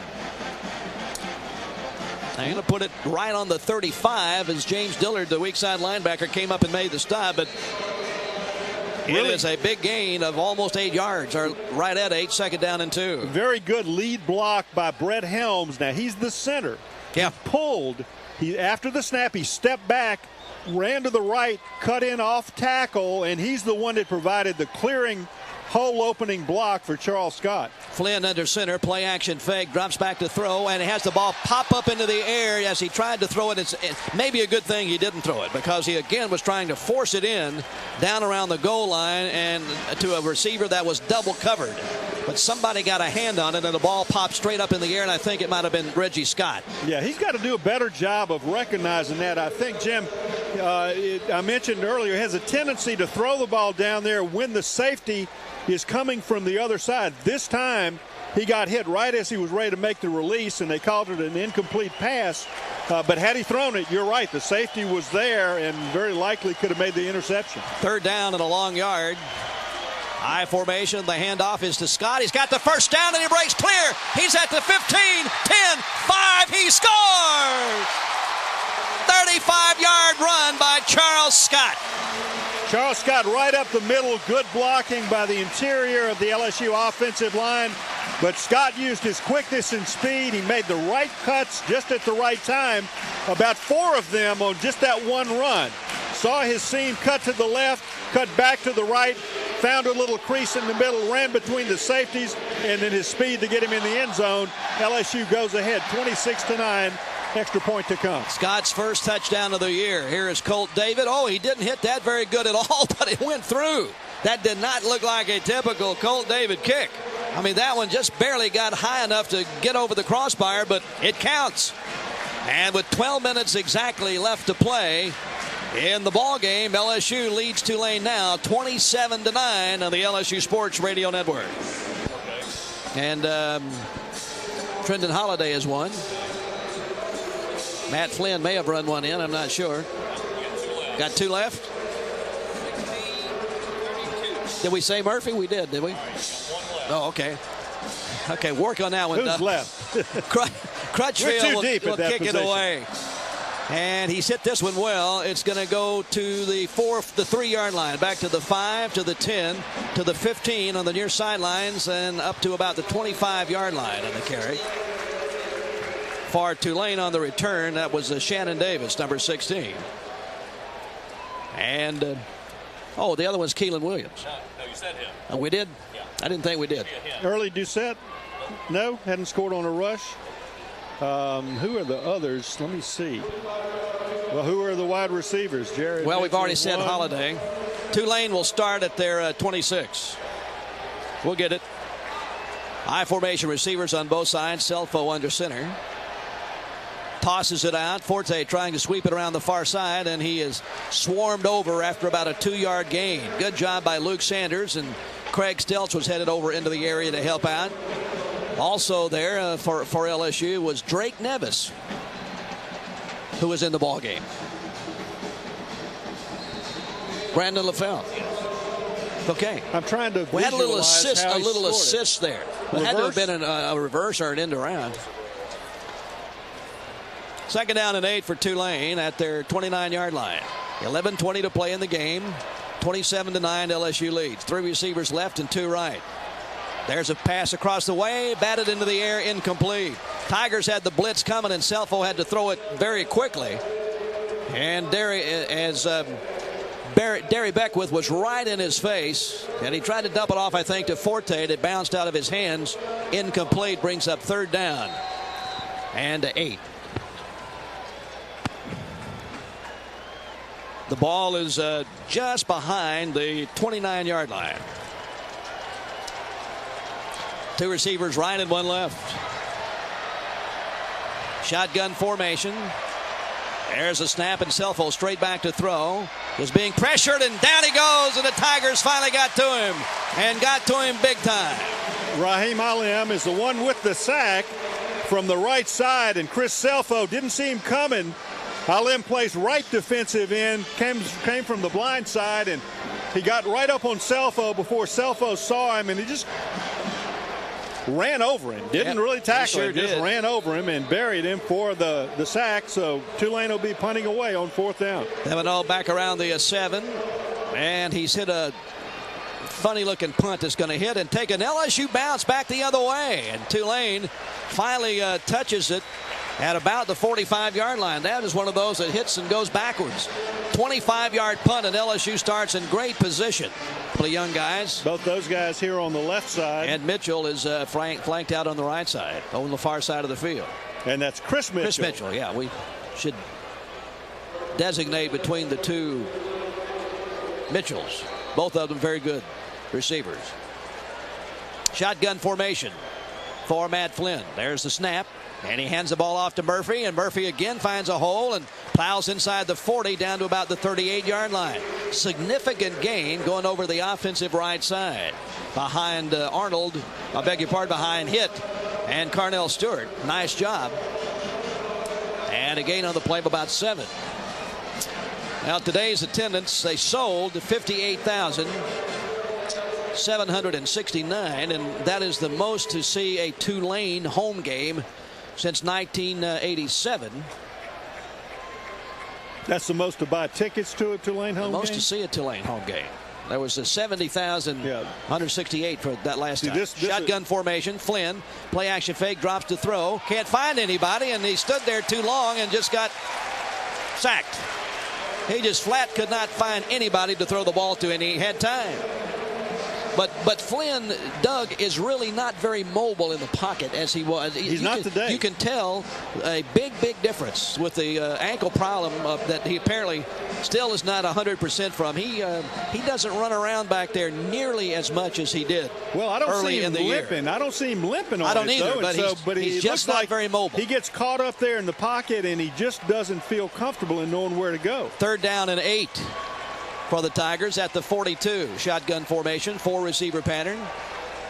They're going to put it right on the 35 as James Dillard, the weak side linebacker, came up and made the stop. But really, it is a big gain of almost 8 yards, or right at 8, 2nd down and 2. Very good lead block by Brett Helms. Now, he's the center. Yeah. He pulled. After the snap, he stepped back, ran to the right, cut in off tackle, and he's the one that provided the clearing hole opening block for Charles Scott. Flynn under center, play action fake, drops back to throw, and he has the ball pop up into the air as he tried to throw it. It's maybe a good thing he didn't throw it, because he again was trying to force it in down around the goal line and to a receiver that was double covered. But somebody got a hand on it, and the ball popped straight up in the air, and I think it might have been Reggie Scott. Yeah, he's got to do a better job of recognizing that. I think, Jim, I mentioned earlier, has a tendency to throw the ball down there when the safety is coming from the other side. This time, he got hit right as he was ready to make the release, and they called it an incomplete pass. But had he thrown it, you're right, the safety was there and very likely could have made the interception. 3rd down and a long yard. I formation, the handoff is to Scott. He's got the 1st down, and he breaks clear. He's at the 15, 10, 5. He scores! 35-yard run by Charles Scott. Charles Scott right up the middle. Good blocking by the interior of the LSU offensive line. But Scott used his quickness and speed. He made the right cuts just at the right time. About 4 of them on just that one run. Saw his seam, cut to the left, cut back to the right, found a little crease in the middle, ran between the safeties, and then his speed to get him in the end zone. LSU goes ahead 26-9. Extra point to come. Scott's 1st touchdown of the year. Here is Colt David. Oh, he didn't hit that very good at all, but it went through. That did not look like a typical Colt David kick. I mean, that one just barely got high enough to get over the crossbar, but it counts. And with 12 minutes exactly left to play in the ball game, LSU leads Tulane now 27-9 on the LSU Sports Radio Network. And Trendon Holiday has won. Matt Flynn may have run one in. I'm not sure. Got 2 left. Did we say Murphy? We did we? Oh, okay. Okay, work on that one. Who's left? Crutchfield will kick position. it away. And he's hit this one well. It's going to go to the 3-yard line, back to the 5, to the 10, to the 15 on the near sidelines, and up to about the 25-yard line on the carry. For Tulane on the return, that was Shannon Davis, number 16. And, the other one's Keelan Williams. No, you said him. Oh, we did? Yeah. I didn't think we did. Early Doucette? No, hadn't scored on a rush. Who are the others? Let me see. Well, who are the wide receivers, Jared? Well, we've already said one. Holiday. Tulane will start at their 26. We'll get it. I formation receivers on both sides. Selfo under center. Tosses it out. Forte trying to sweep it around the far side, and he is swarmed over after about a 2-yard gain. Good job by Luke Sanders, and Craig Stelz was headed over into the area to help out. Also there for LSU was Drake Nevis, who was in the ball game. Brandon LaFell. Okay. I'm trying to. We had a little assist. assist there. It had to have been a reverse or an end around. Second down and 8 for Tulane at their 29-yard line. 11:20 to play in the game. 27-9 LSU leads. 3 receivers left and 2 right. There's a pass across the way, batted into the air, incomplete. Tigers had the blitz coming, and Selfo had to throw it very quickly. And Derry Beckwith was right in his face, and he tried to dump it off, I think, to Forte. That bounced out of his hands. Incomplete, brings up 3rd down and 8. The ball is just behind the 29-yard line. 2 receivers right and 1 left. Shotgun formation. There's a snap, and Selfo straight back to throw. Is being pressured, and down he goes, and the Tigers finally got to him, and got to him big time. Raheem Alim is the one with the sack from the right side, and Chris Selfo didn't see him coming. Alim placed right defensive end, came from the blind side, and he got right up on Selfo before Selfo saw him, and he just ran over him. Didn't really tackle him, just ran over him and buried him for the sack. So Tulane will be punting away on 4th down. Devenot back around the 7, and he's hit a funny-looking punt that's going to hit and take an LSU bounce back the other way. And Tulane finally touches it at about the 45-yard line. That is one of those that hits and goes backwards. 25-yard punt, and LSU starts in great position. For the young guys. Both those guys here on the left side. And Mitchell is flanked out on the right side, on the far side of the field. And that's Chris Mitchell. Chris Mitchell, yeah. We should designate between the 2 Mitchells. Both of them very good receivers. Shotgun formation for Matt Flynn. There's the snap. And he hands the ball off to Murphy, and Murphy again finds a hole and plows inside the 40 down to about the 38-yard line. Significant gain going over the offensive right side behind behind Hitt and Carnell Stewart. Nice job. And a gain on the play of about 7. Now today's attendance, they sold 58,769, and that is the most to see a Tulane home game since 1987. That's the most to buy tickets to a Tulane home game? The most to see a Tulane home game. There was a 70,168 for that last time. Shotgun formation. Flynn, play action fake, drops to throw. Can't find anybody, and he stood there too long and just got sacked. He just flat could not find anybody to throw the ball to, and he had time. But Flynn, Doug, is really not very mobile in the pocket as he was. He's not today. You can tell a big difference with the ankle problem that he apparently still is not 100% from. He doesn't run around back there nearly as much as he did. Well, I don't early see him limping. I don't see him limping on I don't it, either, though. but he's just not very mobile. He gets caught up there in the pocket, and he just doesn't feel comfortable in knowing where to go. 3rd down and 8. For the Tigers at the 42. Shotgun formation, 4 receiver pattern.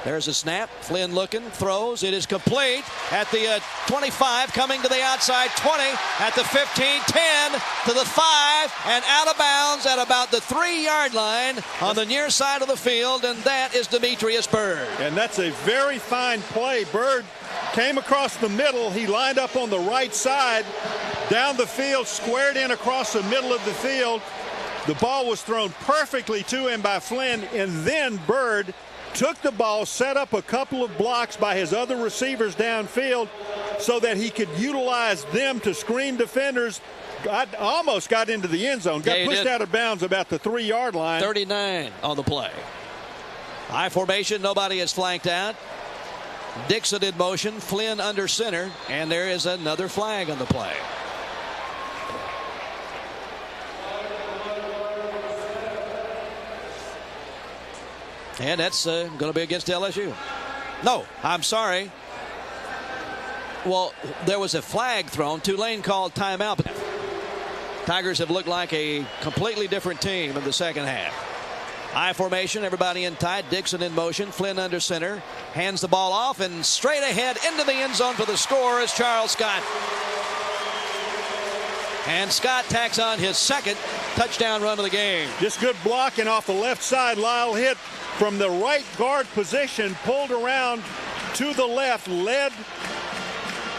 There's a snap. Flynn looking, throws. It is complete at the 25, coming to the outside 20, at the 15, 10, to the 5, and out of bounds at about the 3-yard line on the near side of the field, and that is Demetrius Byrd. And that's a very fine play. Byrd came across the middle. He lined up on the right side, down the field, squared in across the middle of the field. The ball was thrown perfectly to him by Flynn, and then Byrd took the ball, set up a couple of blocks by his other receivers downfield so that he could utilize them to screen defenders. Almost got into the end zone. Got pushed out of bounds about the 3-yard line. 39 on the play. I formation. Nobody is flanked out. Dixon in motion. Flynn under center. And there is another flag on the play. And that's going to be against LSU. No, I'm sorry. Well, there was a flag thrown. Tulane called timeout. Tigers have looked like a completely different team in the second half. I formation, everybody in tight. Dixon in motion. Flynn under center. Hands the ball off and straight ahead into the end zone for the score is Charles Scott. And Scott tacks on his second touchdown run of the game. Just good blocking off the left side. Lyle hit from the right guard position, pulled around to the left, led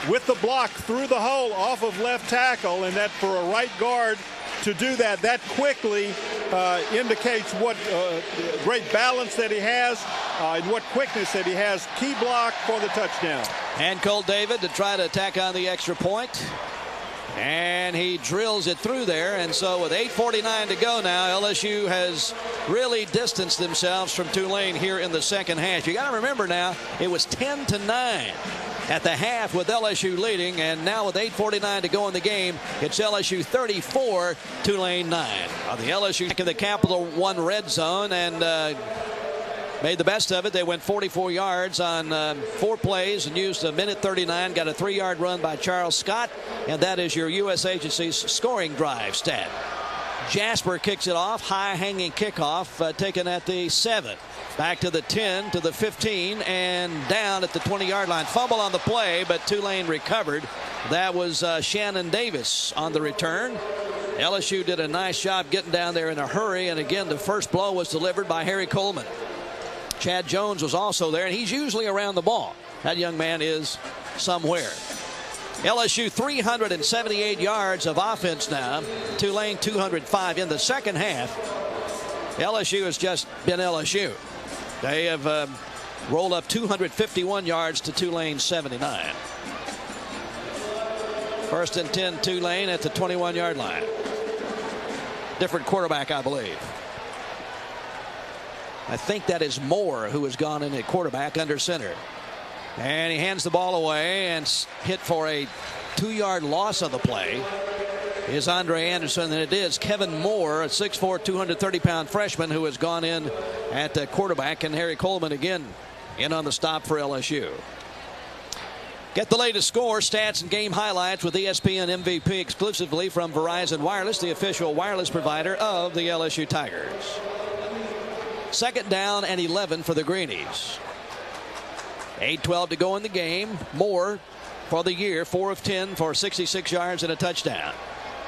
with the block through the hole off of left tackle, and that for a right guard to do that quickly indicates what great balance that he has and what quickness that he has. Key block for the touchdown. And Cole David to try to tack on the extra point. And he drills it through there. And so with 8:49 to go now, LSU has really distanced themselves from Tulane here in the second half. You got to remember now, it was 10-9 at the half with LSU leading. And now with 8:49 to go in the game, it's LSU 34, Tulane 9. The LSU in the Capital One red zone and made the best of it. They went 44 yards on 4 plays and used a minute 39. Got a 3-yard run by Charles Scott. And that is your U.S. Agency's scoring drive stat. Jasper kicks it off. High hanging kickoff taken at the 7. Back to the 10, to the 15, and down at the 20-yard line. Fumble on the play, but Tulane recovered. That was Shannon Davis on the return. LSU did a nice job getting down there in a hurry. And again, the first blow was delivered by Harry Coleman. Chad Jones was also there, and he's usually around the ball. That young man is somewhere. LSU 378 yards of offense now. Tulane 205 in the second half. LSU has just been LSU. They have rolled up 251 yards to Tulane 79. First and 10 Tulane at the 21-yard line. Different quarterback, I believe. I think that is Moore who has gone in at quarterback under center. And he hands the ball away and hit for a 2-yard loss on the play is Andre Anderson. And it is Kevin Moore, a 6'4", 230-pound freshman who has gone in at quarterback. And Harry Coleman again in on the stop for LSU. Get the latest score, stats, and game highlights with ESPN MVP exclusively from Verizon Wireless, the official wireless provider of the LSU Tigers. Second down and 11 for the Greenies. 8:12 to go in the game. Moore for the year, 4 of 10 for 66 yards and a touchdown.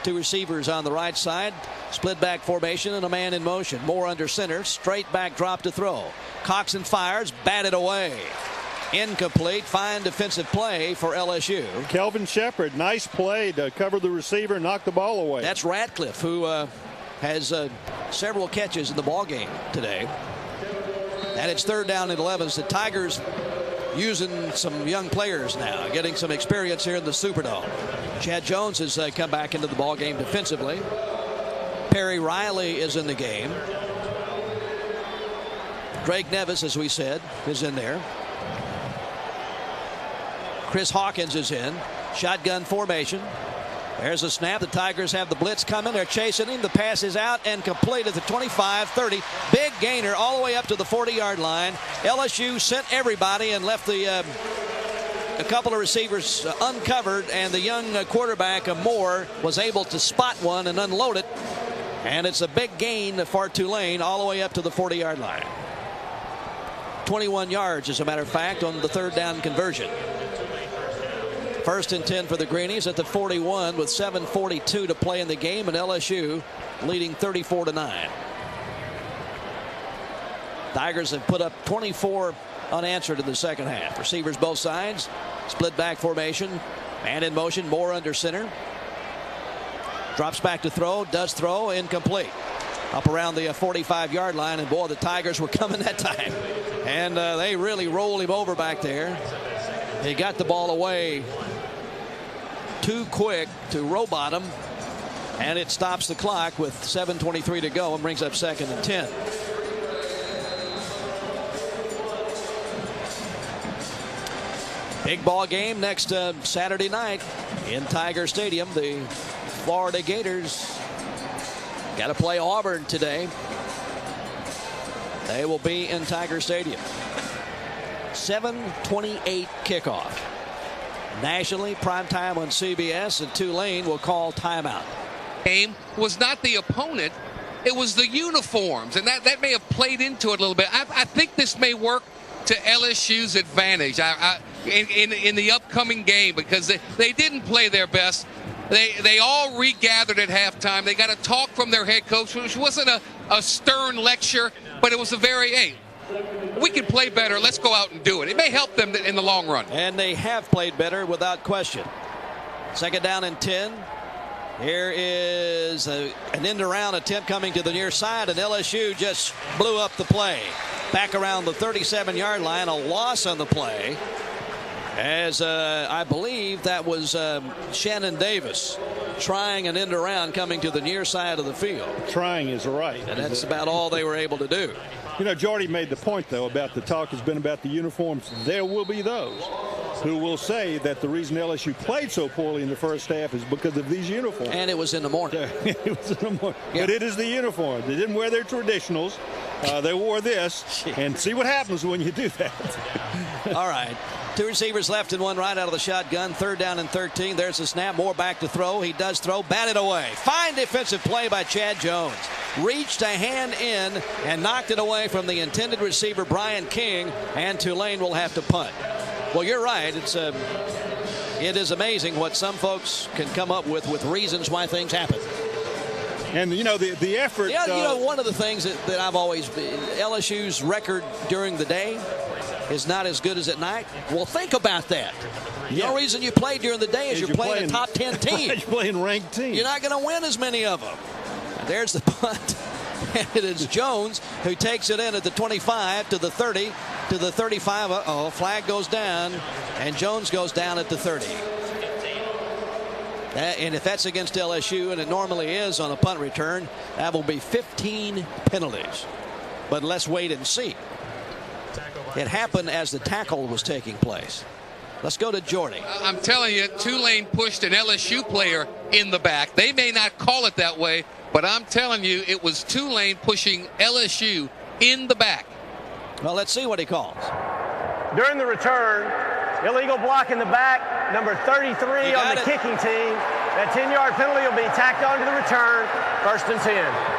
2 receivers on the right side. Split back formation and a man in motion. Moore under center. Straight back drop to throw. Coxon fires. Batted away. Incomplete. Fine defensive play for LSU. Kelvin Shepard, nice play to cover the receiver and knock the ball away. That's Ratcliffe, who has several catches in the ball game today. And it's third down and 11. The Tigers using some young players now, getting some experience here in the Superdome. Chad Jones has come back into the ball game defensively. Perry Riley is in the game. Drake Nevis, as we said, is in there. Chris Hawkins is in. Shotgun formation. There's a snap. The Tigers have the blitz coming. They're chasing him. The pass is out and complete at the 25-30. Big gainer all the way up to the 40-yard line. LSU sent everybody and left a couple of receivers uncovered, and the young quarterback Moore was able to spot one and unload it. And it's a big gain for Tulane all the way up to the 40-yard line. 21 yards, as a matter of fact, on the third down conversion. First and 10 for the Greenies at the 41 with 7:42 to play in the game, and LSU leading 34-9. Tigers have put up 24 unanswered in the second half. Receivers both sides. Split back formation. Man in motion. Moore under center. Drops back to throw. Does throw. Incomplete. up around the 45-yard line, and boy, the Tigers were coming that time, and they really rolled him over back there. He got the ball away too quick to robot him, and it stops the clock with 7:23 to go and brings up 2nd and 10. Big ball game next Saturday night in Tiger Stadium. The Florida Gators got to play Auburn today. They will be in Tiger Stadium. 7:28 kickoff. Nationally, primetime on CBS, and Tulane will call timeout. Game was not the opponent, it was the uniforms, and that may have played into it a little bit. I think this may work to LSU's advantage in the upcoming game, because they didn't play their best. They all regathered at halftime. They got a talk from their head coach, which wasn't a stern lecture, but it was a very, hey, we can play better. Let's go out and do it. It may help them in the long run. And they have played better without question. 2nd down and 10. Here is an end-around attempt coming to the near side, and LSU just blew up the play. Back around the 37-yard line, a loss on the play, as I believe that was Shannon Davis trying an end-around coming to the near side of the field. Trying is right. And that's about all they were able to do. You know, Jordy made the point, though, about the talk has been about the uniforms. There will be those who will say that the reason LSU played so poorly in the first half is because of these uniforms. And it was in the morning. It was in the morning. Yeah. But it is the uniform. They didn't wear their traditionals. They wore this. And see what happens when you do that. All right. 2 receivers left and 1 right out of the shotgun. 3rd down and 13. There's the snap. Moore back to throw. He does throw. Batted away. Fine defensive play by Chad Jones. Reached a hand in and knocked it away from the intended receiver, Brian King, and Tulane will have to punt. Well, you're right. It is amazing what some folks can come up with reasons why things happen. And, you know, the effort. Yeah, you know, one of the things that I've always, LSU's record during the day is not as good as at night. Well, think about that. The only reason you play during the day is you're playing a top 10 team. You're playing ranked team. You're not going to win as many of them. And there's the punt. And it is Jones who takes it in at the 25 to the 30 to the 35. Uh-oh, flag goes down, and Jones goes down at the 30. And if that's against LSU, and it normally is on a punt return, that will be 15 penalties. But let's wait and see. It happened as the tackle was taking place. Let's go to Jordy. I'm telling you, Tulane pushed an LSU player in the back. They may not call it that way, but I'm telling you, it was Tulane pushing LSU in the back. Well, let's see what he calls. During the return, illegal block in the back, number 33 on the kicking team. That 10-yard penalty will be tacked on to the return, 1st and 10.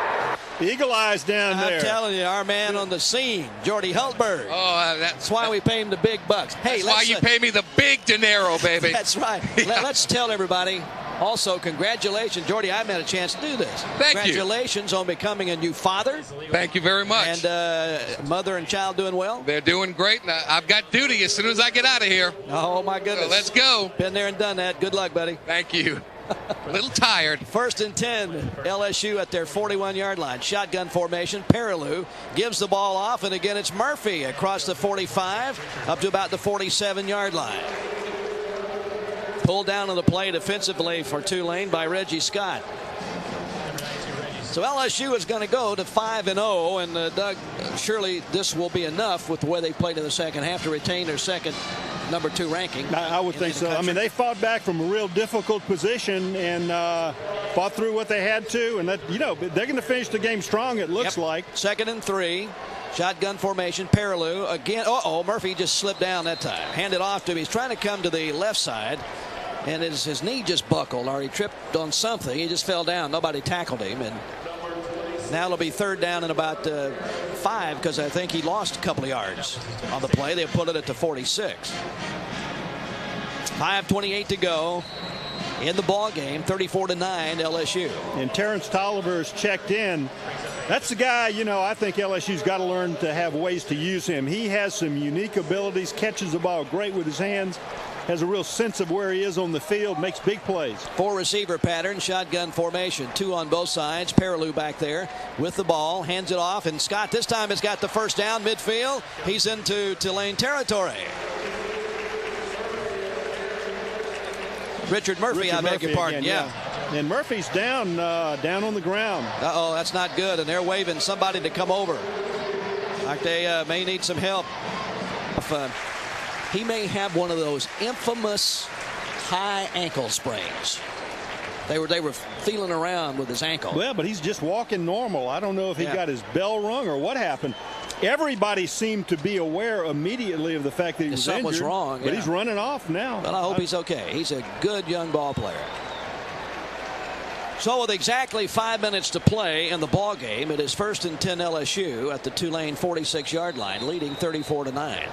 Eagle eyes down there. I'm telling you, our man on the scene, Jordy Hultberg. Oh, that's why we pay him the big bucks. Hey, that's why you pay me the big dinero, baby. That's right. Yeah. Let's tell everybody. Also, congratulations, Jordy. I haven't had a chance to do this. Thank you. Congratulations on becoming a new father. Thank you very much. And mother and child doing well? They're doing great. I've got duty as soon as I get out of here. Oh, my goodness. So let's go. Been there and done that. Good luck, buddy. Thank you. A little tired. 1st and 10, LSU at their 41-yard line. Shotgun formation. Perilou gives the ball off, and again it's Murphy across the 45 up to about the 47-yard line. Pulled down on the play defensively for Tulane by Reggie Scott. So LSU is going to go to 5-0, and Doug, surely this will be enough with the way they played in the second half to retain their second number 2 ranking. I would think so. I mean, they fought back from a real difficult position and fought through what they had to, and that, you know, they're going to finish the game strong, it looks like. 2nd and 3. Shotgun formation. Perilou again. Murphy just slipped down that time. Handed off to him. He's trying to come to the left side, and his knee just buckled, or he tripped on something. He just fell down. Nobody tackled him, and now it'll be 3rd down and about 5, because I think he lost a couple of yards on the play. They put it at the 46. 5:28 to go in the ball game. 34-9 LSU. And Terrence Tolliver's checked in. That's the guy, you know, I think LSU's got to learn to have ways to use him. He has some unique abilities, catches the ball great with his hands, has a real sense of where he is on the field, makes big plays. 4 receiver pattern, shotgun formation, 2 on both sides. Perilou back there with the ball, hands it off, and Scott this time has got the first down midfield. He's into Tulane territory. Richard Murphy, I beg your pardon. Again, yeah. And Murphy's down on the ground. Uh-oh, that's not good, and they're waving somebody to come over. Like they may need some help. He may have one of those infamous high ankle sprains. They were feeling around with his ankle. Well, but he's just walking normal. I don't know if he got his bell rung or what happened. Everybody seemed to be aware immediately of the fact that he was something injured. was wrong, but he's running off now. Well, I hope he's okay. He's a good young ball player. So with exactly 5 minutes to play in the ball game, it is 1st and 10 LSU at the Tulane 46-yard line, leading 34-9.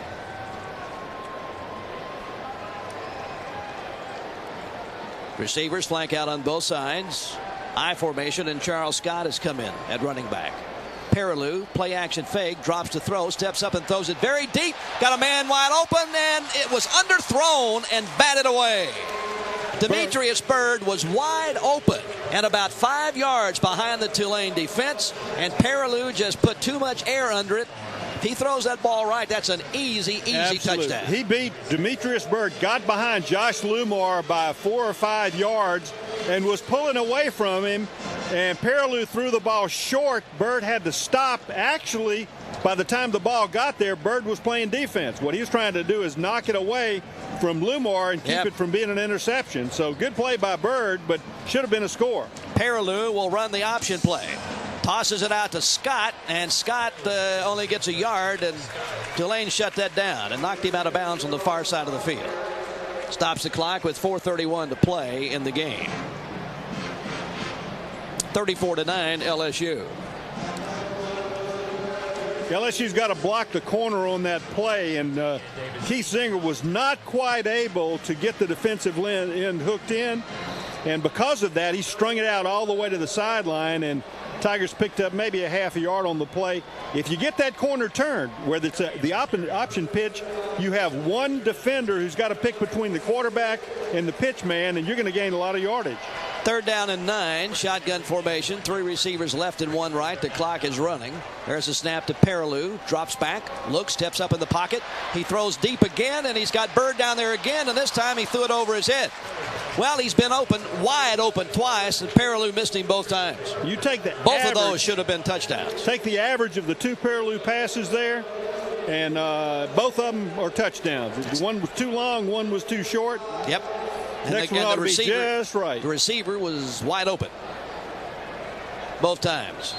Receivers flank out on both sides. I formation, and Charles Scott has come in at running back. Perilou, play action fake, drops to throw, steps up and throws it very deep. Got a man wide open, and it was underthrown and batted away. Demetrius Byrd was wide open and about 5 yards behind the Tulane defense, and Perilou just put too much air under it. If he throws that ball right, that's an easy touchdown. He beat Demetrius Byrd, got behind Josh Lumar by 4 or 5 yards and was pulling away from him, and Perilou threw the ball short. Byrd had to stop. Actually, by the time the ball got there, Byrd was playing defense. What he was trying to do is knock it away from Lumar and keep it from being an interception. So good play by Byrd, but should have been a score. Perilou will run the option play. Tosses it out to Scott, and Scott only gets a yard, and Tulane shut that down and knocked him out of bounds on the far side of the field. Stops the clock with 4:31 to play in the game. 34-9 LSU. LSU's got to block the corner on that play, and Keith Zinger was not quite able to get the defensive end hooked in, and because of that, he strung it out all the way to the sideline, and Tigers picked up maybe a half a yard on the play. If you get that corner turned, whether it's the option pitch, you have one defender who's got to pick between the quarterback and the pitch man, and you're going to gain a lot of yardage. 3rd down and 9, shotgun formation, 3 receivers left and 1 right. The clock is running. There's a snap to Perilou, drops back, looks, steps up in the pocket. He throws deep again, and he's got Byrd down there again, and this time he threw it over his head. Well, he's been wide open twice, and Perilou missed him both times. You take the both of those should have been touchdowns. Take the average of the 2 Perilou passes there, and both of them are touchdowns. One was too long, one was too short. Yep. And Next one ought to be just right. The receiver was wide open both times.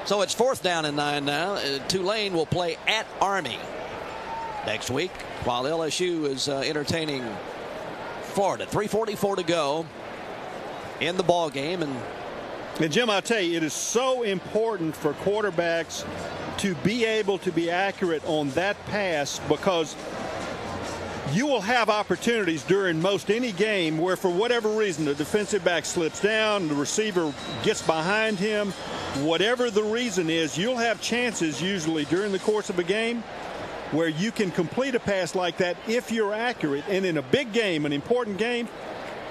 So it's 4th down and 9 now. Tulane will play at Army next week, while LSU is entertaining Florida. 3:44 to go in the ball game, and Jim, I'll tell you, it is so important for quarterbacks to be able to be accurate on that pass, because you will have opportunities during most any game where, for whatever reason, the defensive back slips down, the receiver gets behind him. Whatever the reason is, you'll have chances usually during the course of a game where you can complete a pass like that if you're accurate. And in a big game, an important game,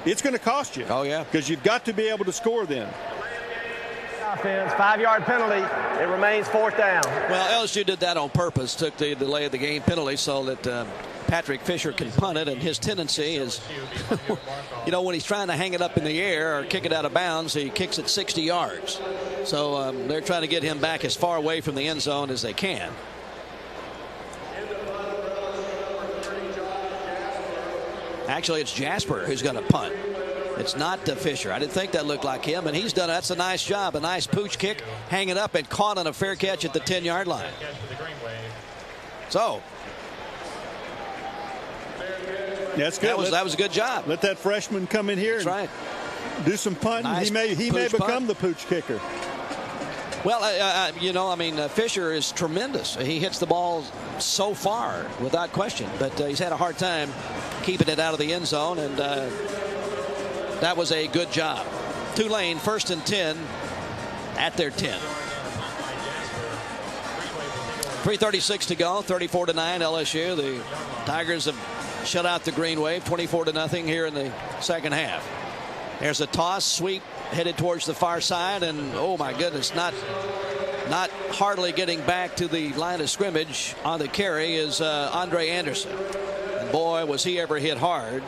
it's going to cost you. Oh, yeah. Because you've got to be able to score then. Offense, 5-yard penalty. It remains 4th down. Well, LSU did that on purpose, took the delay of the game penalty so that Patrick Fisher can punt it, and his tendency is, when he's trying to hang it up in the air or kick it out of bounds, he kicks it 60 yards. So they're trying to get him back as far away from the end zone as they can. Actually, it's Jasper who's going to punt. It's not Fisher. I didn't think that looked like him, and he's done that's a nice job. A nice pooch kick, hanging up and caught on a fair catch at the 10-yard line. So that's good. That was a good job. Let that freshman come in here. That's right. Do some punting. Nice he may become punt. the pooch kicker. Well, Fisher is tremendous. He hits the ball so far without question, but he's had a hard time keeping it out of the end zone, and that was a good job. Tulane 1st and 10 at their 10. 3:36 to go, 34-9 LSU. The Tigers have shut out the Green Wave 24-0 here in the second half. There's a toss, sweep headed towards the far side, and oh my goodness, not hardly getting back to the line of scrimmage on the carry is Andre Anderson. And boy, was he ever hit hard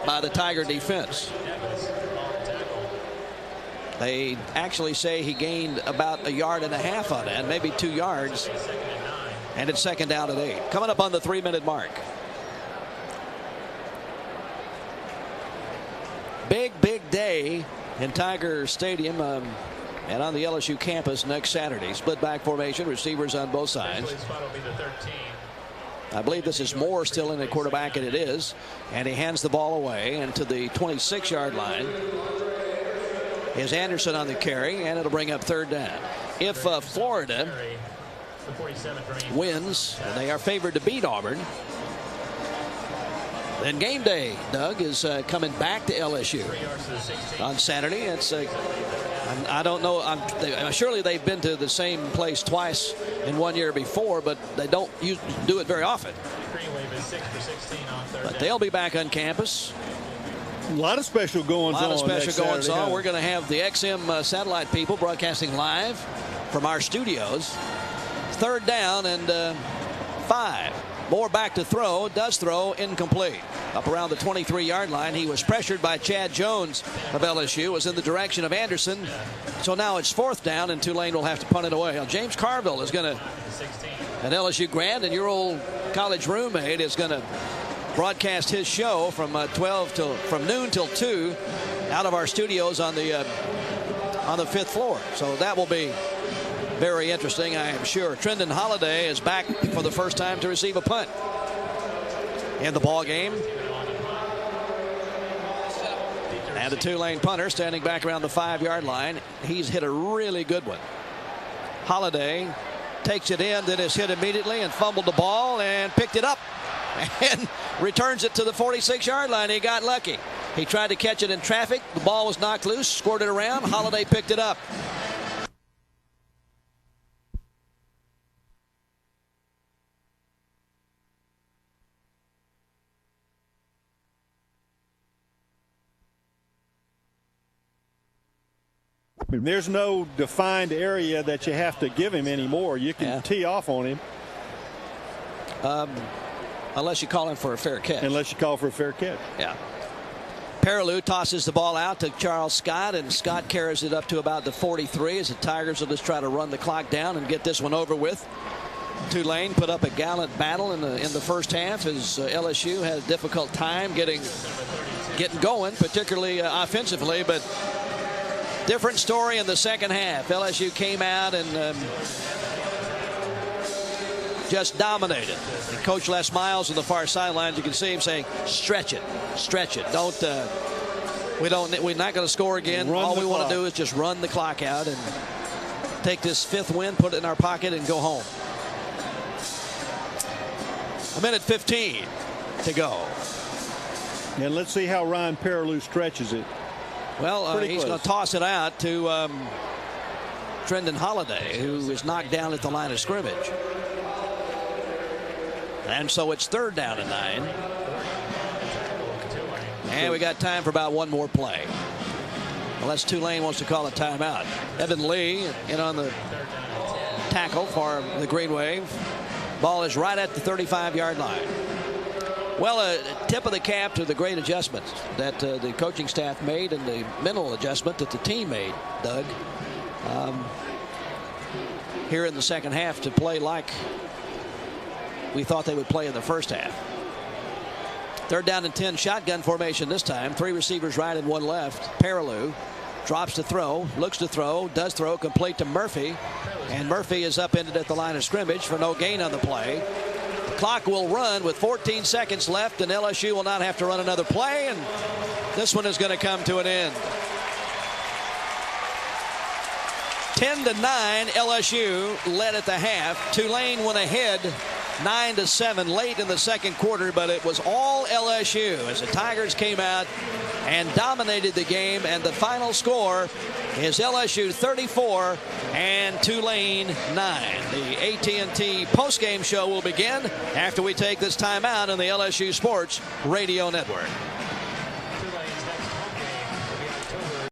by the Tiger defense. They actually say he gained about 1.5 yards on that, maybe 2 yards. And it's second down and 8. Coming up on the 3-minute mark. Big day in Tiger Stadium and on the LSU campus next Saturday. Split back formation, receivers on both sides. I believe this is Moore still in the quarterback, and it is. And he hands the ball away, and to the 26-yard line is Anderson on the carry, and it'll bring up third down. If Florida wins, and they are favored to beat Auburn, then game day, Doug, is coming back to LSU on Saturday. It's I don't know. Surely they've been to the same place twice in 1 year before, but they don't do it very often. But they'll be back on campus. A lot of special goings on. We're going to have the XM satellite people broadcasting live from our studios. Third down and 5. Moore back to throw, does throw, incomplete. Up around the 23-yard line, he was pressured by Chad Jones of LSU, was in the direction of Anderson. So now it's fourth down, and Tulane will have to punt it away. Now, James Carville is going to, an LSU grad and your old college roommate, is going to broadcast his show from noon till 2 out of our studios on the 5th floor. So that will be very interesting, I am sure. Trendon Holiday is back for the first time to receive a punt in the ball game. And the Tulane punter standing back around the 5-yard line. He's hit a really good one. Holiday takes it in, then is hit immediately and fumbled the ball and picked it up and returns it to the 46-yard line. He got lucky. He tried to catch it in traffic. The ball was knocked loose, scored it around. Holiday picked it up. There's no defined area that you have to give him anymore. You can tee off on him. Unless you call him for a fair catch. Unless you call for a fair catch. Yeah. Perilou tosses the ball out to Charles Scott, and Scott carries it up to about the 43 as the Tigers will just try to run the clock down and get this one over with. Tulane put up a gallant battle in the first half as LSU had a difficult time getting going, particularly offensively, but different story in the second half. LSU came out and just dominated. And Coach Les Miles on the far sidelines, you can see him saying, "Stretch it, stretch it. We're not going to score again. All we want to do is just run the clock out and take this 5th win, put it in our pocket, and go home." 1:15 to go. And let's see how Ryan Perilou stretches it. Well, he's going to toss it out to Trendon Holiday, who is knocked down at the line of scrimmage. And so it's third down and 9. And we got time for about one more play. Unless Tulane wants to call a timeout. Evan Lee in on the tackle for the Green Wave. Ball is right at the 35-yard line. Well, a tip of the cap to the great adjustments that the coaching staff made and the mental adjustment that the team made, Doug, here in the second half to play like we thought they would play in the first half. Third down and 10, shotgun formation this time. 3 receivers right and 1 left. Perilou drops to throw, looks to throw, does throw, complete to Murphy. And Murphy is upended at the line of scrimmage for no gain on the play. The clock will run with 14 seconds left, and LSU will not have to run another play, and this one is going to come to an end. 10-9, LSU led at the half. Tulane went ahead 9-7 late in the second quarter, but it was all LSU as the Tigers came out and dominated the game. And the final score is LSU 34 and Tulane 9. The AT&T postgame show will begin after we take this timeout on the LSU Sports Radio Network.